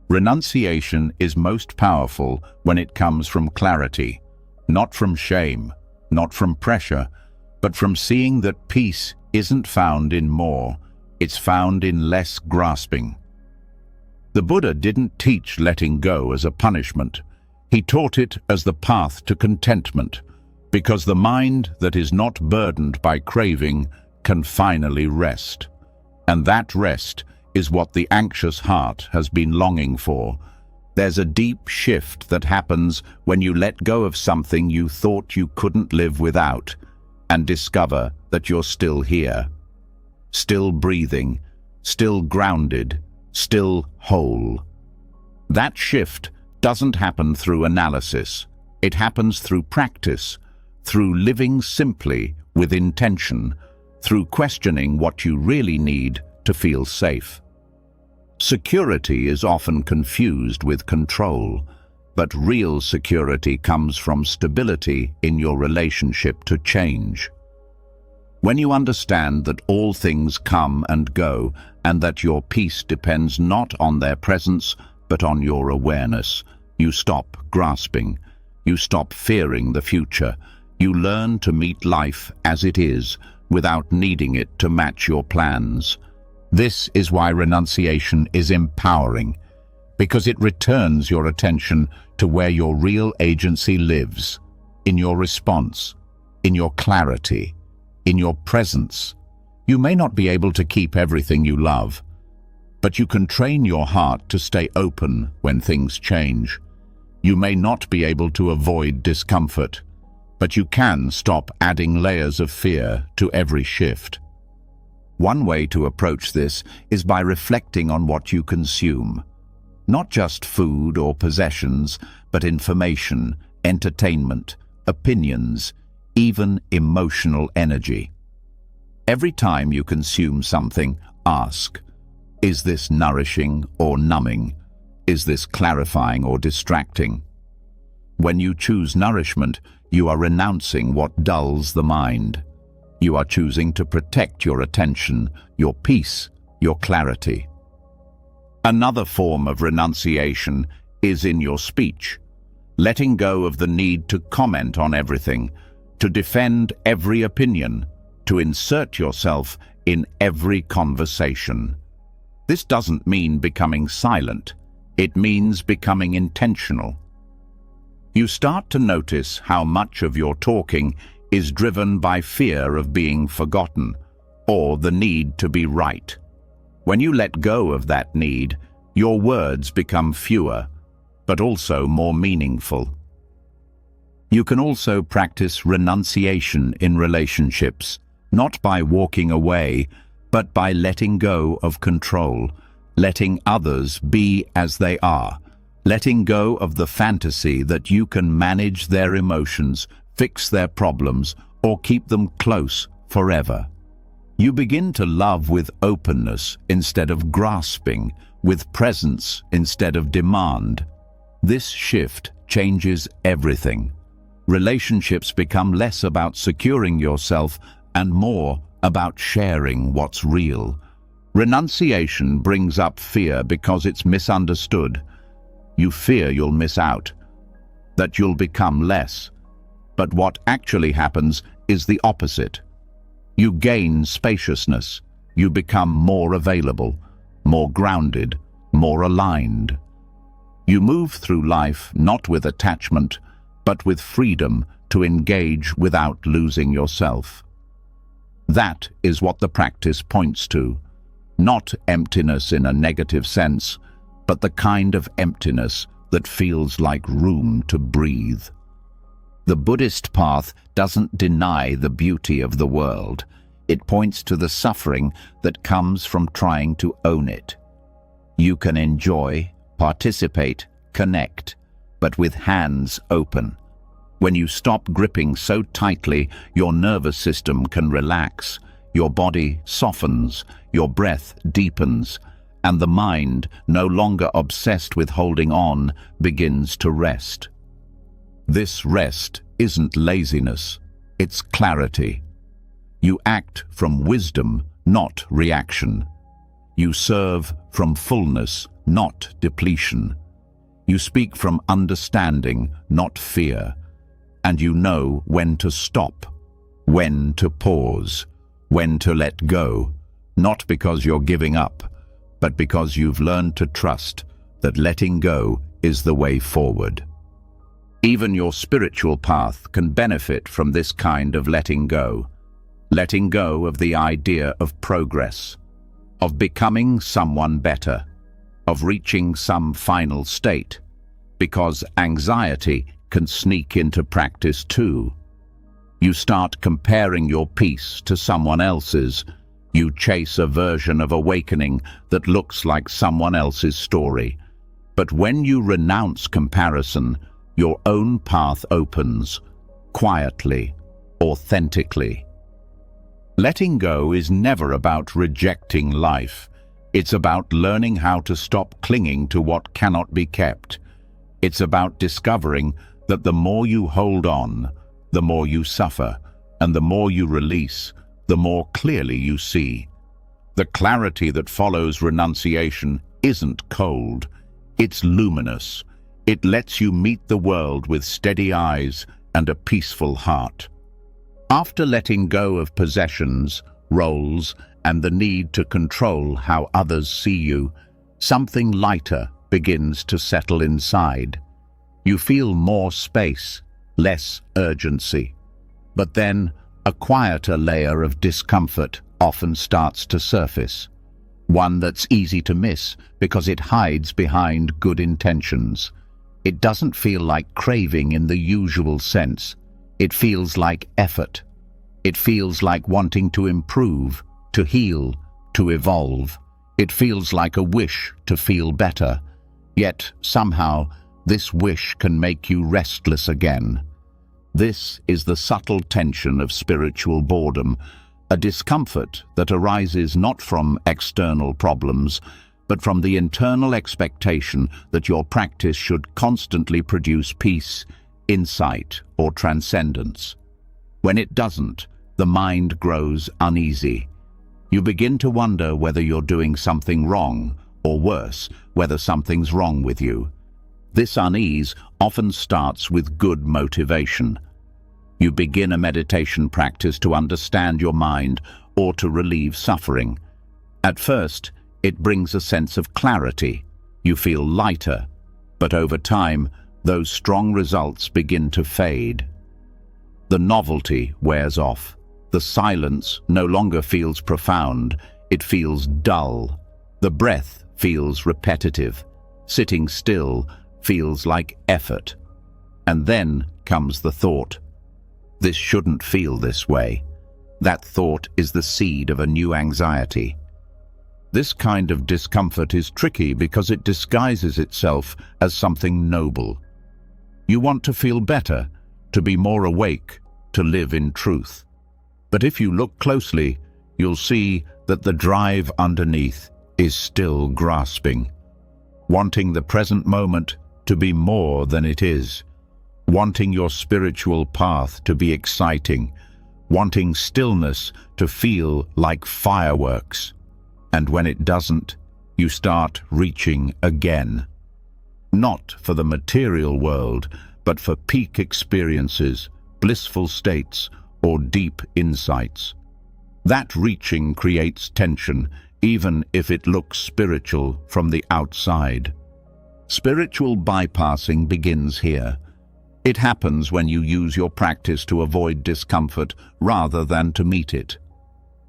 Renunciation is most powerful when it comes from clarity, not from shame, not from pressure, but from seeing that peace isn't found in more, it's found in less grasping. The Buddha didn't teach letting go as a punishment. He taught it as the path to contentment, because the mind that is not burdened by craving can finally rest. And that rest is what the anxious heart has been longing for. There's a deep shift that happens when you let go of something you thought you couldn't live without and discover that you're still here, still breathing, still grounded, still whole. That shift doesn't happen through analysis. It happens through practice, through living simply with intention, through questioning what you really need to feel safe. Security is often confused with control, but real security comes from stability in your relationship to change. When you understand that all things come and go, and that your peace depends not on their presence, but on your awareness, you stop grasping, you stop fearing the future, you learn to meet life as it is, without needing it to match your plans. This is why renunciation is empowering, because it returns your attention to where your real agency lives, in your response, in your clarity, in your presence. You may not be able to keep everything you love, but you can train your heart to stay open when things change. You may not be able to avoid discomfort, but you can stop adding layers of fear to every shift. One way to approach this is by reflecting on what you consume. Not just food or possessions, but information, entertainment, opinions, even emotional energy. Every time you consume something, ask, is this nourishing or numbing? Is this clarifying or distracting? When you choose nourishment, you are renouncing what dulls the mind. You are choosing to protect your attention, your peace, your clarity. Another form of renunciation is in your speech, letting go of the need to comment on everything, to defend every opinion, to insert yourself in every conversation. This doesn't mean becoming silent. It means becoming intentional. You start to notice how much of your talking is driven by fear of being forgotten or the need to be right. When you let go of that need, your words become fewer, but also more meaningful. You can also practice renunciation in relationships, not by walking away, but by letting go of control, letting others be as they are, letting go of the fantasy that you can manage their emotions, fix their problems, or keep them close forever. You begin to love with openness instead of grasping, with presence instead of demand. This shift changes everything. Relationships become less about securing yourself and more about sharing what's real. Renunciation brings up fear because it's misunderstood. You fear you'll miss out, that you'll become less. But what actually happens is the opposite. You gain spaciousness. You become more available, more grounded, more aligned. You move through life not with attachment, but with freedom to engage without losing yourself. That is what the practice points to. Not emptiness in a negative sense, but the kind of emptiness that feels like room to breathe. The Buddhist path doesn't deny the beauty of the world. It points to the suffering that comes from trying to own it. You can enjoy, participate, connect, but with hands open. When you stop gripping so tightly, your nervous system can relax, your body softens, your breath deepens, and the mind, no longer obsessed with holding on, begins to rest. This rest isn't laziness, it's clarity. You act from wisdom, not reaction. You serve from fullness, not depletion. You speak from understanding, not fear. And you know when to stop, when to pause, when to let go, not because you're giving up, but because you've learned to trust that letting go is the way forward. Even your spiritual path can benefit from this kind of letting go of the idea of progress, of becoming someone better, of reaching some final state, because anxiety can sneak into practice too. You start comparing your peace to someone else's. You chase a version of awakening that looks like someone else's story. But when you renounce comparison, your own path opens, quietly, authentically. Letting go is never about rejecting life. It's about learning how to stop clinging to what cannot be kept. It's about discovering that the more you hold on, the more you suffer, and the more you release, the more clearly you see. The clarity that follows renunciation isn't cold, it's luminous. It lets you meet the world with steady eyes and a peaceful heart. After letting go of possessions, roles, and the need to control how others see you, something lighter begins to settle inside. You feel more space, less urgency. But then, a quieter layer of discomfort often starts to surface. One that's easy to miss because it hides behind good intentions. It doesn't feel like craving in the usual sense. It feels like effort. It feels like wanting to improve, to heal, to evolve. It feels like a wish to feel better. Yet, somehow, this wish can make you restless again. This is the subtle tension of spiritual boredom, a discomfort that arises not from external problems, but from the internal expectation that your practice should constantly produce peace, insight, or transcendence. When it doesn't, the mind grows uneasy. You begin to wonder whether you're doing something wrong, or worse, whether something's wrong with you. This unease often starts with good motivation. You begin a meditation practice to understand your mind or to relieve suffering. At first, it brings a sense of clarity. You feel lighter, but over time, those strong results begin to fade. The novelty wears off. The silence no longer feels profound, it feels dull. The breath feels repetitive. Sitting still feels like effort. And then comes the thought, "This shouldn't feel this way." That thought is the seed of a new anxiety. This kind of discomfort is tricky because it disguises itself as something noble. You want to feel better, to be more awake, to live in truth. But if you look closely, you'll see that the drive underneath is still grasping, wanting the present moment to be more than it is, wanting your spiritual path to be exciting, wanting stillness to feel like fireworks. And when it doesn't, you start reaching again. Not for the material world, but for peak experiences, blissful states, or deep insights. That reaching creates tension, even if it looks spiritual from the outside. Spiritual bypassing begins here. It happens when you use your practice to avoid discomfort rather than to meet it.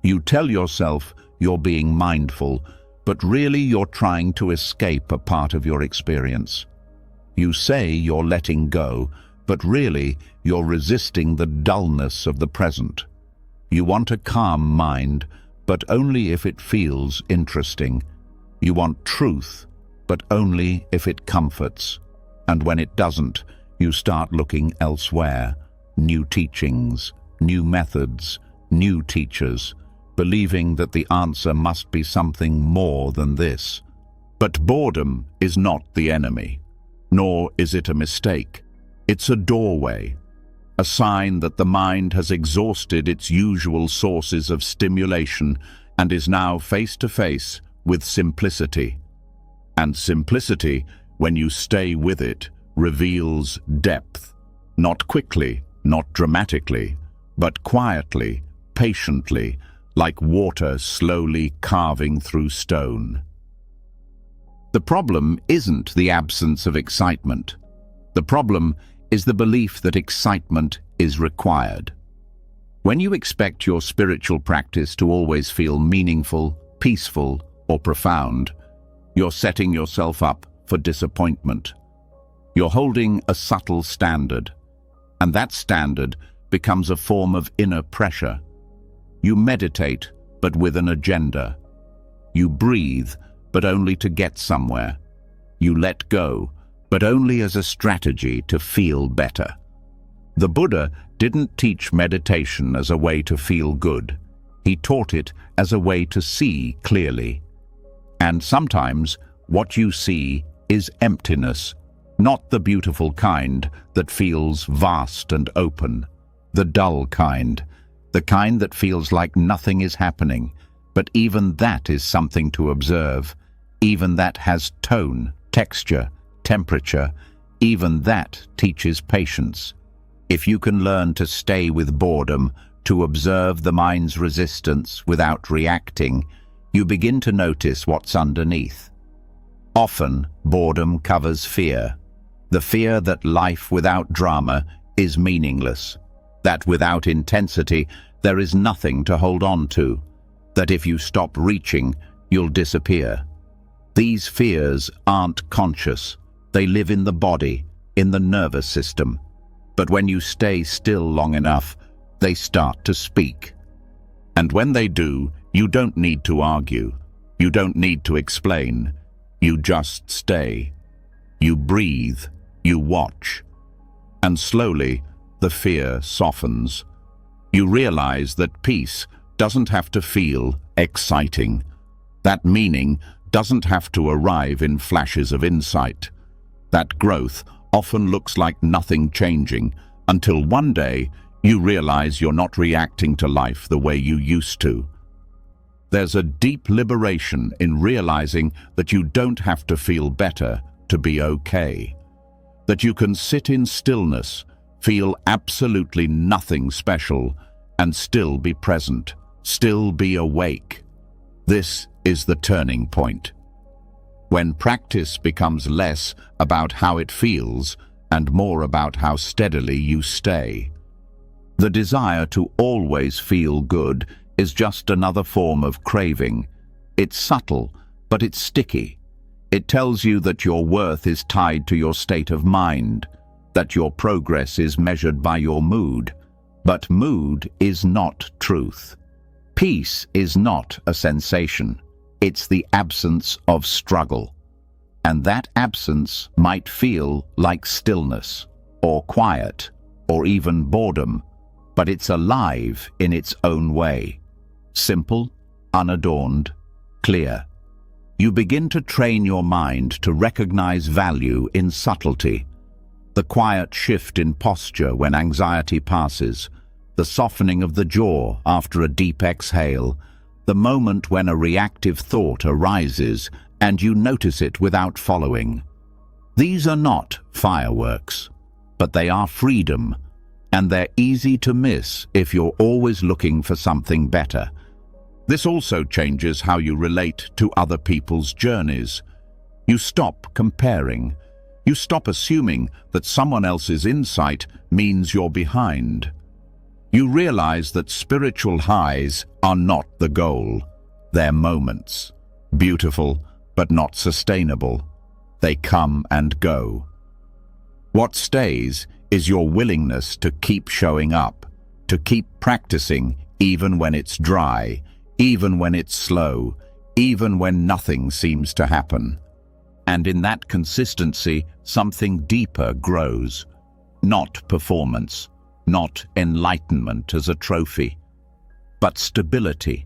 You tell yourself you're being mindful, but really you're trying to escape a part of your experience. You say you're letting go, but really you're resisting the dullness of the present. You want a calm mind, but only if it feels interesting. You want truth, but only if it comforts. And when it doesn't, you start looking elsewhere. New teachings, new methods, new teachers, believing that the answer must be something more than this. But boredom is not the enemy, nor is it a mistake. It's a doorway, a sign that the mind has exhausted its usual sources of stimulation and is now face to face with simplicity. And simplicity, when you stay with it, reveals depth. Not quickly, not dramatically, but quietly, patiently, like water slowly carving through stone. The problem isn't the absence of excitement. The problem is the belief that excitement is required. When you expect your spiritual practice to always feel meaningful, peaceful, or profound, you're setting yourself up for disappointment. You're holding a subtle standard, and that standard becomes a form of inner pressure. You meditate, but with an agenda. You breathe, but only to get somewhere. You let go, but only as a strategy to feel better. The Buddha didn't teach meditation as a way to feel good. He taught it as a way to see clearly. And sometimes what you see is emptiness, not the beautiful kind that feels vast and open, the dull kind, the kind that feels like nothing is happening. But even that is something to observe. Even that has tone, texture, temperature. Even that teaches patience. If you can learn to stay with boredom, to observe the mind's resistance without reacting, you begin to notice what's underneath. Often, boredom covers fear. The fear that life without drama is meaningless, that without intensity there is nothing to hold on to, that if you stop reaching, you'll disappear. These fears aren't conscious. They live in the body, in the nervous system. But when you stay still long enough, they start to speak. And when they do, you don't need to argue. You don't need to explain. You just stay. You breathe. You watch. And slowly, the fear softens. You realize that peace doesn't have to feel exciting. That meaning doesn't have to arrive in flashes of insight. That growth often looks like nothing changing until one day you realize you're not reacting to life the way you used to. There's a deep liberation in realizing that you don't have to feel better to be okay. That you can sit in stillness, feel absolutely nothing special, and still be present, still be awake. This is the turning point. When practice becomes less about how it feels and more about how steadily you stay. The desire to always feel good is just another form of craving. It's subtle, but it's sticky. It tells you that your worth is tied to your state of mind, that your progress is measured by your mood. But mood is not truth. Peace is not a sensation. It's the absence of struggle. And that absence might feel like stillness, or quiet, or even boredom, but it's alive in its own way. Simple, unadorned, clear. You begin to train your mind to recognize value in subtlety. The quiet shift in posture when anxiety passes, the softening of the jaw after a deep exhale, the moment when a reactive thought arises and you notice it without following. These are not fireworks, but they are freedom, and they're easy to miss if you're always looking for something better. This also changes how you relate to other people's journeys. You stop comparing. You stop assuming that someone else's insight means you're behind. You realize that spiritual highs are not the goal. They're moments. Beautiful, but not sustainable. They come and go. What stays is your willingness to keep showing up, to keep practicing even when it's dry, even when it's slow, even when nothing seems to happen. And in that consistency, something deeper grows. Not performance, not enlightenment as a trophy, but stability,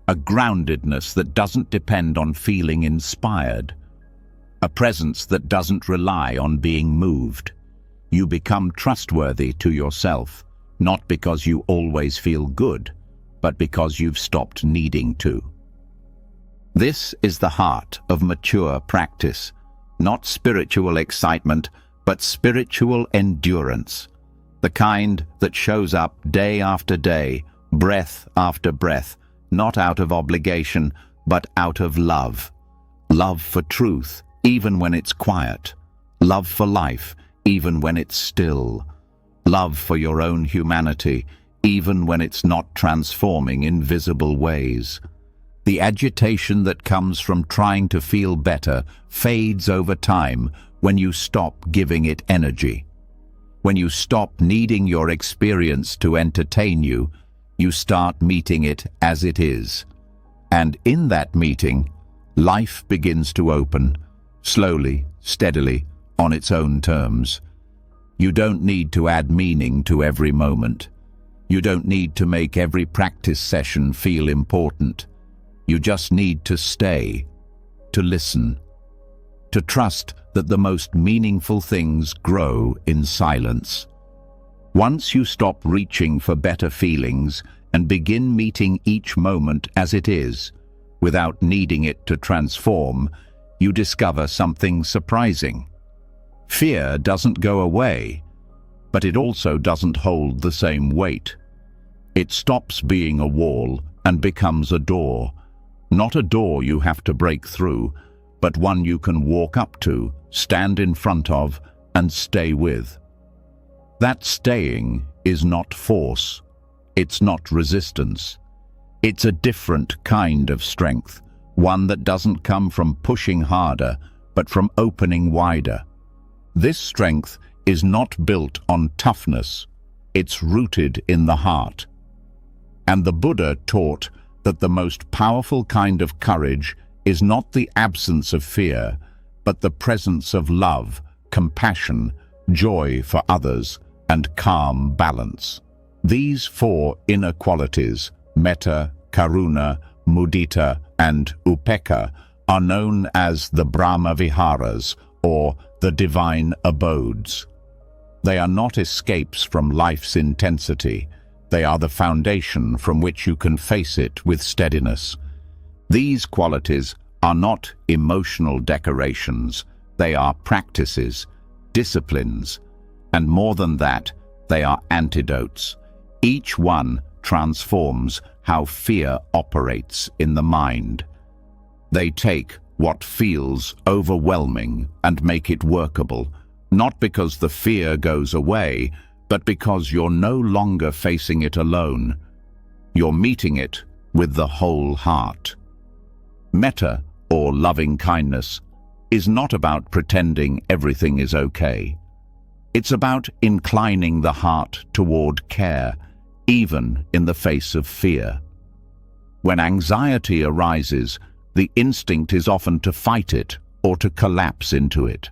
a groundedness that doesn't depend on feeling inspired, a presence that doesn't rely on being moved. You become trustworthy to yourself, not because you always feel good, but because you've stopped needing to. This is the heart of mature practice, not spiritual excitement, but spiritual endurance, the kind that shows up day after day, breath after breath, not out of obligation, but out of love. Love for truth, even when it's quiet. Love for life, even when it's still. Love for your own humanity, even when it's not transforming in visible ways. The agitation that comes from trying to feel better fades over time when you stop giving it energy. When you stop needing your experience to entertain you, you start meeting it as it is. And in that meeting, life begins to open, slowly, steadily, on its own terms. You don't need to add meaning to every moment. You don't need to make every practice session feel important. You just need to stay, to listen, to trust that the most meaningful things grow in silence. Once you stop reaching for better feelings and begin meeting each moment as it is, without needing it to transform, you discover something surprising. Fear doesn't go away, but it also doesn't hold the same weight. It stops being a wall and becomes a door. Not a door you have to break through, but one you can walk up to, stand in front of, and stay with. That staying is not force. It's not resistance. It's a different kind of strength, one that doesn't come from pushing harder, but from opening wider. This strength is not built on toughness. It's rooted in the heart. And the Buddha taught that the most powerful kind of courage is not the absence of fear, but the presence of love, compassion, joy for others, and calm balance. These four inner qualities, metta, karuna, mudita, and upekkha, are known as the Brahma Viharas, or the divine abodes. They are not escapes from life's intensity. They are the foundation from which you can face it with steadiness. These qualities are not emotional decorations. They are practices, disciplines, and more than that, They are antidotes. Each one transforms how fear operates in the mind. They take what feels overwhelming and make it workable, not because the fear goes away, but because you're no longer facing it alone. You're meeting it with the whole heart. Metta, or loving kindness, is not about pretending everything is okay. It's about inclining the heart toward care, even in the face of fear. When anxiety arises, the instinct is often to fight it or to collapse into it.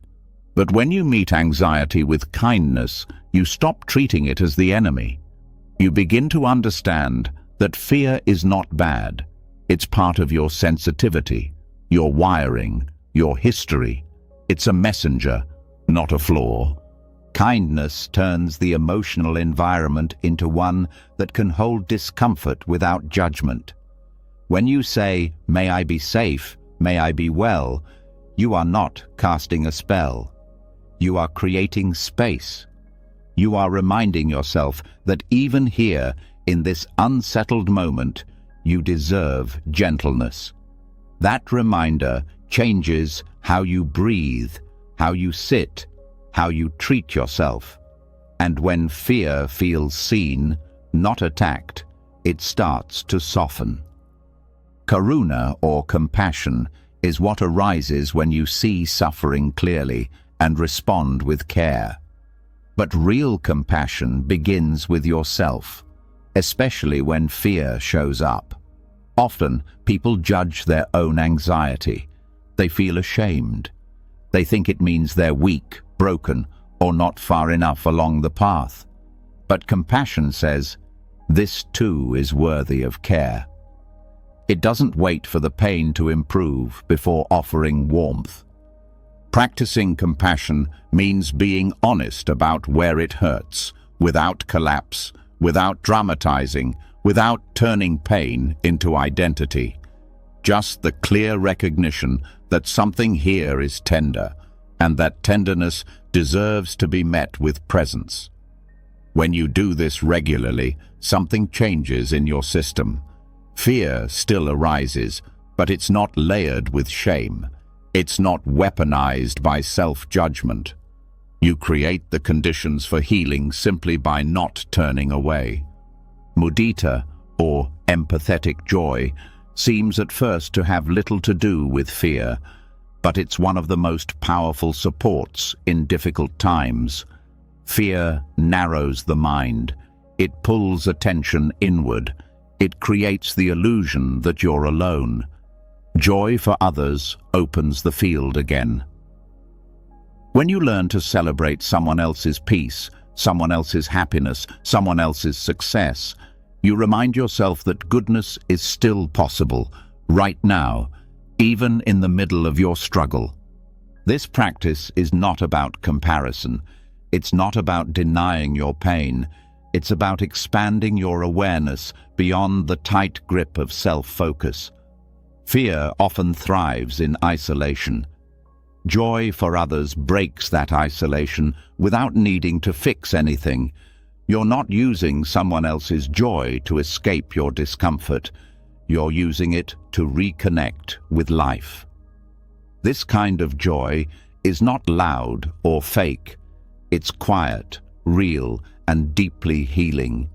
But when you meet anxiety with kindness, you stop treating it as the enemy. You begin to understand that fear is not bad. It's part of your sensitivity, your wiring, your history. It's a messenger, not a flaw. Kindness turns the emotional environment into one that can hold discomfort without judgment. When you say, "May I be safe, may I be well," you are not casting a spell. You are creating space. You are reminding yourself that even here, in this unsettled moment, you deserve gentleness. That reminder changes how you breathe, how you sit, how you treat yourself. And when fear feels seen, not attacked, it starts to soften. Karuna, or compassion, is what arises when you see suffering clearly and respond with care. But real compassion begins with yourself, especially when fear shows up. Often, people judge their own anxiety. They feel ashamed. They think it means they're weak, broken, or not far enough along the path. But compassion says, this too is worthy of care. It doesn't wait for the pain to improve before offering warmth. Practicing compassion means being honest about where it hurts, without collapse, without dramatizing, without turning pain into identity. Just the clear recognition that something here is tender, and that tenderness deserves to be met with presence. When you do this regularly, something changes in your system. Fear still arises, but it's not layered with shame. It's not weaponized by self-judgment. You create the conditions for healing simply by not turning away. Mudita, or empathetic joy, seems at first to have little to do with fear, but it's one of the most powerful supports in difficult times. Fear narrows the mind. It pulls attention inward. It creates the illusion that you're alone. Joy for others opens the field again. When you learn to celebrate someone else's peace, someone else's happiness, someone else's success, you remind yourself that goodness is still possible, right now, even in the middle of your struggle. This practice is not about comparison. It's not about denying your pain. It's about expanding your awareness beyond the tight grip of self-focus. Fear often thrives in isolation. Joy for others breaks that isolation without needing to fix anything. You're not using someone else's joy to escape your discomfort. You're using it to reconnect with life. This kind of joy is not loud or fake. It's quiet, real, and deeply healing.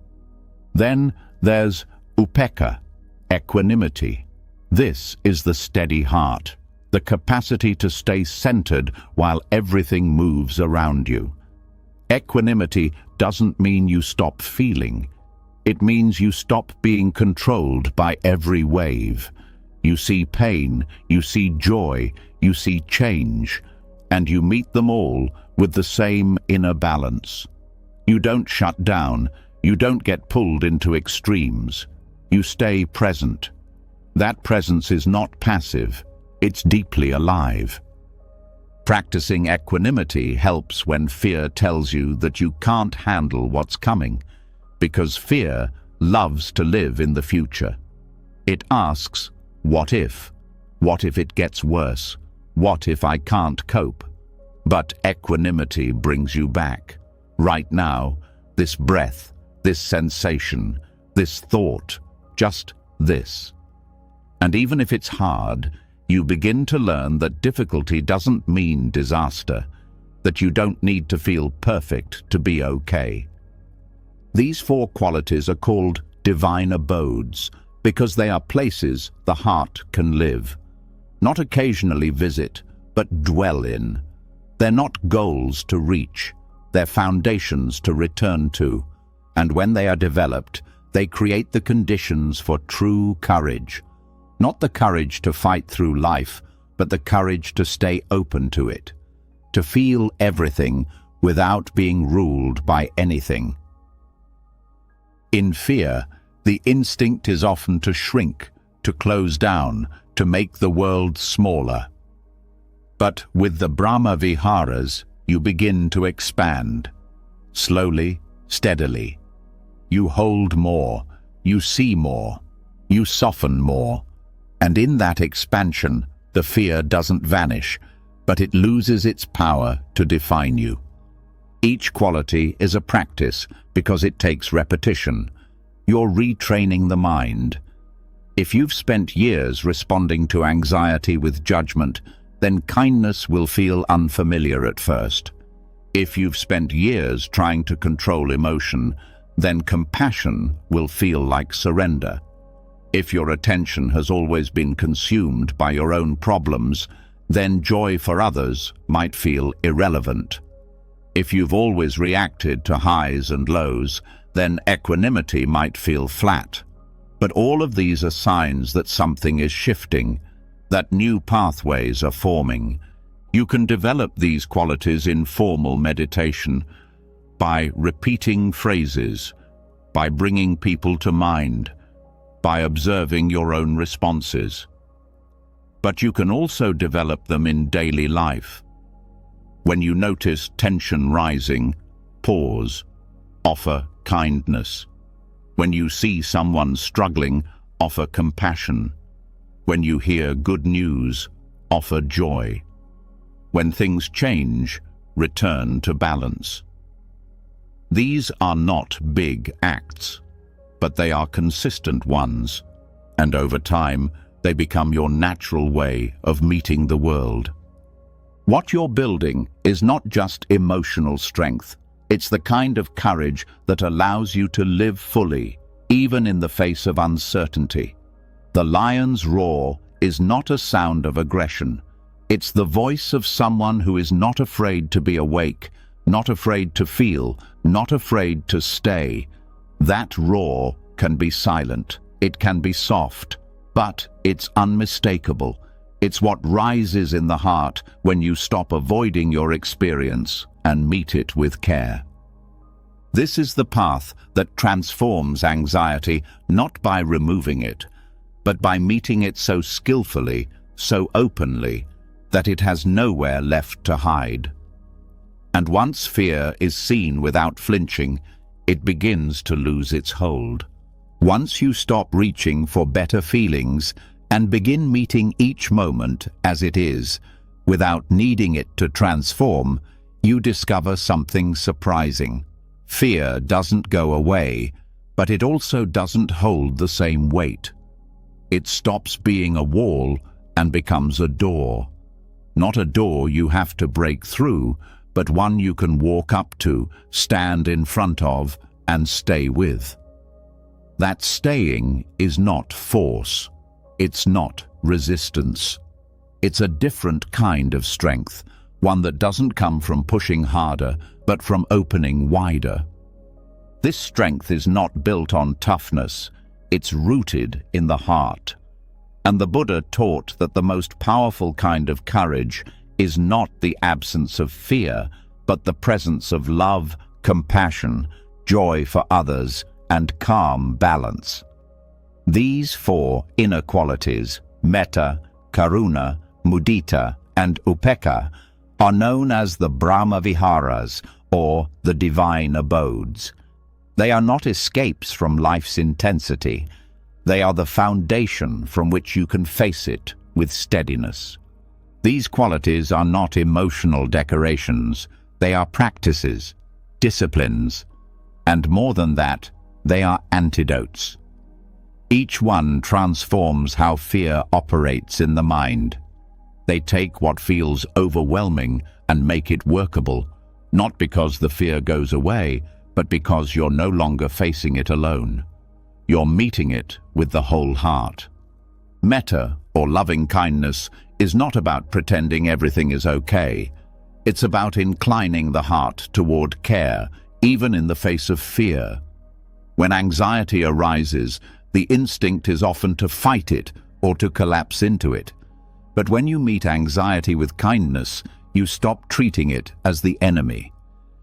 Then there's upekkha, equanimity. This is the steady heart, the capacity to stay centered while everything moves around you. Equanimity doesn't mean you stop feeling. It means you stop being controlled by every wave. You see pain, you see joy, you see change, and you meet them all with the same inner balance. You don't shut down, you don't get pulled into extremes. You stay present. That presence is not passive, it's deeply alive. Practicing equanimity helps when fear tells you that you can't handle what's coming, because fear loves to live in the future. It asks, what if? What if it gets worse? What if I can't cope? But equanimity brings you back, right now, this breath, this sensation, this thought, just this. And even if it's hard, you begin to learn that difficulty doesn't mean disaster, that you don't need to feel perfect to be okay. These 4 qualities are called divine abodes because they are places the heart can live. Not occasionally visit, but dwell in. They're not goals to reach, they're foundations to return to. And when they are developed, they create the conditions for true courage. Not the courage to fight through life, but the courage to stay open to it. To feel everything without being ruled by anything. In fear, the instinct is often to shrink, to close down, to make the world smaller. But with the Brahma Viharas, you begin to expand. Slowly, steadily. You hold more, you see more, you soften more. And in that expansion, the fear doesn't vanish, but it loses its power to define you. Each quality is a practice because it takes repetition. You're retraining the mind. If you've spent years responding to anxiety with judgment, then kindness will feel unfamiliar at first. If you've spent years trying to control emotion, then compassion will feel like surrender. If your attention has always been consumed by your own problems, then joy for others might feel irrelevant. If you've always reacted to highs and lows, then equanimity might feel flat. But all of these are signs that something is shifting, that new pathways are forming. You can develop these qualities in formal meditation, by repeating phrases, by bringing people to mind, by observing your own responses. But you can also develop them in daily life. When you notice tension rising, pause, offer kindness. When you see someone struggling, offer compassion. When you hear good news, offer joy. When things change, return to balance. These are not big acts, but they are consistent ones, and over time, they become your natural way of meeting the world. What you're building is not just emotional strength, it's the kind of courage that allows you to live fully, even in the face of uncertainty. The lion's roar is not a sound of aggression. It's the voice of someone who is not afraid to be awake, not afraid to feel, not afraid to stay. That roar can be silent, it can be soft, but it's unmistakable. It's what rises in the heart when you stop avoiding your experience and meet it with care. This is the path that transforms anxiety, not by removing it, but by meeting it so skillfully, so openly, that it has nowhere left to hide. And once fear is seen without flinching, it begins to lose its hold. Once you stop reaching for better feelings and begin meeting each moment as it is, without needing it to transform, you discover something surprising. Fear doesn't go away, but it also doesn't hold the same weight. It stops being a wall and becomes a door. Not a door you have to break through, but one you can walk up to, stand in front of, and stay with. That staying is not force. It's not resistance. It's a different kind of strength, one that doesn't come from pushing harder, but from opening wider. This strength is not built on toughness, it's rooted in the heart. And the Buddha taught that the most powerful kind of courage is not the absence of fear, but the presence of love, compassion, joy for others, and calm balance. These 4 inner qualities, metta, karuna, mudita, and upekkha, are known as the Brahma Viharas, or the divine abodes. They are not escapes from life's intensity. They are the foundation from which you can face it with steadiness. These qualities are not emotional decorations. They are practices, disciplines. And more than that, they are antidotes. Each one transforms how fear operates in the mind. They take what feels overwhelming and make it workable, not because the fear goes away, but because you're no longer facing it alone. You're meeting it with the whole heart. Metta, or loving kindness, is not about pretending everything is okay. It's about inclining the heart toward care, even in the face of fear. When anxiety arises, the instinct is often to fight it or to collapse into it. But when you meet anxiety with kindness, you stop treating it as the enemy.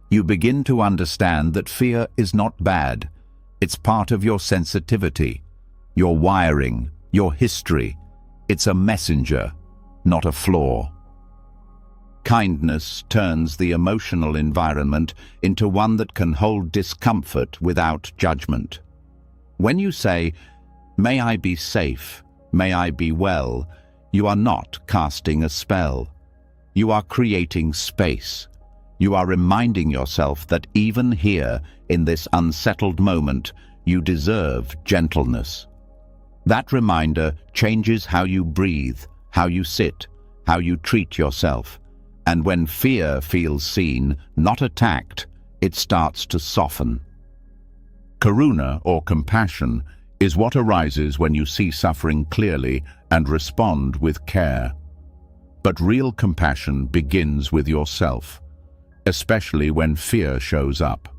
You begin to understand that fear is not bad. It's part of your sensitivity, your wiring, your history. It's a messenger, not a flaw. Kindness turns the emotional environment into one that can hold discomfort without judgment. When you say, "May I be safe, may I be well," you are not casting a spell. You are creating space. You are reminding yourself that even here, in this unsettled moment, you deserve gentleness. That reminder changes how you breathe, how you sit, how you treat yourself. And when fear feels seen, not attacked, it starts to soften. Karuna, or compassion, is what arises when you see suffering clearly and respond with care. But real compassion begins with yourself, especially when fear shows up.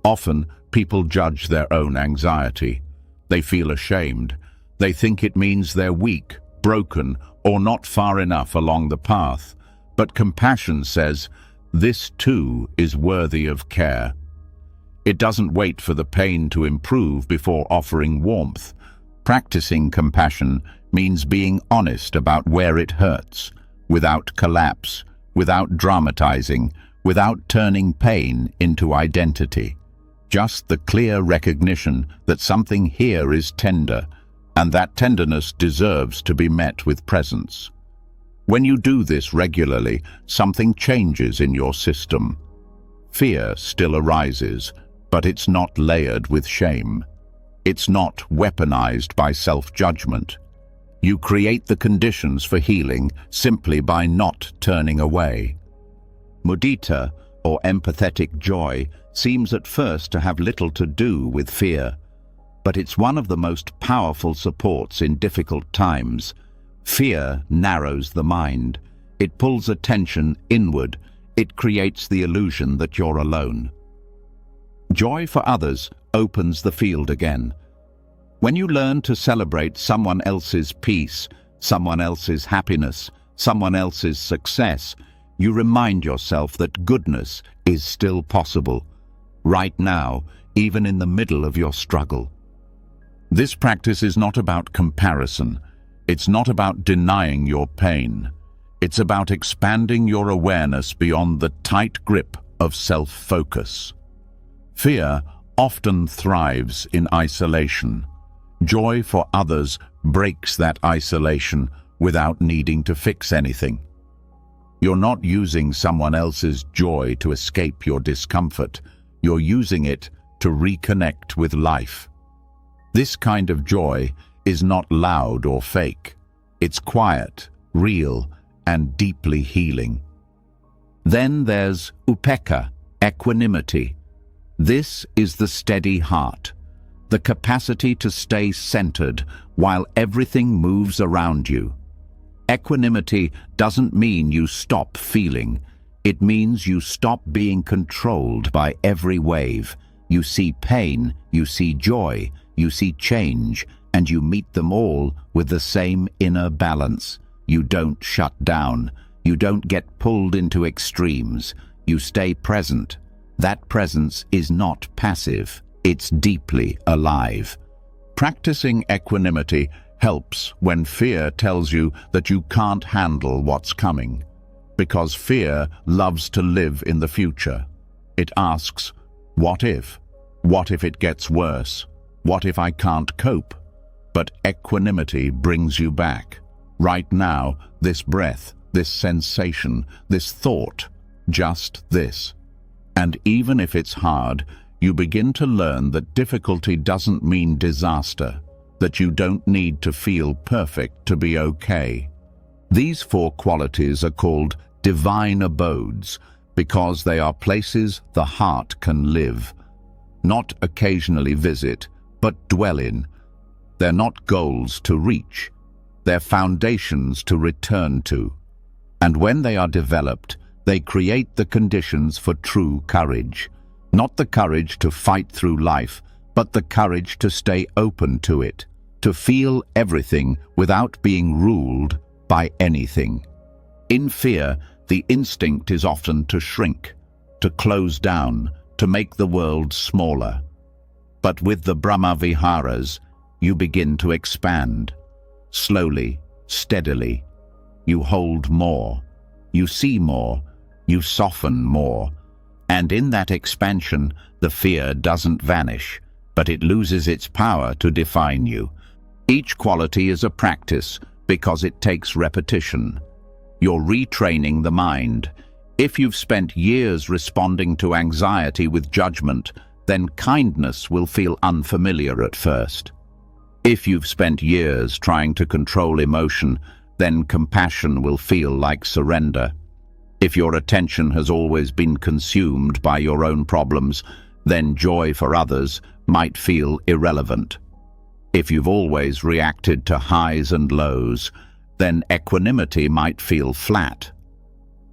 Often, people judge their own anxiety. They feel ashamed. They think it means they're weak, broken, or not far enough along the path. But compassion says, this too is worthy of care. It doesn't wait for the pain to improve before offering warmth. Practicing compassion means being honest about where it hurts, without collapse, without dramatizing, without turning pain into identity. Just the clear recognition that something here is tender, and that tenderness deserves to be met with presence. When you do this regularly, something changes in your system. Fear still arises, but it's not layered with shame. It's not weaponized by self-judgment. You create the conditions for healing simply by not turning away. Mudita, or empathetic joy, seems at first to have little to do with fear, but it's one of the most powerful supports in difficult times. Fear narrows the mind. It pulls attention inward. It creates the illusion that you're alone. Joy for others opens the field again. When you learn to celebrate someone else's peace, someone else's happiness, someone else's success, you remind yourself that goodness is still possible, right now, even in the middle of your struggle. This practice is not about comparison. It's not about denying your pain. It's about expanding your awareness beyond the tight grip of self-focus. Fear often thrives in isolation. Joy for others breaks that isolation without needing to fix anything. You're not using someone else's joy to escape your discomfort. You're using it to reconnect with life. This kind of joy is not loud or fake. It's quiet, real, and deeply healing. Then there's upekkha, equanimity. This is the steady heart, the capacity to stay centered while everything moves around you. Equanimity doesn't mean you stop feeling. It means you stop being controlled by every wave. You see pain, you see joy, you see change, and you meet them all with the same inner balance. You don't shut down. You don't get pulled into extremes. You stay present. That presence is not passive. It's deeply alive. Practicing equanimity helps when fear tells you that you can't handle what's coming. Because fear loves to live in the future. It asks, what if? What if it gets worse? What if I can't cope? But equanimity brings you back. Right now, this breath, this sensation, this thought, just this. And even if it's hard, you begin to learn that difficulty doesn't mean disaster, that you don't need to feel perfect to be okay. These 4 qualities are called divine abodes because they are places the heart can live, not occasionally visit, but dwell in. They're not goals to reach, they're foundations to return to. And when they are developed, they create the conditions for true courage. Not the courage to fight through life, but the courage to stay open to it, to feel everything without being ruled by anything. In fear, the instinct is often to shrink, to close down, to make the world smaller. But with the Brahma Viharas, you begin to expand. Slowly, steadily, you hold more, you see more, you soften more. And in that expansion, the fear doesn't vanish, but it loses its power to define you. Each quality is a practice because it takes repetition. You're retraining the mind. If you've spent years responding to anxiety with judgment, then kindness will feel unfamiliar at first. If you've spent years trying to control emotion, then compassion will feel like surrender. If your attention has always been consumed by your own problems, then joy for others might feel irrelevant. If you've always reacted to highs and lows, then equanimity might feel flat.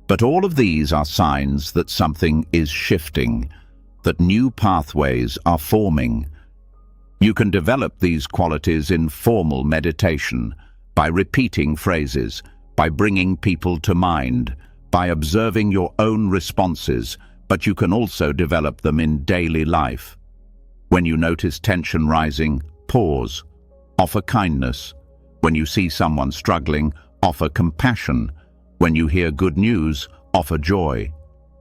But all of these are signs that something is shifting, that new pathways are forming. You can develop these qualities in formal meditation, by repeating phrases, by bringing people to mind, by observing your own responses, but you can also develop them in daily life. When you notice tension rising, pause, offer kindness. When you see someone struggling, offer compassion. When you hear good news, offer joy.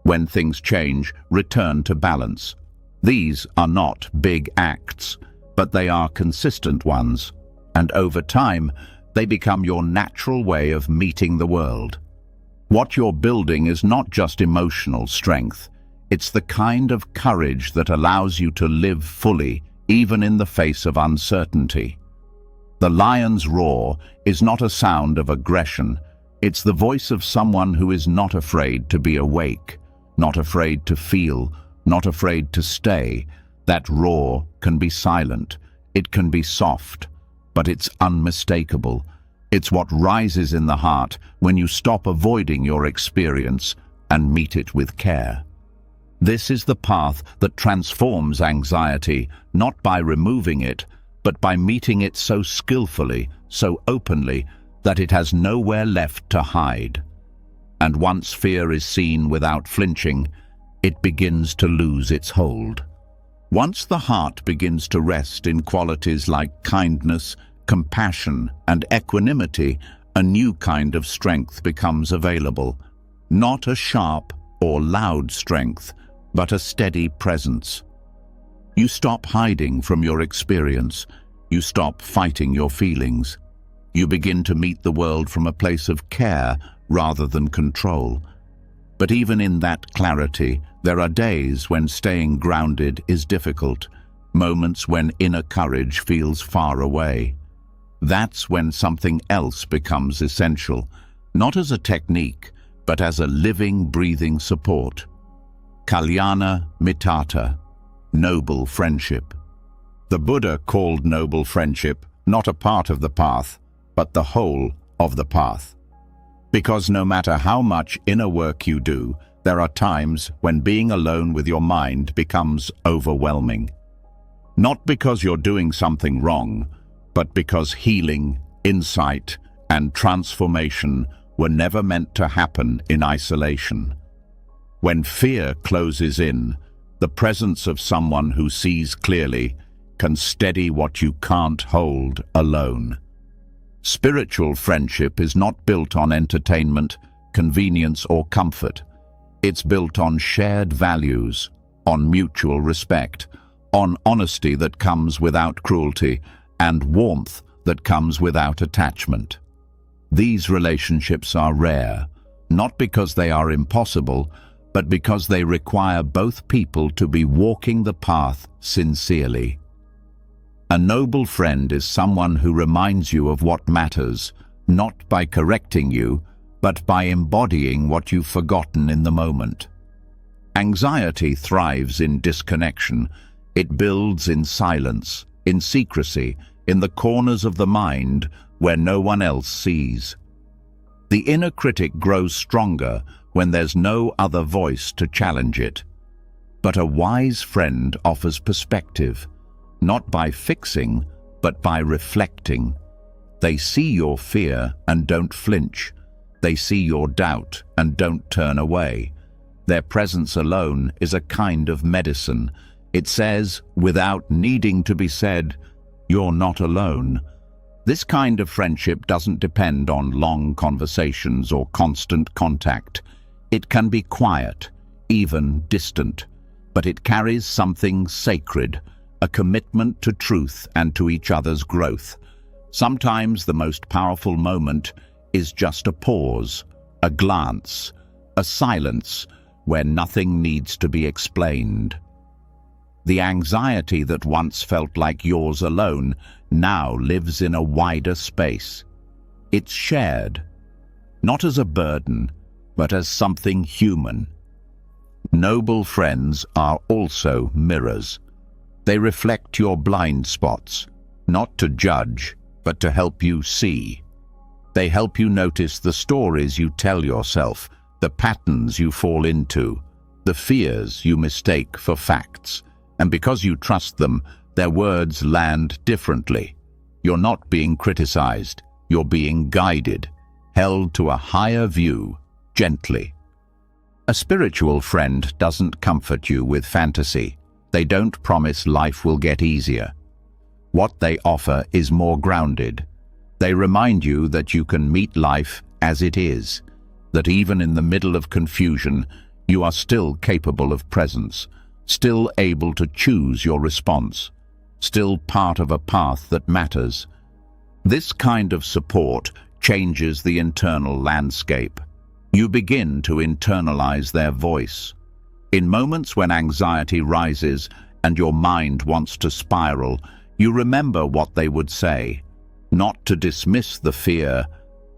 When things change, return to balance. These are not big acts, but they are consistent ones, and over time, they become your natural way of meeting the world. What you're building is not just emotional strength, it's the kind of courage that allows you to live fully, even in the face of uncertainty. The lion's roar is not a sound of aggression, it's the voice of someone who is not afraid to be awake, not afraid to feel, not afraid to stay. That roar can be silent, it can be soft, but it's unmistakable. It's what rises in the heart when you stop avoiding your experience and meet it with care. This is the path that transforms anxiety, not by removing it, but by meeting it so skillfully, so openly, that it has nowhere left to hide. And once fear is seen without flinching, it begins to lose its hold. Once the heart begins to rest in qualities like kindness, compassion, and equanimity, a new kind of strength becomes available. Not a sharp or loud strength, but a steady presence. You stop hiding from your experience. You stop fighting your feelings. You begin to meet the world from a place of care rather than control. But even in that clarity, there are days when staying grounded is difficult, moments when inner courage feels far away. That's when something else becomes essential, not as a technique, but as a living, breathing support. Kalyana Mitata, noble friendship. The Buddha called noble friendship not a part of the path, but the whole of the path. Because no matter how much inner work you do, there are times when being alone with your mind becomes overwhelming. Not because you're doing something wrong, but because healing, insight, and transformation were never meant to happen in isolation. When fear closes in, the presence of someone who sees clearly can steady what you can't hold alone. Spiritual friendship is not built on entertainment, convenience, or comfort. It's built on shared values, on mutual respect, on honesty that comes without cruelty, and warmth that comes without attachment. These relationships are rare, not because they are impossible, but because they require both people to be walking the path sincerely. A noble friend is someone who reminds you of what matters, not by correcting you, but by embodying what you've forgotten in the moment. Anxiety thrives in disconnection. It builds in silence, in secrecy, in the corners of the mind where no one else sees. The inner critic grows stronger when there's no other voice to challenge it. But a wise friend offers perspective, not by fixing, but by reflecting. They see your fear and don't flinch. They see your doubt and don't turn away. Their presence alone is a kind of medicine. It says, without needing to be said, "You're not alone." This kind of friendship doesn't depend on long conversations or constant contact. It can be quiet, even distant, but it carries something sacred, a commitment to truth and to each other's growth. Sometimes the most powerful moment is just a pause, a glance, a silence where nothing needs to be explained. The anxiety that once felt like yours alone now lives in a wider space. It's shared, not as a burden, but as something human. Noble friends are also mirrors. They reflect your blind spots, not to judge, but to help you see. They help you notice the stories you tell yourself, the patterns you fall into, the fears you mistake for facts. And because you trust them, their words land differently. You're not being criticized, you're being guided, held to a higher view, gently. A spiritual friend doesn't comfort you with fantasy. They don't promise life will get easier. What they offer is more grounded. They remind you that you can meet life as it is, that even in the middle of confusion, you are still capable of presence, still able to choose your response, still part of a path that matters. This kind of support changes the internal landscape. You begin to internalize their voice. In moments when anxiety rises and your mind wants to spiral, you remember what they would say, not to dismiss the fear,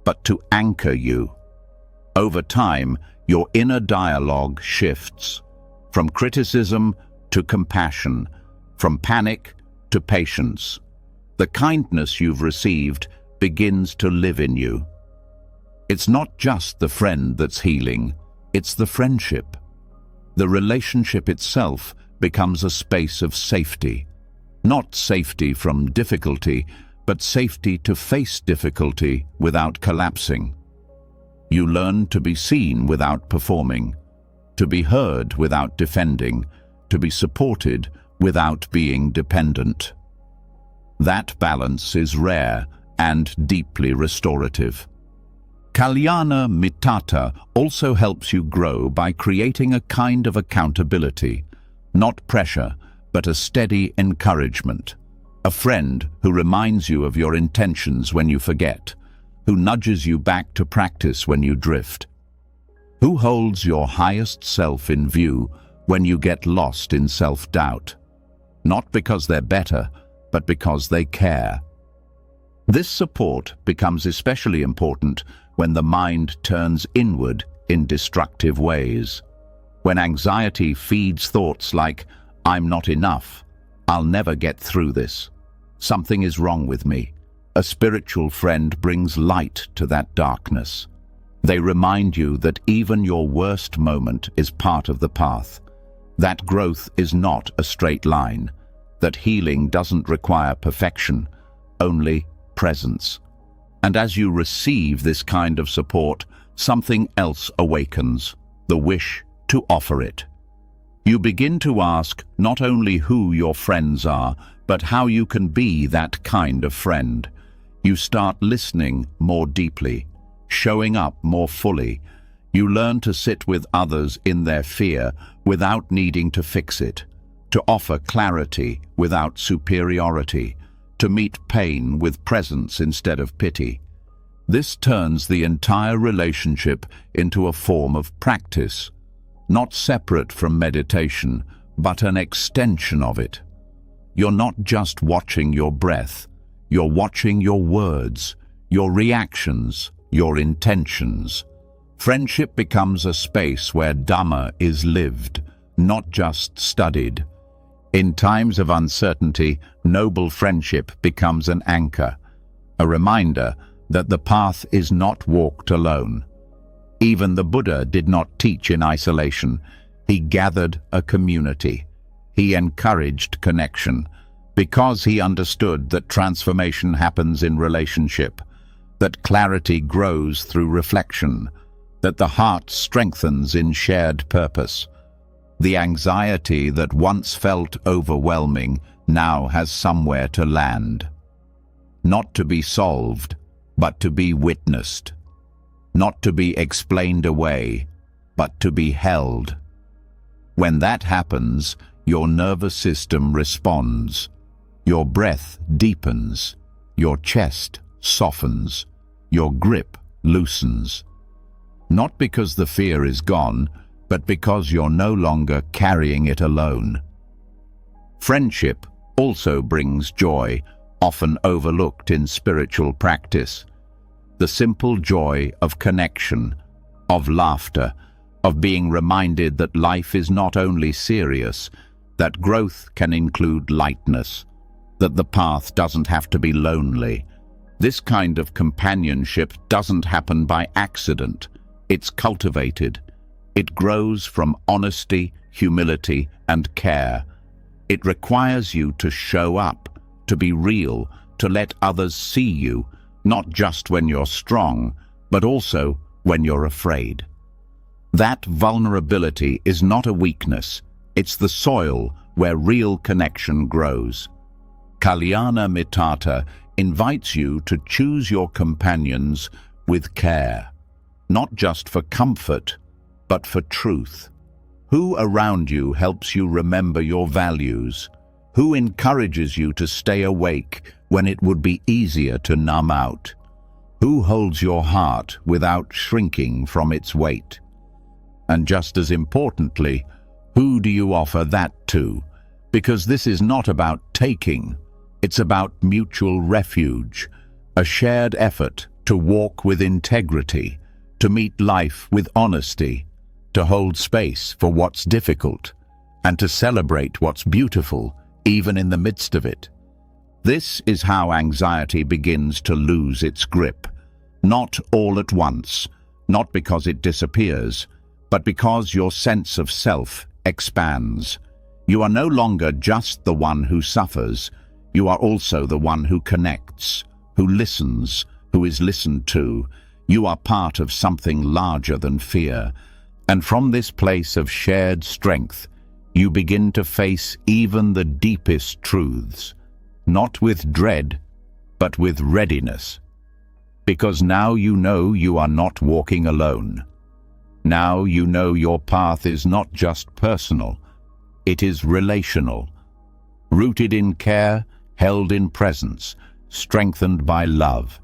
but to anchor you. Over time, your inner dialogue shifts, from criticism to compassion, from panic to patience. The kindness you've received begins to live in you. It's not just the friend that's healing, it's the friendship. The relationship itself becomes a space of safety. Not safety from difficulty, but safety to face difficulty without collapsing. You learn to be seen without performing, to be heard without defending, to be supported without being dependent. That balance is rare and deeply restorative. Kalyana Mittata also helps you grow by creating a kind of accountability, not pressure, but a steady encouragement. A friend who reminds you of your intentions when you forget, who nudges you back to practice when you drift, who holds your highest self in view when you get lost in self-doubt, not because they're better, but because they care. This support becomes especially important when the mind turns inward in destructive ways. When anxiety feeds thoughts like, "I'm not enough, I'll never get through this, something is wrong with me," a spiritual friend brings light to that darkness. They remind you that even your worst moment is part of the path, that growth is not a straight line, that healing doesn't require perfection, only presence. And as you receive this kind of support, something else awakens, the wish to offer it. You begin to ask not only who your friends are, but how you can be that kind of friend. You start listening more deeply, showing up more fully. You learn to sit with others in their fear without needing to fix it, to offer clarity without superiority, to meet pain with presence instead of pity. This turns the entire relationship into a form of practice, not separate from meditation, but an extension of it. You're not just watching your breath, you're watching your words, your reactions, your intentions. Friendship becomes a space where Dhamma is lived, not just studied. In times of uncertainty, noble friendship becomes an anchor, a reminder that the path is not walked alone. Even the Buddha did not teach in isolation. He gathered a community. He encouraged connection, because he understood that transformation happens in relationship, that clarity grows through reflection, that the heart strengthens in shared purpose. The anxiety that once felt overwhelming now has somewhere to land. Not to be solved, but to be witnessed. Not to be explained away, but to be held. When that happens, your nervous system responds. Your breath deepens. Your chest softens. Your grip loosens. Not because the fear is gone, but because you're no longer carrying it alone. Friendship also brings joy, often overlooked in spiritual practice. The simple joy of connection, of laughter, of being reminded that life is not only serious, that growth can include lightness, that the path doesn't have to be lonely. This kind of companionship doesn't happen by accident. It's cultivated. It grows from honesty, humility, and care. It requires you to show up, to be real, to let others see you, not just when you're strong, but also when you're afraid. That vulnerability is not a weakness. It's the soil where real connection grows. Kalyana Mittata invites you to choose your companions with care, not just for comfort, but for truth. Who around you helps you remember your values? Who encourages you to stay awake when it would be easier to numb out? Who holds your heart without shrinking from its weight? And just as importantly, who do you offer that to? Because this is not about taking, it's about mutual refuge, a shared effort to walk with integrity, to meet life with honesty, to hold space for what's difficult, and to celebrate what's beautiful, even in the midst of it. This is how anxiety begins to lose its grip. Not all at once, not because it disappears, but because your sense of self expands. You are no longer just the one who suffers, you are also the one who connects, who listens, who is listened to. You are part of something larger than fear. And from this place of shared strength, you begin to face even the deepest truths, not with dread, but with readiness. Because now you know you are not walking alone. Now you know your path is not just personal, it is relational, rooted in care, held in presence, strengthened by love.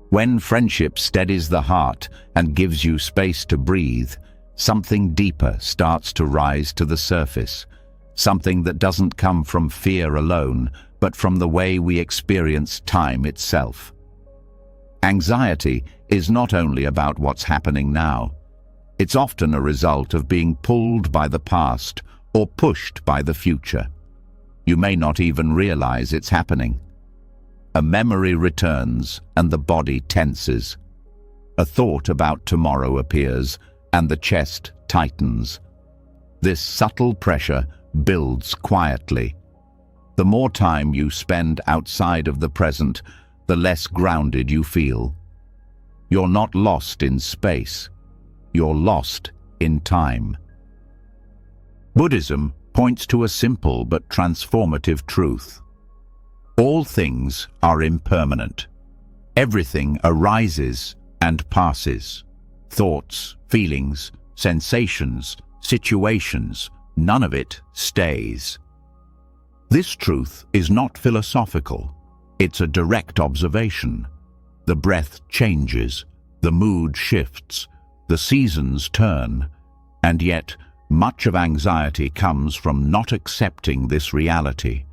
When friendship steadies the heart and gives you space to breathe, something deeper starts to rise to the surface, something that doesn't come from fear alone, but from the way we experience time itself. Anxiety is not only about what's happening now. It's often a result of being pulled by the past or pushed by the future. You may not even realize it's happening. A memory returns and the body tenses. A thought about tomorrow appears and the chest tightens. This subtle pressure builds quietly. The more time you spend outside of the present, the less grounded you feel. You're not lost in space. You're lost in time. Buddhism points to a simple but transformative truth. All things are impermanent. Everything arises and passes. Thoughts, feelings, sensations, situations, none of it stays. This truth is not philosophical. It's a direct observation. The breath changes, the mood shifts, the seasons turn, And yet, much of anxiety comes from not accepting this reality.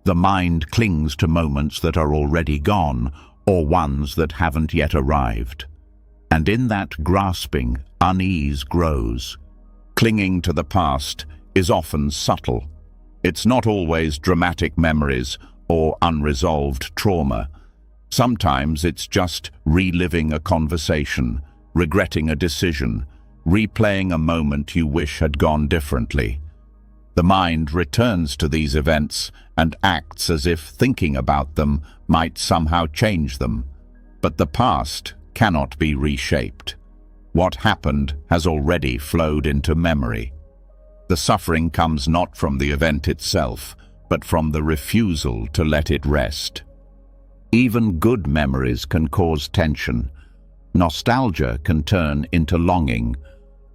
The mind clings to moments that are already gone, or ones that haven't yet arrived. And in that grasping, unease grows. Clinging to the past is often subtle. It's not always dramatic memories or unresolved trauma. Sometimes it's just reliving a conversation, regretting a decision, replaying a moment you wish had gone differently. The mind returns to these events and acts as if thinking about them might somehow change them. But the past cannot be reshaped. What happened has already flowed into memory. The suffering comes not from the event itself, but from the refusal to let it rest. Even good memories can cause tension. Nostalgia can turn into longing.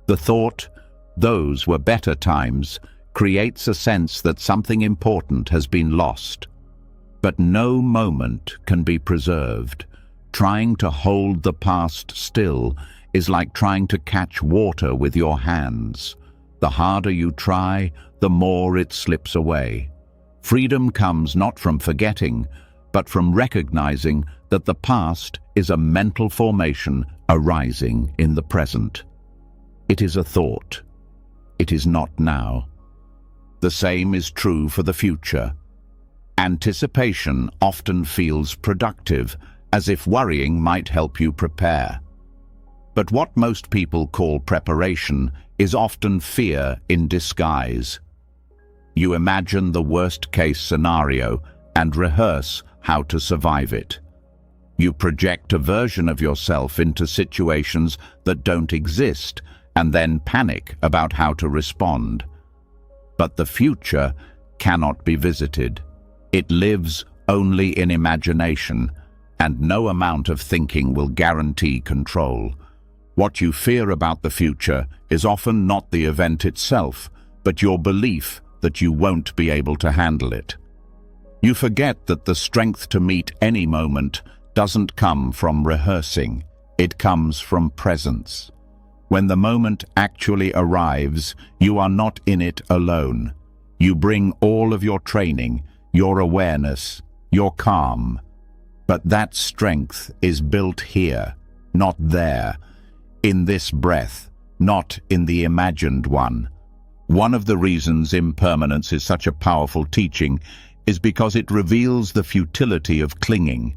The thought, "Those were better times," creates a sense that something important has been lost. But no moment can be preserved. Trying to hold the past still is like trying to catch water with your hands. The harder you try, the more it slips away. Freedom comes not from forgetting, but from recognizing that the past is a mental formation arising in the present. It is a thought. It is not now. The same is true for the future. Anticipation often feels productive, as if worrying might help you prepare. But what most people call preparation is often fear in disguise. You imagine the worst-case scenario and rehearse how to survive it. You project a version of yourself into situations that don't exist and then panic about how to respond. But the future cannot be visited. It lives only in imagination, and no amount of thinking will guarantee control. What you fear about the future is often not the event itself, but your belief that you won't be able to handle it. You forget that the strength to meet any moment doesn't come from rehearsing, it comes from presence. When the moment actually arrives, you are not in it alone. You bring all of your training, your awareness, your calm. But that strength is built here, not there, in this breath, not in the imagined one. One of the reasons impermanence is such a powerful teaching is because it reveals the futility of clinging.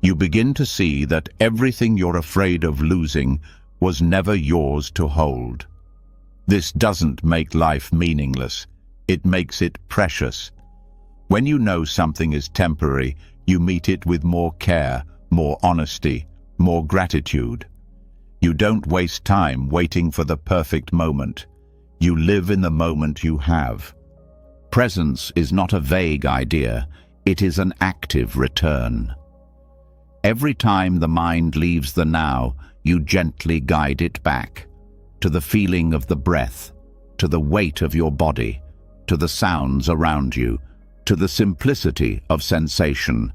You begin to see that everything you're afraid of losing was never yours to hold. This doesn't make life meaningless. It makes it precious. When you know something is temporary, you meet it with more care, more honesty, more gratitude. You don't waste time waiting for the perfect moment. You live in the moment you have. Presence is not a vague idea, it is an active return. Every time the mind leaves the now, you gently guide it back, to the feeling of the breath, to the weight of your body, to the sounds around you, to the simplicity of sensation.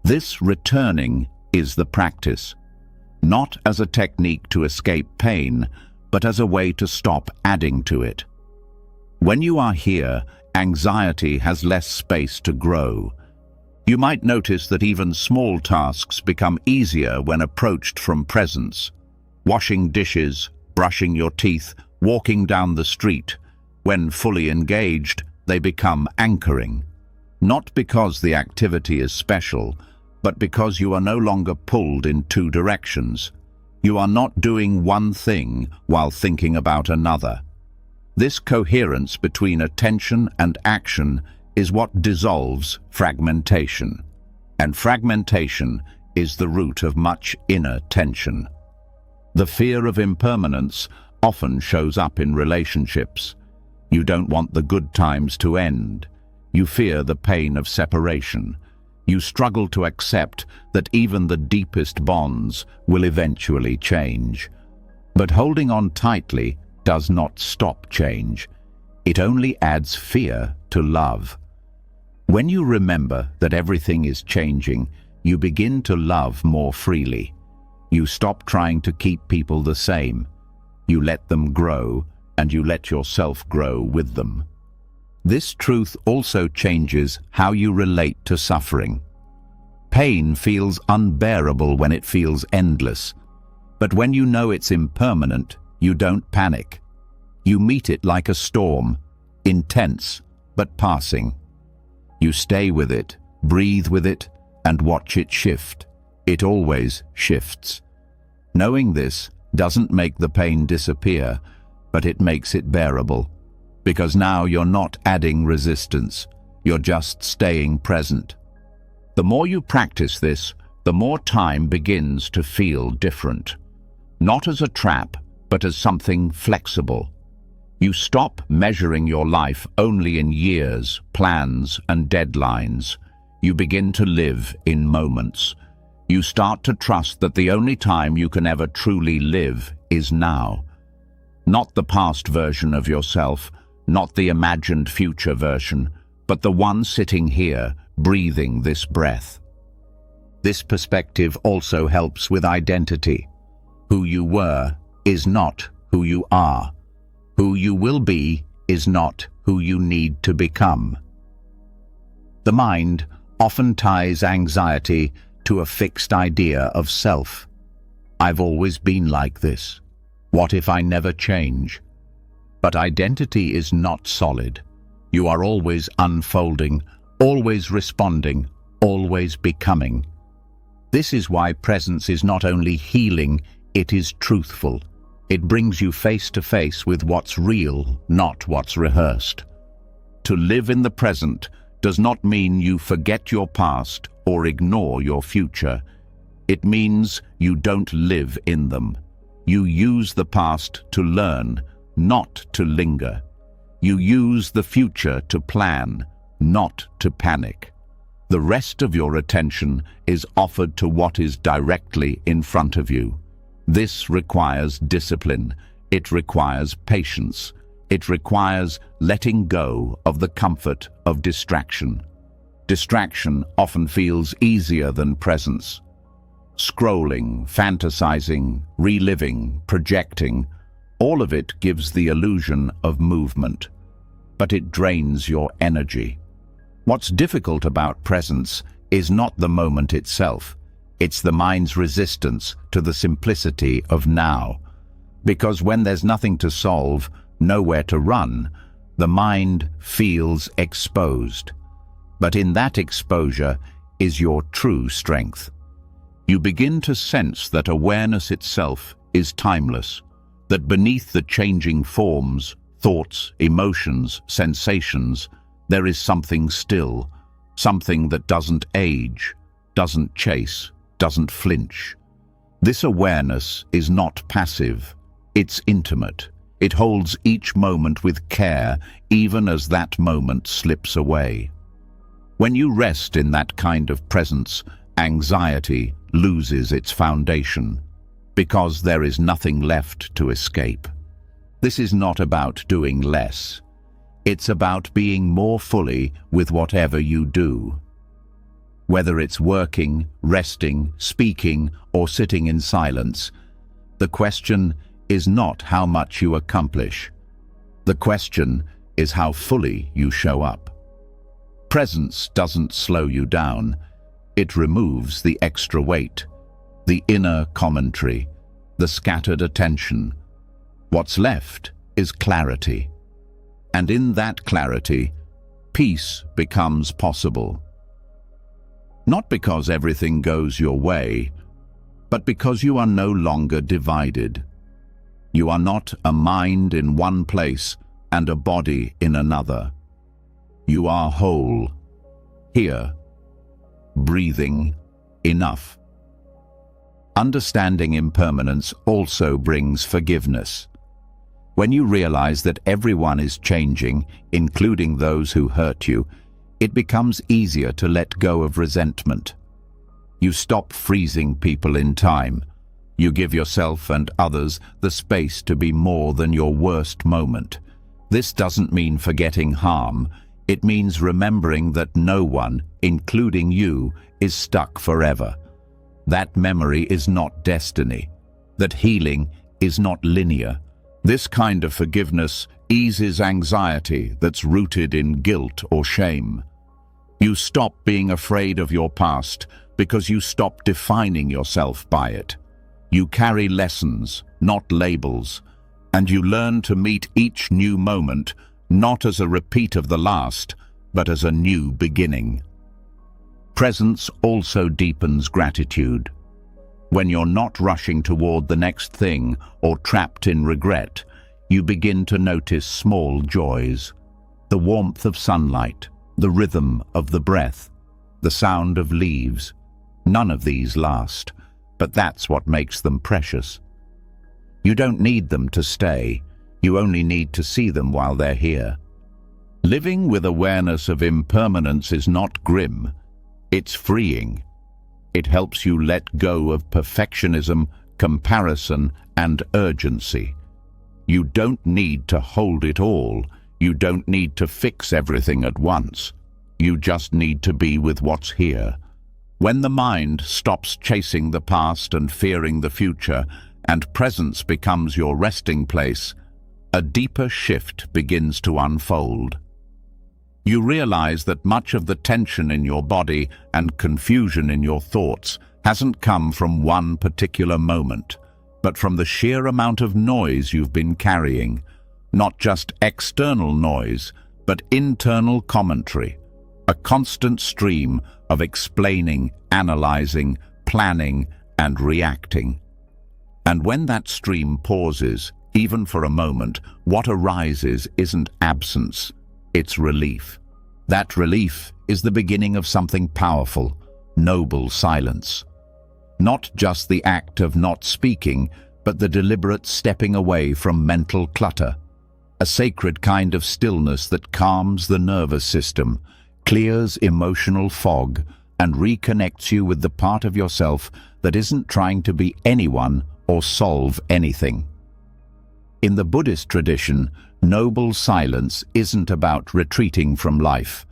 This returning is the practice, not as a technique to escape pain, but as a way to stop adding to it. When you are here, anxiety has less space to grow. You might notice that even small tasks become easier when approached from presence. Washing dishes, brushing your teeth, walking down the street. When fully engaged, they become anchoring. Not because the activity is special, but because you are no longer pulled in two directions. You are not doing one thing while thinking about another. This coherence between attention and action is what dissolves fragmentation. And fragmentation is the root of much inner tension. The fear of impermanence often shows up in relationships. You don't want the good times to end. You fear the pain of separation. You struggle to accept that even the deepest bonds will eventually change. But holding on tightly does not stop change. It only adds fear to love. When you remember that everything is changing, you begin to love more freely. You stop trying to keep people the same. You let them grow, and you let yourself grow with them. This truth also changes how you relate to suffering. Pain feels unbearable when it feels endless, but when you know it's impermanent, you don't panic. You meet it like a storm, intense but passing. You stay with it, breathe with it, and watch it shift. It always shifts. Knowing this doesn't make the pain disappear, but it makes it bearable. Because now you're not adding resistance, you're just staying present. The more you practice this, the more time begins to feel different. Not as a trap, but as something flexible. You stop measuring your life only in years, plans, and deadlines. You begin to live in moments. You start to trust that the only time you can ever truly live is now. Not the past version of yourself, not the imagined future version, but the one sitting here, breathing this breath. This perspective also helps with identity. Who you were is not who you are. Who you will be is not who you need to become. The mind often ties anxiety to a fixed idea of self. I've always been like this. What if I never change? But identity is not solid. You are always unfolding, always responding, always becoming. This is why presence is not only healing, it is truthful. It brings you face to face with what's real, not what's rehearsed. To live in the present does not mean you forget your past or ignore your future. It means you don't live in them. You use the past to learn, not to linger. You use the future to plan, not to panic. The rest of your attention is offered to what is directly in front of you. This requires discipline. It requires patience. It requires letting go of the comfort of distraction. Distraction often feels easier than presence. Scrolling, fantasizing, reliving, projecting, all of it gives the illusion of movement, but it drains your energy. What's difficult about presence is not the moment itself. It's the mind's resistance to the simplicity of now. Because when there's nothing to solve, nowhere to run, the mind feels exposed. But in that exposure is your true strength. You begin to sense that awareness itself is timeless, that beneath the changing forms, thoughts, emotions, sensations, there is something still, something that doesn't age, doesn't chase, doesn't flinch. This awareness is not passive, it's intimate. It holds each moment with care, even as that moment slips away. When you rest in that kind of presence, anxiety loses its foundation, because there is nothing left to escape. This is not about doing less. It's about being more fully with whatever you do. Whether it's working, resting, speaking, or sitting in silence, the question is not how much you accomplish. The question is how fully you show up. Presence doesn't slow you down. It removes the extra weight, the inner commentary, the scattered attention. What's left is clarity. And in that clarity, peace becomes possible. Not because everything goes your way, but because you are no longer divided. You are not a mind in one place and a body in another. You are whole, here, breathing, enough. Understanding impermanence also brings forgiveness. When you realize that everyone is changing, including those who hurt you, it becomes easier to let go of resentment. You stop freezing people in time. You give yourself and others the space to be more than your worst moment. This doesn't mean forgetting harm. It means remembering that no one, including you, is stuck forever. That memory is not destiny. That healing is not linear. This kind of forgiveness eases anxiety that's rooted in guilt or shame. You stop being afraid of your past because you stop defining yourself by it. You carry lessons, not labels, and you learn to meet each new moment not as a repeat of the last, but as a new beginning. Presence also deepens gratitude. When you're not rushing toward the next thing or trapped in regret, you begin to notice small joys. The warmth of sunlight, the rhythm of the breath, the sound of leaves. None of these last, but that's what makes them precious. You don't need them to stay, you only need to see them while they're here. Living with awareness of impermanence is not grim, it's freeing. It helps you let go of perfectionism, comparison, and urgency. You don't need to hold it all. You don't need to fix everything at once. You just need to be with what's here. When the mind stops chasing the past and fearing the future, and presence becomes your resting place, a deeper shift begins to unfold. You realize that much of the tension in your body and confusion in your thoughts hasn't come from one particular moment, but from the sheer amount of noise you've been carrying. Not just external noise, but internal commentary, a constant stream of explaining, analyzing, planning, and reacting. And when that stream pauses, even for a moment, what arises isn't absence, it's relief. That relief is the beginning of something powerful, noble silence. Not just the act of not speaking, but the deliberate stepping away from mental clutter. A sacred kind of stillness that calms the nervous system, clears emotional fog, and reconnects you with the part of yourself that isn't trying to be anyone or solve anything. In the Buddhist tradition, noble silence isn't about retreating from life.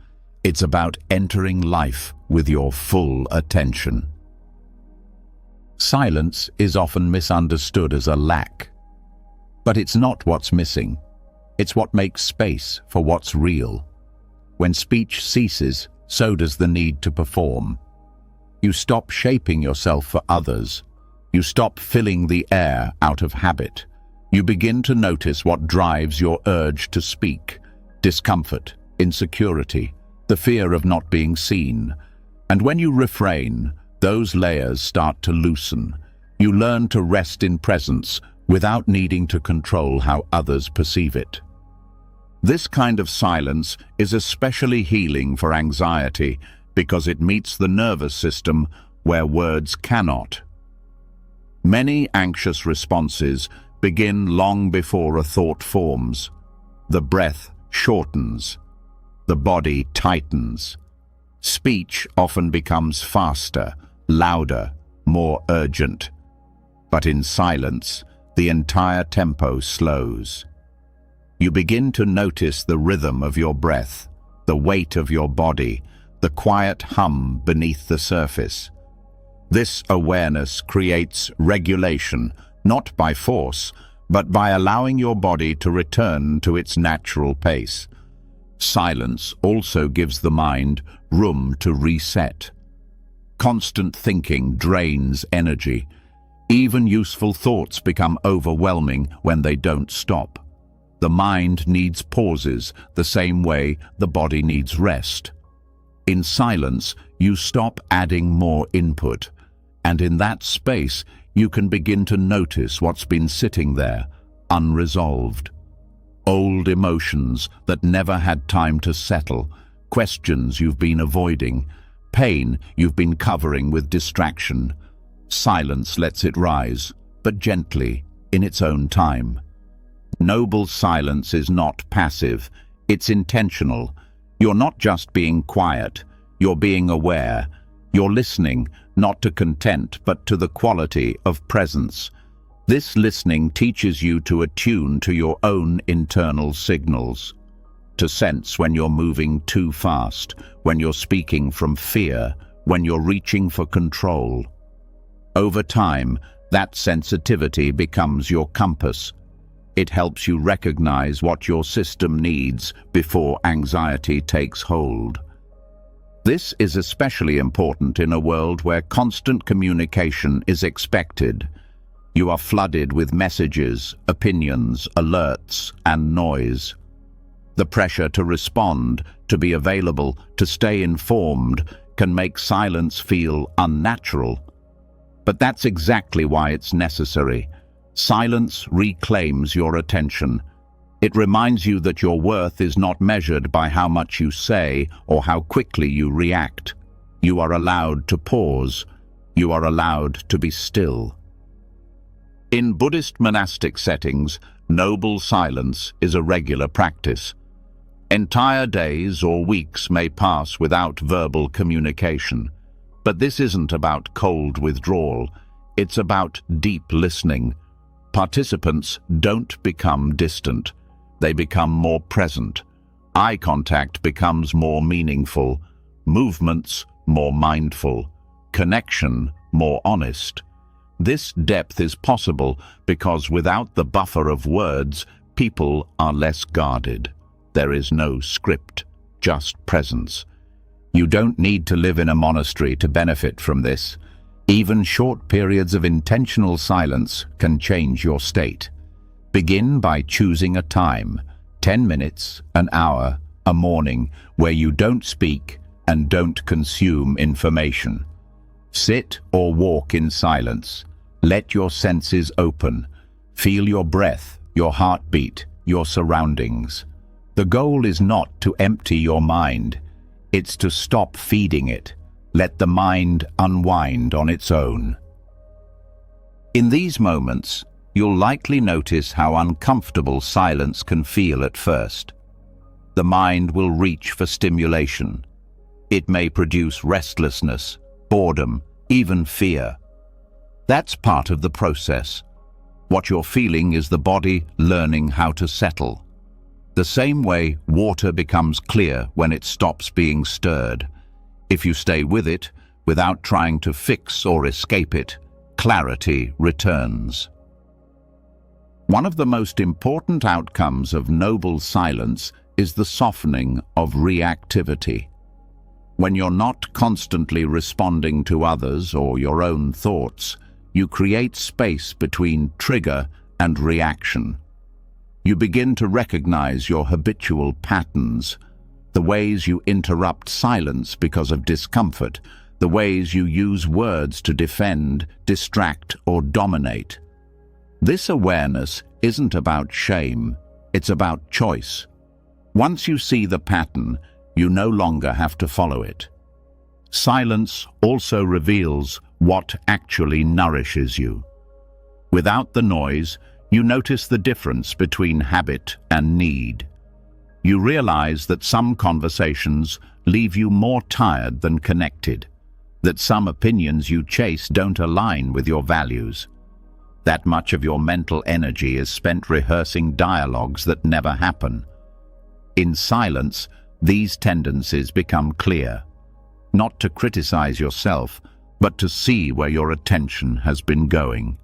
It's about entering life with your full attention. Silence is often misunderstood as a lack. But it's not what's missing. It's what makes space for what's real. When speech ceases, so does the need to perform. You stop shaping yourself for others. You stop filling the air out of habit. You begin to notice what drives your urge to speak: discomfort, insecurity, the fear of not being seen. And when you refrain, those layers start to loosen. You learn to rest in presence without needing to control how others perceive it. This kind of silence is especially healing for anxiety because it meets the nervous system where words cannot. Many anxious responses begin long before a thought forms. The breath shortens. The body tightens. Speech often becomes faster, louder, more urgent. But in silence, the entire tempo slows. You begin to notice the rhythm of your breath, the weight of your body, the quiet hum beneath the surface. This awareness creates regulation, not by force, but by allowing your body to return to its natural pace. Silence also gives the mind room to reset. Constant thinking drains energy. Even useful thoughts become overwhelming when they don't stop. The mind needs pauses the same way the body needs rest. In silence, you stop adding more input, and in that space, you can begin to notice what's been sitting there, unresolved. Old emotions that never had time to settle, questions you've been avoiding, pain you've been covering with distraction. Silence lets it rise, but gently, in its own time. Noble silence is not passive, it's intentional. You're not just being quiet, you're being aware. You're listening, not to content, but to the quality of presence. This listening teaches you to attune to your own internal signals, to sense when you're moving too fast, when you're speaking from fear, when you're reaching for control. Over time, that sensitivity becomes your compass. It helps you recognize what your system needs before anxiety takes hold. This is especially important in a world where constant communication is expected. You are flooded with messages, opinions, alerts, and noise. The pressure to respond, to be available, to stay informed, can make silence feel unnatural. But that's exactly why it's necessary. Silence reclaims your attention. It reminds you that your worth is not measured by how much you say or how quickly you react. You are allowed to pause. You are allowed to be still. In Buddhist monastic settings, noble silence is a regular practice. Entire days or weeks may pass without verbal communication. But this isn't about cold withdrawal. It's about deep listening. Participants don't become distant. They become more present. Eye contact becomes more meaningful. Movements more mindful. Connection more honest. This depth is possible because without the buffer of words, people are less guarded. There is no script, just presence. You don't need to live in a monastery to benefit from this. Even short periods of intentional silence can change your state. Begin by choosing a time, 10 minutes, an hour, a morning, where you don't speak and don't consume information. Sit or walk in silence. Let your senses open. Feel your breath, your heartbeat, your surroundings. The goal is not to empty your mind. It's to stop feeding it. Let the mind unwind on its own. In these moments, you'll likely notice how uncomfortable silence can feel at first. The mind will reach for stimulation. It may produce restlessness, boredom, even fear. That's part of the process. What you're feeling is the body learning how to settle. The same way water becomes clear when it stops being stirred. If you stay with it, without trying to fix or escape it, clarity returns. One of the most important outcomes of noble silence is the softening of reactivity. When you're not constantly responding to others or your own thoughts, you create space between trigger and reaction. You begin to recognize your habitual patterns, the ways you interrupt silence because of discomfort, the ways you use words to defend, distract, or dominate. This awareness isn't about shame, it's about choice. Once you see the pattern, you no longer have to follow it. Silence also reveals what actually nourishes you. Without the noise, you notice the difference between habit and need. You realize that some conversations leave you more tired than connected, that some opinions you chase don't align with your values. That much of your mental energy is spent rehearsing dialogues that never happen. In silence, these tendencies become clear, not to criticize yourself, but to see where your attention has been going.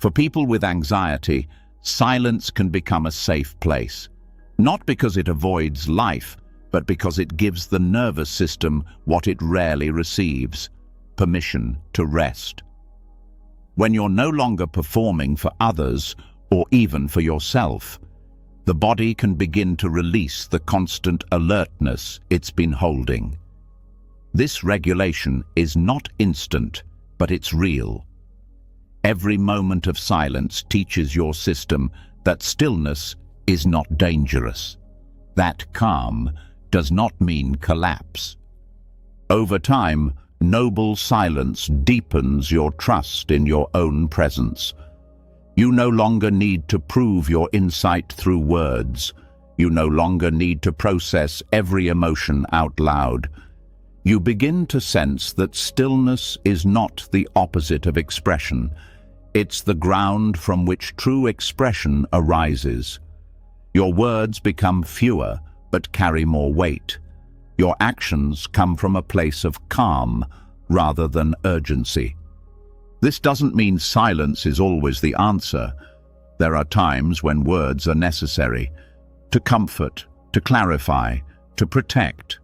For people with anxiety, silence can become a safe place, not because it avoids life, but because it gives the nervous system what it rarely receives: permission to rest. When you're no longer performing for others or even for yourself, the body can begin to release the constant alertness it's been holding. This regulation is not instant, but it's real. Every moment of silence teaches your system that stillness is not dangerous. That calm does not mean collapse. Over time, noble silence deepens your trust in your own presence. You no longer need to prove your insight through words. You no longer need to process every emotion out loud. You begin to sense that stillness is not the opposite of expression. It's the ground from which true expression arises. Your words become fewer, but carry more weight. Your actions come from a place of calm rather than urgency. This doesn't mean silence is always the answer. There are times when words are necessary, to comfort, to clarify, to protect.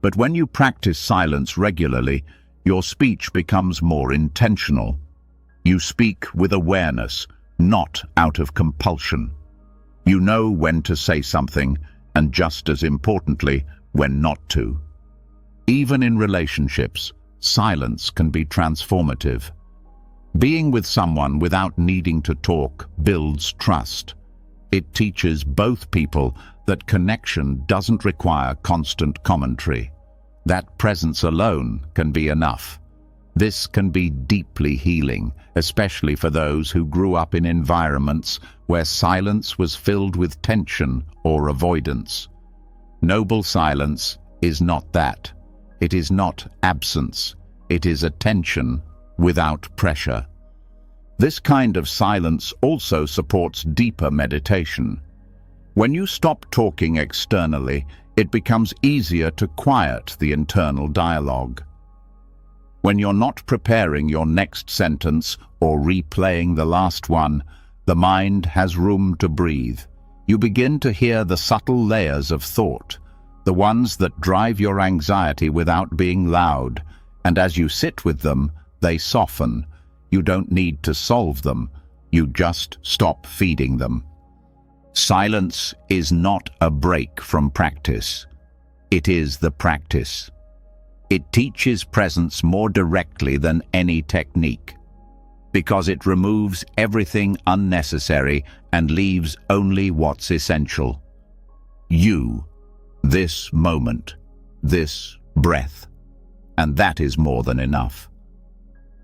But when you practice silence regularly, your speech becomes more intentional. You speak with awareness, not out of compulsion. You know when to say something, and just as importantly, when not to. Even in relationships, silence can be transformative. Being with someone without needing to talk builds trust. It teaches both people that connection doesn't require constant commentary. That presence alone can be enough. This can be deeply healing, especially for those who grew up in environments where silence was filled with tension or avoidance. Noble silence is not that. It is not absence. It is attention without pressure. This kind of silence also supports deeper meditation. When you stop talking externally, it becomes easier to quiet the internal dialogue. When you're not preparing your next sentence or replaying the last one, the mind has room to breathe. You begin to hear the subtle layers of thought, the ones that drive your anxiety without being loud, and as you sit with them, they soften. You don't need to solve them, you just stop feeding them. Silence is not a break from practice. It is the practice. It teaches presence more directly than any technique, because it removes everything unnecessary and leaves only what's essential. You, this moment, this breath, and that is more than enough.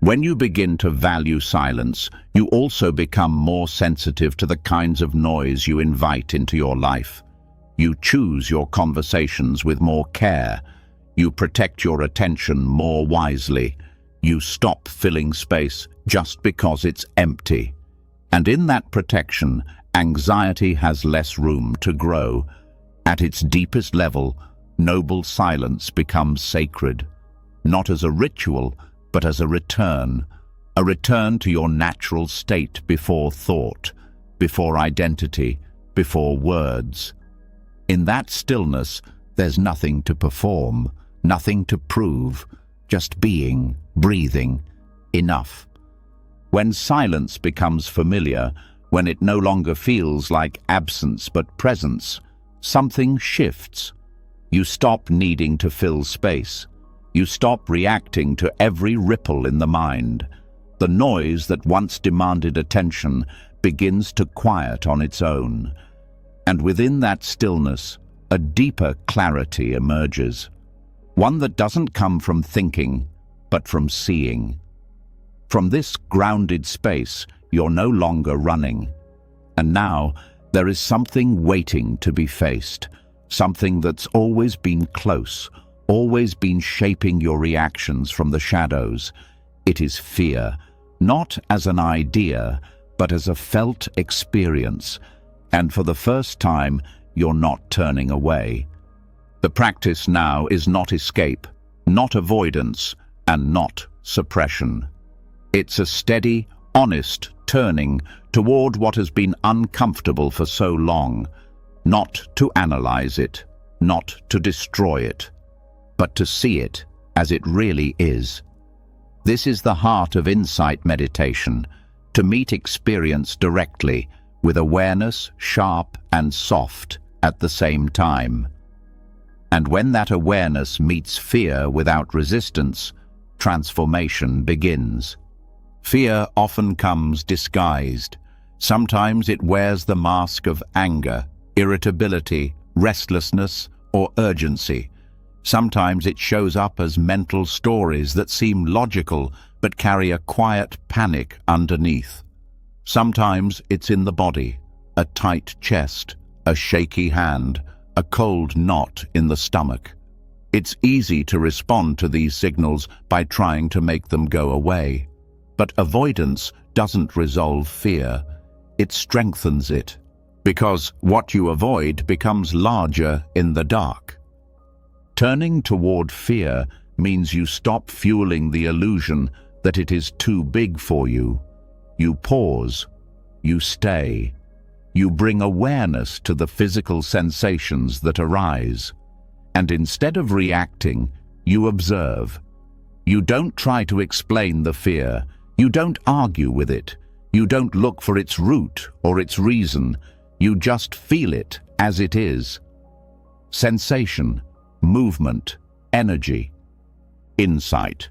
When you begin to value silence, you also become more sensitive to the kinds of noise you invite into your life. You choose your conversations with more care. You protect your attention more wisely. You stop filling space just because it's empty. And in that protection, anxiety has less room to grow. At its deepest level, noble silence becomes sacred, not as a ritual, but as a return to your natural state before thought, before identity, before words. In that stillness, there's nothing to perform, nothing to prove, just being, breathing, enough. When silence becomes familiar, when it no longer feels like absence but presence, something shifts. You stop needing to fill space. You stop reacting to every ripple in the mind. The noise that once demanded attention begins to quiet on its own. And within that stillness, a deeper clarity emerges. One that doesn't come from thinking, but from seeing. From this grounded space, you're no longer running. And now, there is something waiting to be faced. Something that's always been close, always been shaping your reactions from the shadows. It is fear, not as an idea, but as a felt experience. And for the first time, you're not turning away. The practice now is not escape, not avoidance, and not suppression. It's a steady, honest turning toward what has been uncomfortable for so long, not to analyze it, not to destroy it, but to see it as it really is. This is the heart of insight meditation, to meet experience directly, with awareness sharp and soft at the same time. And when that awareness meets fear without resistance, transformation begins. Fear often comes disguised. Sometimes it wears the mask of anger, irritability, restlessness, or urgency. Sometimes it shows up as mental stories that seem logical but carry a quiet panic underneath. Sometimes it's in the body, a tight chest, a shaky hand, a cold knot in the stomach. It's easy to respond to these signals by trying to make them go away. But avoidance doesn't resolve fear, it strengthens it, because what you avoid becomes larger in the dark. Turning toward fear means you stop fueling the illusion that it is too big for you. You pause. you stay. You bring awareness to the physical sensations that arise. And instead of reacting, you observe. You don't try to explain the fear. You don't argue with it. You don't look for its root or its reason. You just feel it as it is. Sensation, movement, energy, insight.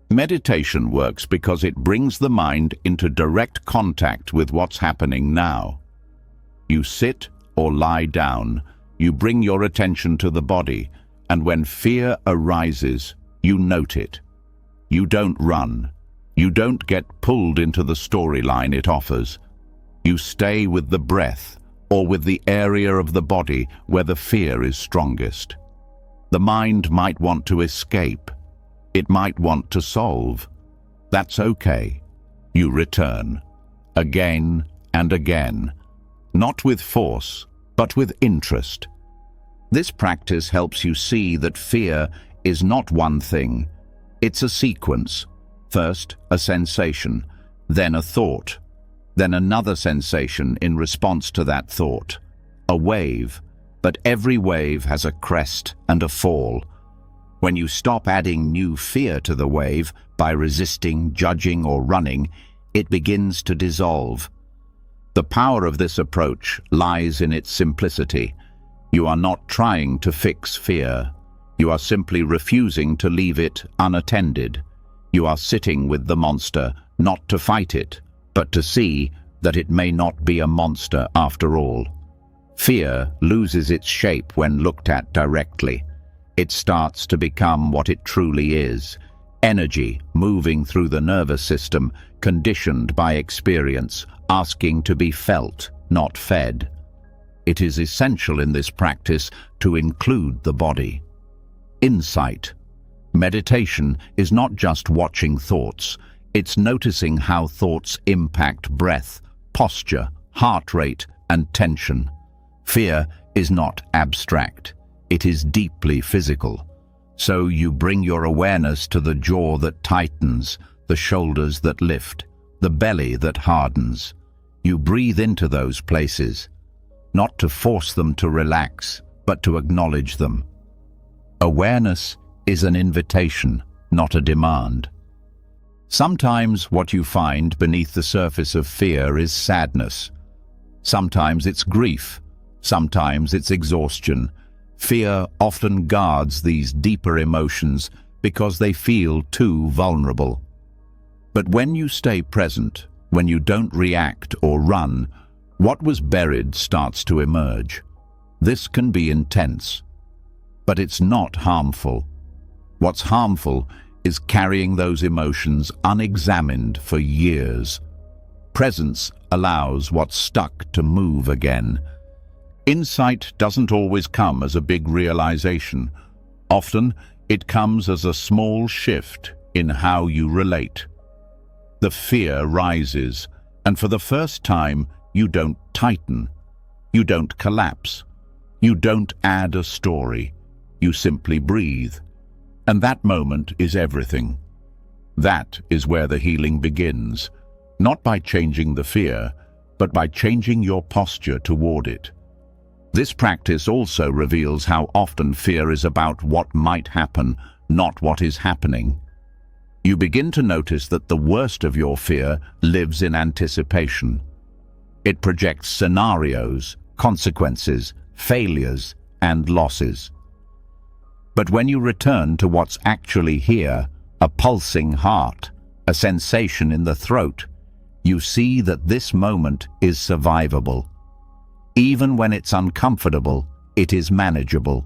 Meditation works because it brings the mind into direct contact with what's happening now. You sit or lie down, you bring your attention to the body, and when fear arises, you note it. You don't run. You don't get pulled into the storyline it offers. You stay with the breath or with the area of the body where the fear is strongest. The mind might want to escape. It might want to solve. That's okay. You return, again and again, not with force, but with interest. This practice helps you see that fear is not one thing. It's a sequence. First, a sensation, then a thought, then another sensation in response to that thought. A wave, but every wave has a crest and a fall. When you stop adding new fear to the wave by resisting, judging, or running, it begins to dissolve. The power of this approach lies in its simplicity. You are not trying to fix fear. You are simply refusing to leave it unattended. You are sitting with the monster, not to fight it, but to see that it may not be a monster after all. Fear loses its shape when looked at directly. It starts to become what it truly is: energy moving through the nervous system, conditioned by experience, asking to be felt, not fed. It is essential in this practice to include the body. Insight. Meditation is not just watching thoughts, it's noticing how thoughts impact breath, posture, heart rate, and tension. Fear is not abstract. It is deeply physical. So you bring your awareness to the jaw that tightens, the shoulders that lift, the belly that hardens. You breathe into those places, not to force them to relax, but to acknowledge them. Awareness is an invitation, not a demand. Sometimes what you find beneath the surface of fear is sadness. Sometimes it's grief. Sometimes it's exhaustion. Fear often guards these deeper emotions because they feel too vulnerable. But when you stay present, when you don't react or run, what was buried starts to emerge. This can be intense, but it's not harmful. What's harmful is carrying those emotions unexamined for years. Presence allows what's stuck to move again. Insight doesn't always come as a big realization. Often, it comes as a small shift in how you relate. The fear rises, and for the first time, you don't tighten. You don't collapse. You don't add a story. You simply breathe. And that moment is everything. That is where the healing begins, not by changing the fear, but by changing your posture toward it. This practice also reveals how often fear is about what might happen, not what is happening. You begin to notice that the worst of your fear lives in anticipation. It projects scenarios, consequences, failures, and losses. But when you return to what's actually here, a pulsing heart, a sensation in the throat, you see that this moment is survivable. Even when it's uncomfortable, it is manageable.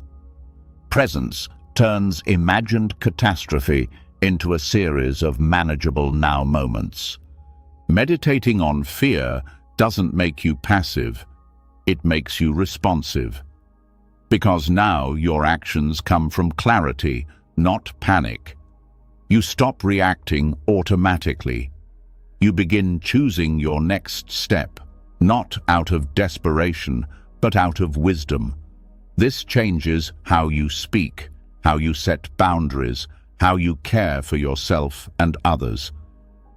Presence turns imagined catastrophe into a series of manageable now moments. Meditating on fear doesn't make you passive, it makes you responsive. Because now your actions come from clarity, not panic. You stop reacting automatically. You begin choosing your next step, not out of desperation, but out of wisdom. This changes how you speak, how you set boundaries, how you care for yourself and others.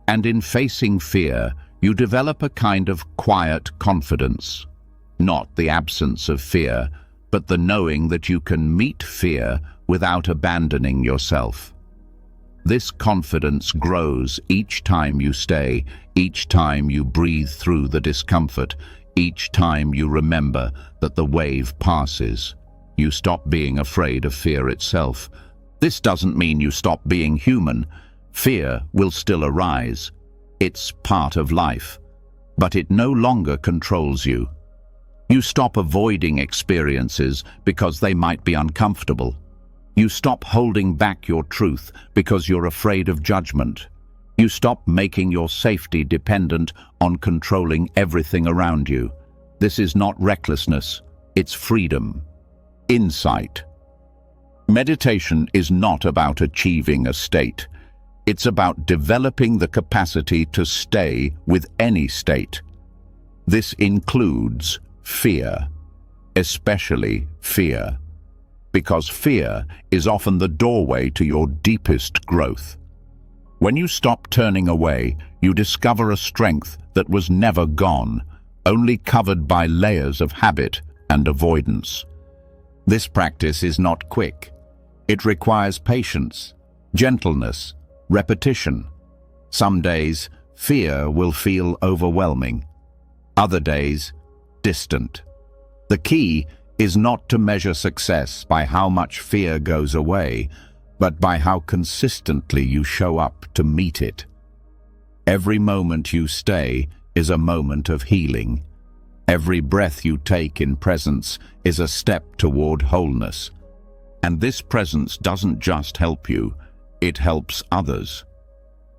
And in facing fear, you develop a kind of quiet confidence. Not the absence of fear, but the knowing that you can meet fear without abandoning yourself. This confidence grows each time you stay, each time you breathe through the discomfort, each time you remember that the wave passes. You stop being afraid of fear itself. This doesn't mean you stop being human. Fear will still arise. It's part of life, but it no longer controls you. You stop avoiding experiences because they might be uncomfortable. You stop holding back your truth because you're afraid of judgment. You stop making your safety dependent on controlling everything around you. This is not recklessness, it's freedom. Insight. Meditation is not about achieving a state. It's about developing the capacity to stay with any state. This includes fear, especially fear, because fear is often the doorway to your deepest growth. When you stop turning away, you discover a strength that was never gone, only covered by layers of habit and avoidance. This practice is not quick. It requires patience, gentleness, repetition. Some days, fear will feel overwhelming. Other days, distant. The key is not to measure success by how much fear goes away, but by how consistently you show up to meet it. Every moment you stay is a moment of healing. Every breath you take in presence is a step toward wholeness. And this presence doesn't just help you, it helps others.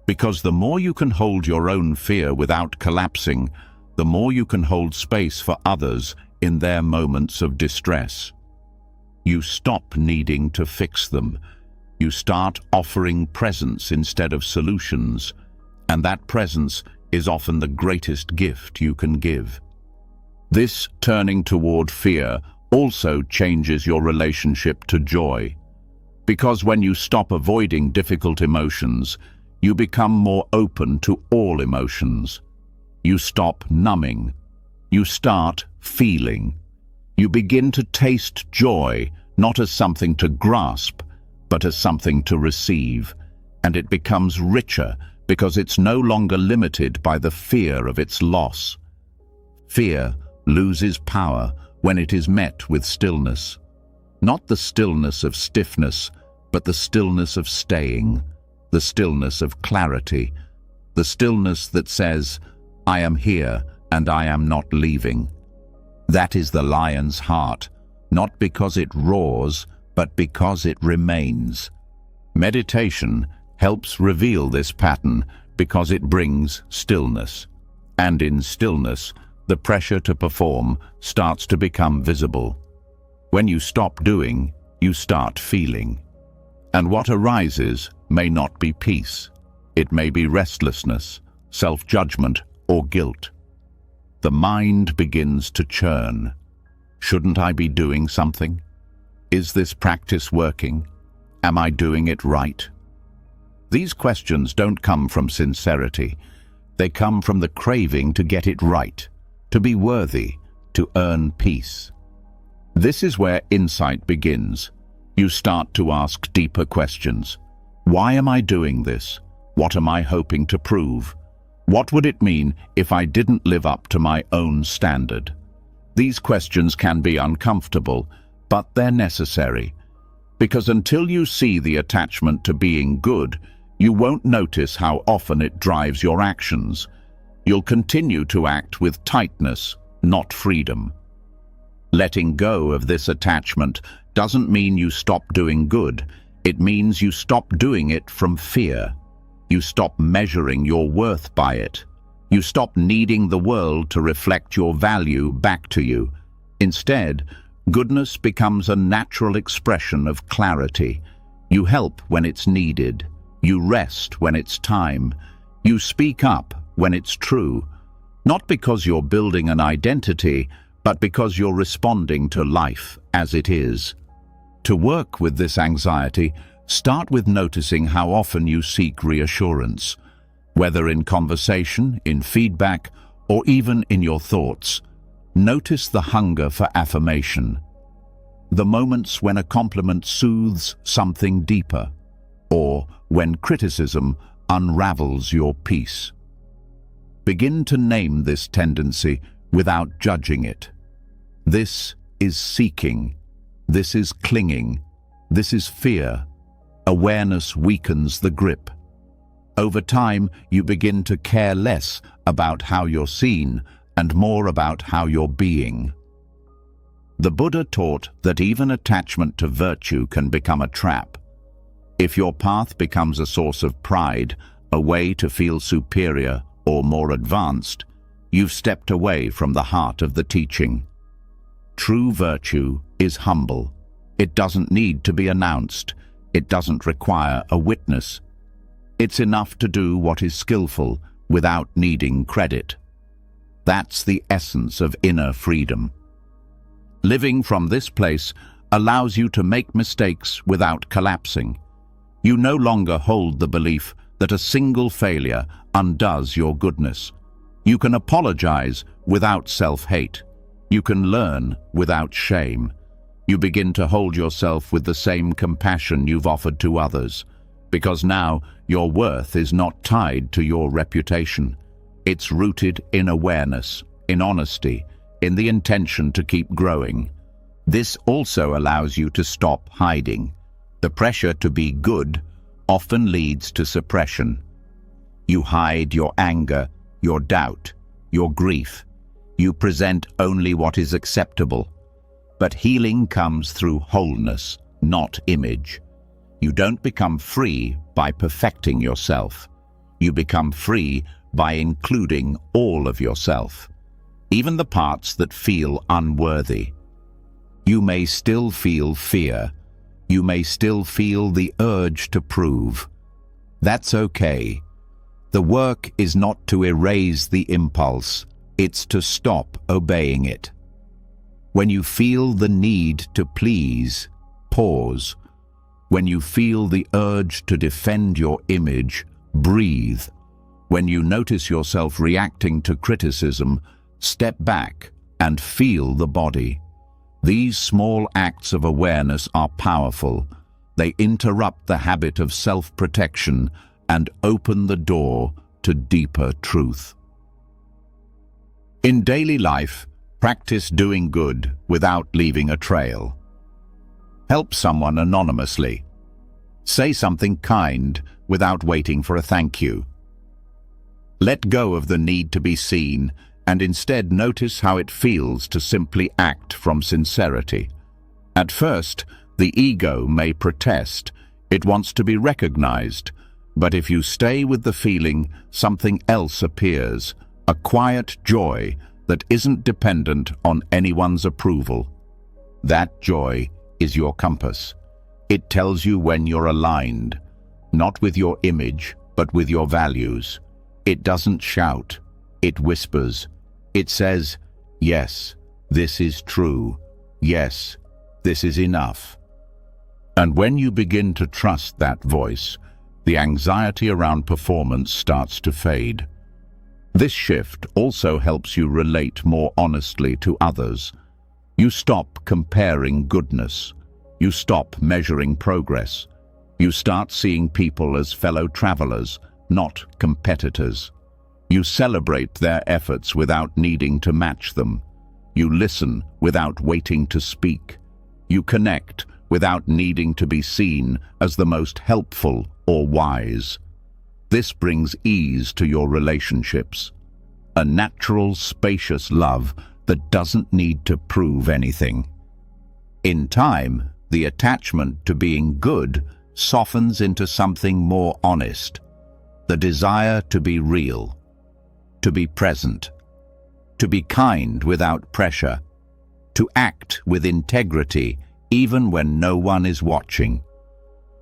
Because the more you can hold your own fear without collapsing, the more you can hold space for others in their moments of distress. You stop needing to fix them. You start offering presence instead of solutions, and that presence is often the greatest gift you can give. This turning toward fear also changes your relationship to joy, because when you stop avoiding difficult emotions, you become more open to all emotions. You stop numbing. You start feeling. You begin to taste joy, not as something to grasp, but as something to receive, and it becomes richer because it's no longer limited by the fear of its loss. Fear loses power when it is met with stillness. Not the stillness of stiffness, but the stillness of staying, the stillness of clarity, the stillness that says, I am here and I am not leaving. That is the lion's heart, not because it roars, but because it remains. Meditation helps reveal this pattern because it brings stillness. And in stillness, the pressure to perform starts to become visible. When you stop doing, you start feeling. And what arises may not be peace. It may be restlessness, self-judgment, or guilt. The mind begins to churn. Shouldn't I be doing something? Is this practice working? Am I doing it right? These questions don't come from sincerity. They come from the craving to get it right, to be worthy, to earn peace. This is where insight begins. You start to ask deeper questions. Why am I doing this? What am I hoping to prove? What would it mean if I didn't live up to my own standard? These questions can be uncomfortable, but they're necessary. Because until you see the attachment to being good, you won't notice how often it drives your actions. You'll continue to act with tightness, not freedom. Letting go of this attachment doesn't mean you stop doing good. It means you stop doing it from fear. You stop measuring your worth by it. You stop needing the world to reflect your value back to you. Instead, goodness becomes a natural expression of clarity. You help when it's needed. You rest when it's time. You speak up when it's true. Not because you're building an identity, but because you're responding to life as it is. To work with this anxiety, start with noticing how often you seek reassurance. Whether in conversation, in feedback, or even in your thoughts, notice the hunger for affirmation. The moments when a compliment soothes something deeper, or when criticism unravels your peace. Begin to name this tendency without judging it. This is seeking. This is clinging. This is fear. Awareness weakens the grip. Over time, you begin to care less about how you're seen and more about how you're being. The Buddha taught that even attachment to virtue can become a trap. If your path becomes a source of pride, a way to feel superior or more advanced, you've stepped away from the heart of the teaching. True virtue is humble. It doesn't need to be announced. It doesn't require a witness. It's enough to do what is skillful without needing credit. That's the essence of inner freedom. Living from this place allows you to make mistakes without collapsing. You no longer hold the belief that a single failure undoes your goodness. You can apologize without self-hate. You can learn without shame. You begin to hold yourself with the same compassion you've offered to others, because now your worth is not tied to your reputation. It's rooted in awareness, in honesty, in the intention to keep growing. This also allows you to stop hiding. The pressure to be good often leads to suppression. You hide your anger, your doubt, your grief. You present only what is acceptable. But healing comes through wholeness, not image. You don't become free by perfecting yourself. You become free by including all of yourself, even the parts that feel unworthy. You may still feel fear. You may still feel the urge to prove. That's okay. The work is not to erase the impulse, it's to stop obeying it. When you feel the need to please, pause. When you feel the urge to defend your image, breathe. When you notice yourself reacting to criticism, step back and feel the body. These small acts of awareness are powerful. They interrupt the habit of self-protection and open the door to deeper truth. In daily life, practice doing good without leaving a trail. Help someone anonymously. Say something kind without waiting for a thank you. Let go of the need to be seen and instead notice how it feels to simply act from sincerity. At first, the ego may protest. It wants to be recognized. But if you stay with the feeling, something else appears, a quiet joy that isn't dependent on anyone's approval. That joy is your compass. It tells you when you're aligned, not with your image, but with your values. It doesn't shout, it whispers. It says, yes, this is true. Yes, this is enough. And when you begin to trust that voice, the anxiety around performance starts to fade. This shift also helps you relate more honestly to others. You stop comparing goodness. You stop measuring progress. You start seeing people as fellow travelers, not competitors. You celebrate their efforts without needing to match them. You listen without waiting to speak. You connect without needing to be seen as the most helpful or wise. This brings ease to your relationships. A natural, spacious love that doesn't need to prove anything. In time, the attachment to being good softens into something more honest. The desire to be real, to be present, to be kind without pressure, to act with integrity even when no one is watching.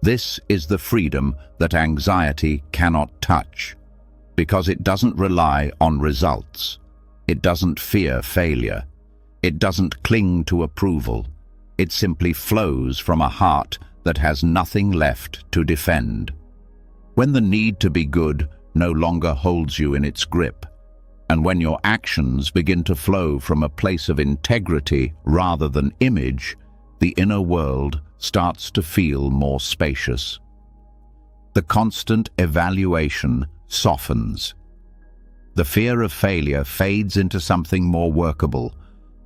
This is the freedom that anxiety cannot touch, because it doesn't rely on results. It doesn't fear failure. It doesn't cling to approval. It simply flows from a heart that has nothing left to defend. When the need to be good no longer holds you in its grip. And when your actions begin to flow from a place of integrity rather than image, the inner world starts to feel more spacious. The constant evaluation softens. The fear of failure fades into something more workable,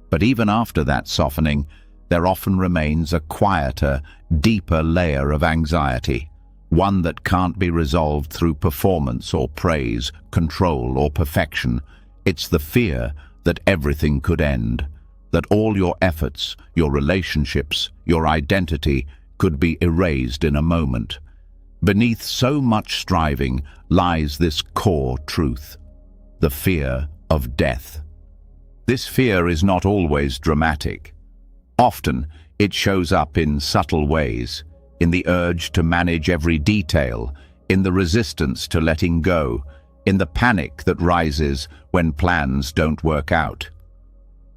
but even after that softening, there often remains a quieter, deeper layer of anxiety, one that can't be resolved through performance or praise, control or perfection. It's the fear that everything could end, that all your efforts, your relationships, your identity could be erased in a moment. Beneath so much striving lies this core truth: the fear of death. This fear is not always dramatic. Often, it shows up in subtle ways, in the urge to manage every detail, in the resistance to letting go, in the panic that rises when plans don't work out.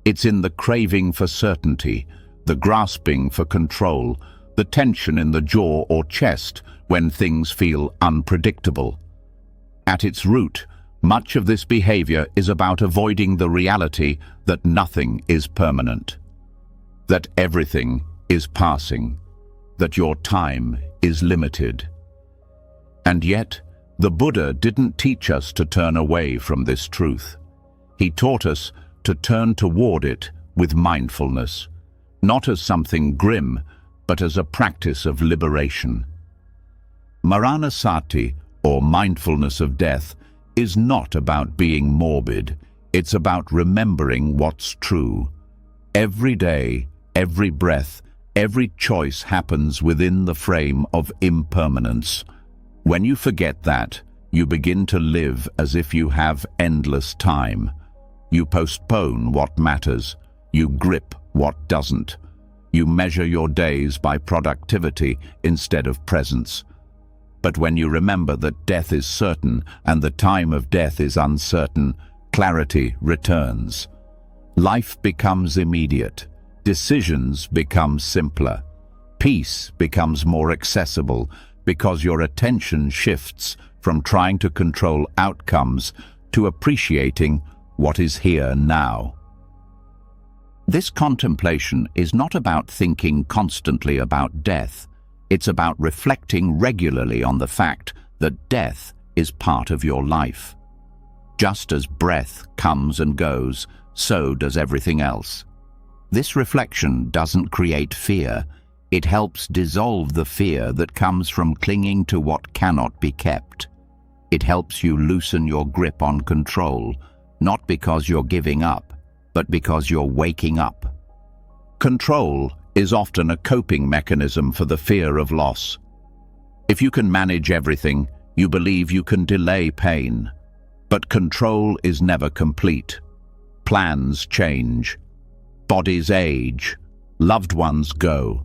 It's in the craving for certainty, the grasping for control, the tension in the jaw or chest when things feel unpredictable. At its root, much of this behavior is about avoiding the reality that nothing is permanent, that everything is passing, that your time is limited. And yet, the Buddha didn't teach us to turn away from this truth. He taught us to turn toward it with mindfulness, not as something grim, but as a practice of liberation. Maranasati, or mindfulness of death, is not about being morbid. It's about remembering what's true. Every day, every breath, every choice happens within the frame of impermanence. When you forget that, you begin to live as if you have endless time. You postpone what matters. You grip what doesn't. You measure your days by productivity instead of presence. But when you remember that death is certain and the time of death is uncertain, clarity returns. Life becomes immediate. Decisions become simpler. Peace becomes more accessible because your attention shifts from trying to control outcomes to appreciating what is here now. This contemplation is not about thinking constantly about death. It's about reflecting regularly on the fact that death is part of your life. Just as breath comes and goes, so does everything else. This reflection doesn't create fear. It helps dissolve the fear that comes from clinging to what cannot be kept. It helps you loosen your grip on control, not because you're giving up, but because you're waking up. Control is often a coping mechanism for the fear of loss. If you can manage everything, you believe you can delay pain. But control is never complete. Plans change. Bodies age. Loved ones go.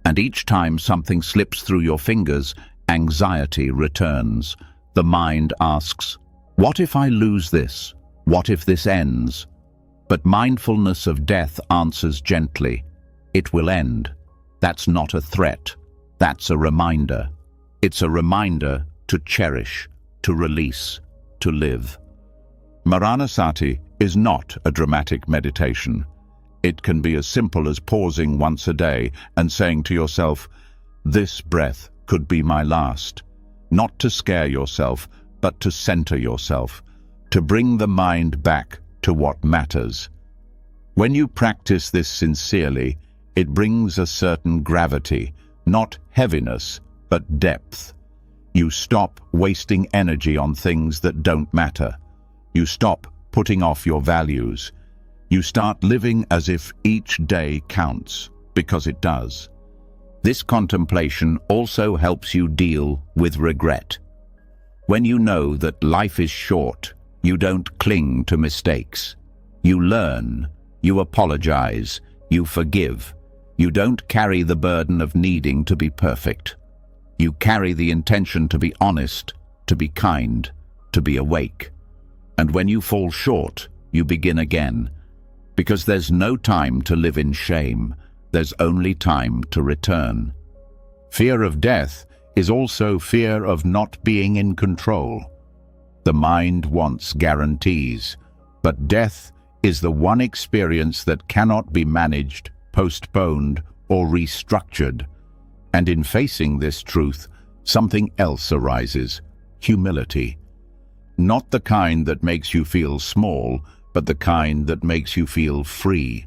And each time something slips through your fingers, anxiety returns. The mind asks, "What if I lose this? What if this ends?" But mindfulness of death answers gently, "It will end." That's not a threat. That's a reminder. It's a reminder to cherish, to release, to live. Maranasati is not a dramatic meditation. It can be as simple as pausing once a day and saying to yourself, "This breath could be my last." Not to scare yourself, but to center yourself, to bring the mind back to what matters. When you practice this sincerely, it brings a certain gravity, not heaviness, but depth. You stop wasting energy on things that don't matter. You stop putting off your values. You start living as if each day counts, because it does. This contemplation also helps you deal with regret. When you know that life is short, you don't cling to mistakes. You learn, you apologize, you forgive. You don't carry the burden of needing to be perfect. You carry the intention to be honest, to be kind, to be awake. And when you fall short, you begin again. Because there's no time to live in shame. There's only time to return. Fear of death is also fear of not being in control. The mind wants guarantees, but death is the one experience that cannot be managed, postponed, or restructured. And in facing this truth, something else arises: humility. Not the kind that makes you feel small, but the kind that makes you feel free.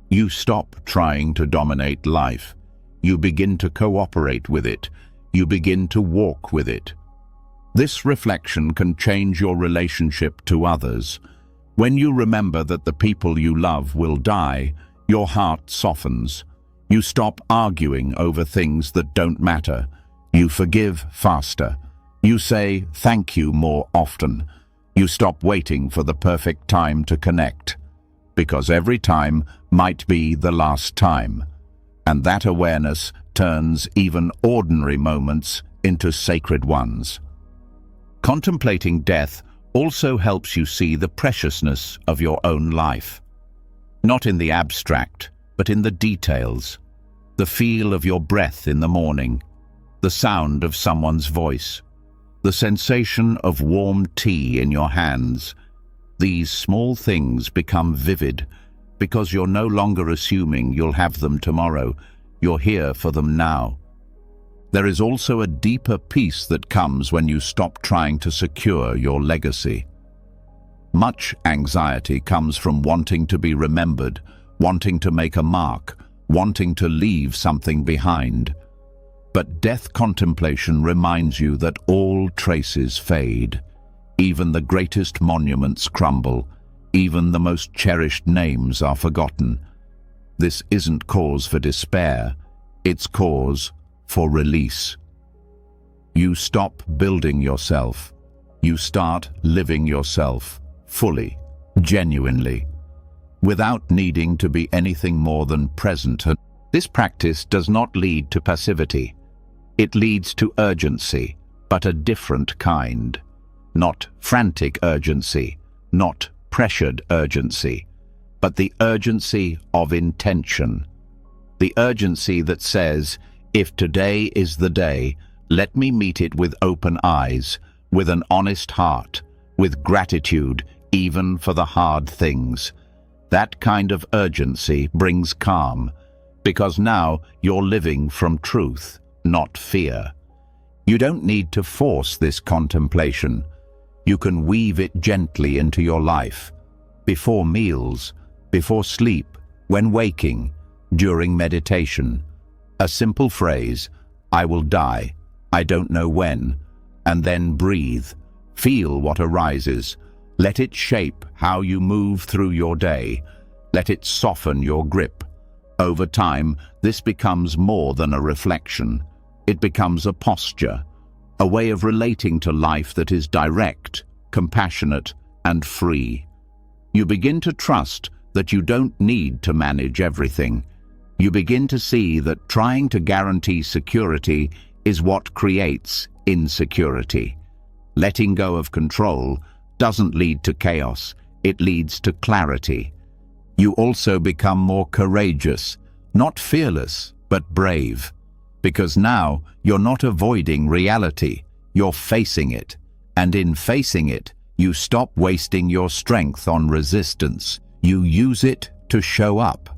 You stop trying to dominate life. You begin to cooperate with it. You begin to walk with it. This reflection can change your relationship to others. When you remember that the people you love will die, your heart softens. You stop arguing over things that don't matter. You forgive faster. You say thank you more often. You stop waiting for the perfect time to connect, because every time might be the last time. And that awareness turns even ordinary moments into sacred ones. Contemplating death also helps you see the preciousness of your own life. Not in the abstract, but in the details. The feel of your breath in the morning, the sound of someone's voice, the sensation of warm tea in your hands. These small things become vivid because you're no longer assuming you'll have them tomorrow. You're here for them now. There is also a deeper peace that comes when you stop trying to secure your legacy. Much anxiety comes from wanting to be remembered, wanting to make a mark, wanting to leave something behind. But death contemplation reminds you that all traces fade. Even the greatest monuments crumble. Even the most cherished names are forgotten. This isn't cause for despair. It's cause for release. You stop building yourself. You start living yourself fully, genuinely, without needing to be anything more than present. This practice does not lead to passivity. It leads to urgency, but a different kind. Not frantic urgency, not pressured urgency, but the urgency of intention. The urgency that says, if today is the day, let me meet it with open eyes, with an honest heart, with gratitude, even for the hard things. That kind of urgency brings calm, because now you're living from truth, not fear. You don't need to force this contemplation. You can weave it gently into your life, before meals, before sleep, when waking, during meditation. A simple phrase, I will die, I don't know when, and then breathe. Feel what arises. Let it shape how you move through your day. Let it soften your grip. Over time, this becomes more than a reflection. It becomes a posture, a way of relating to life that is direct, compassionate, and free. You begin to trust that you don't need to manage everything. You begin to see that trying to guarantee security is what creates insecurity. Letting go of control doesn't lead to chaos, it leads to clarity. You also become more courageous, not fearless, but brave. Because now you're not avoiding reality, you're facing it. And in facing it, you stop wasting your strength on resistance. You use it to show up,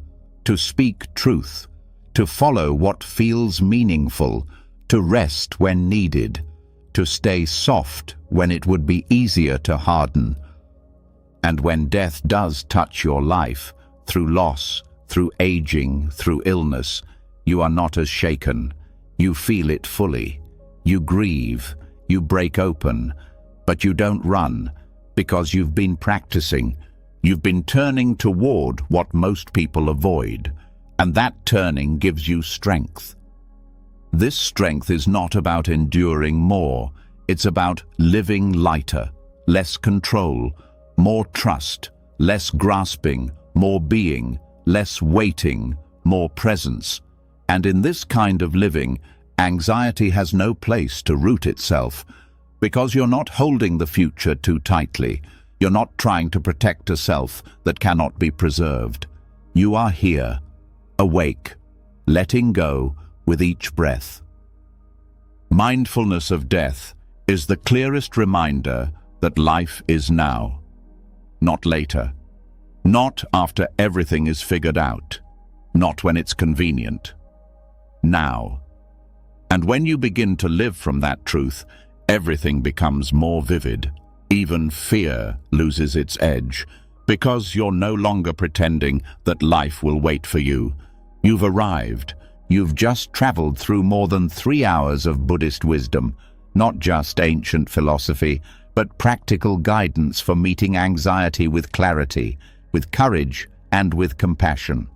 to speak truth, to follow what feels meaningful, to rest when needed, to stay soft when it would be easier to harden. And when death does touch your life, through loss, through aging, through illness, you are not as shaken. You feel it fully. You grieve, you break open, but you don't run, because you've been practicing. You've been turning toward what most people avoid, and that turning gives you strength. This strength is not about enduring more. It's about living lighter, less control, more trust, less grasping, more being, less waiting, more presence. And in this kind of living, anxiety has no place to root itself, because you're not holding the future too tightly. You're not trying to protect a self that cannot be preserved. You are here, awake, letting go with each breath. Mindfulness of death is the clearest reminder that life is now, not later, not after everything is figured out, not when it's convenient. Now. And when you begin to live from that truth, everything becomes more vivid. Even fear loses its edge, because you're no longer pretending that life will wait for you. You've arrived. You've just traveled through more than 3 hours of Buddhist wisdom, not just ancient philosophy, but practical guidance for meeting anxiety with clarity, with courage, and with compassion.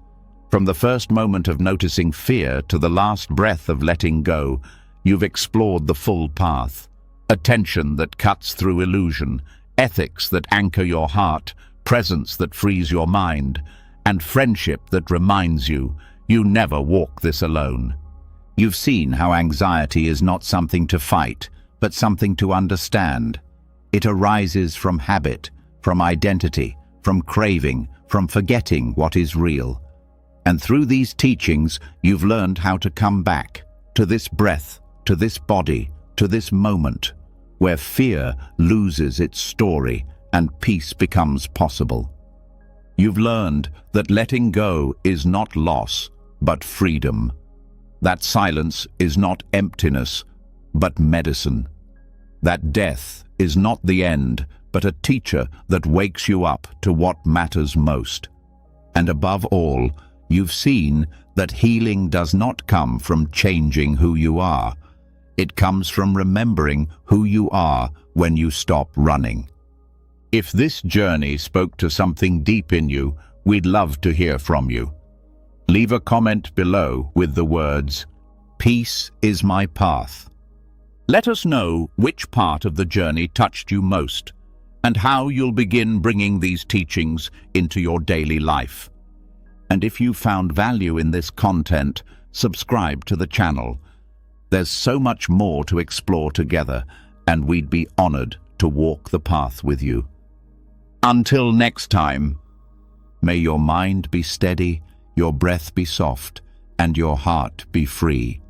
From the first moment of noticing fear to the last breath of letting go, you've explored the full path. Attention that cuts through illusion, ethics that anchor your heart, presence that frees your mind, and friendship that reminds you never walk this alone. You've seen how anxiety is not something to fight, but something to understand. It arises from habit, from identity, from craving, from forgetting what is real. And through these teachings, you've learned how to come back to this breath, to this body, to this moment, where fear loses its story and peace becomes possible. You've learned that letting go is not loss, but freedom. That silence is not emptiness, but medicine. That death is not the end, but a teacher that wakes you up to what matters most. And above all, you've seen that healing does not come from changing who you are. It comes from remembering who you are when you stop running. If this journey spoke to something deep in you, we'd love to hear from you. Leave a comment below with the words, "Peace is my path." Let us know which part of the journey touched you most and how you'll begin bringing these teachings into your daily life. And if you found value in this content, subscribe to the channel. There's so much more to explore together, and we'd be honored to walk the path with you. Until next time, may your mind be steady, your breath be soft, and your heart be free.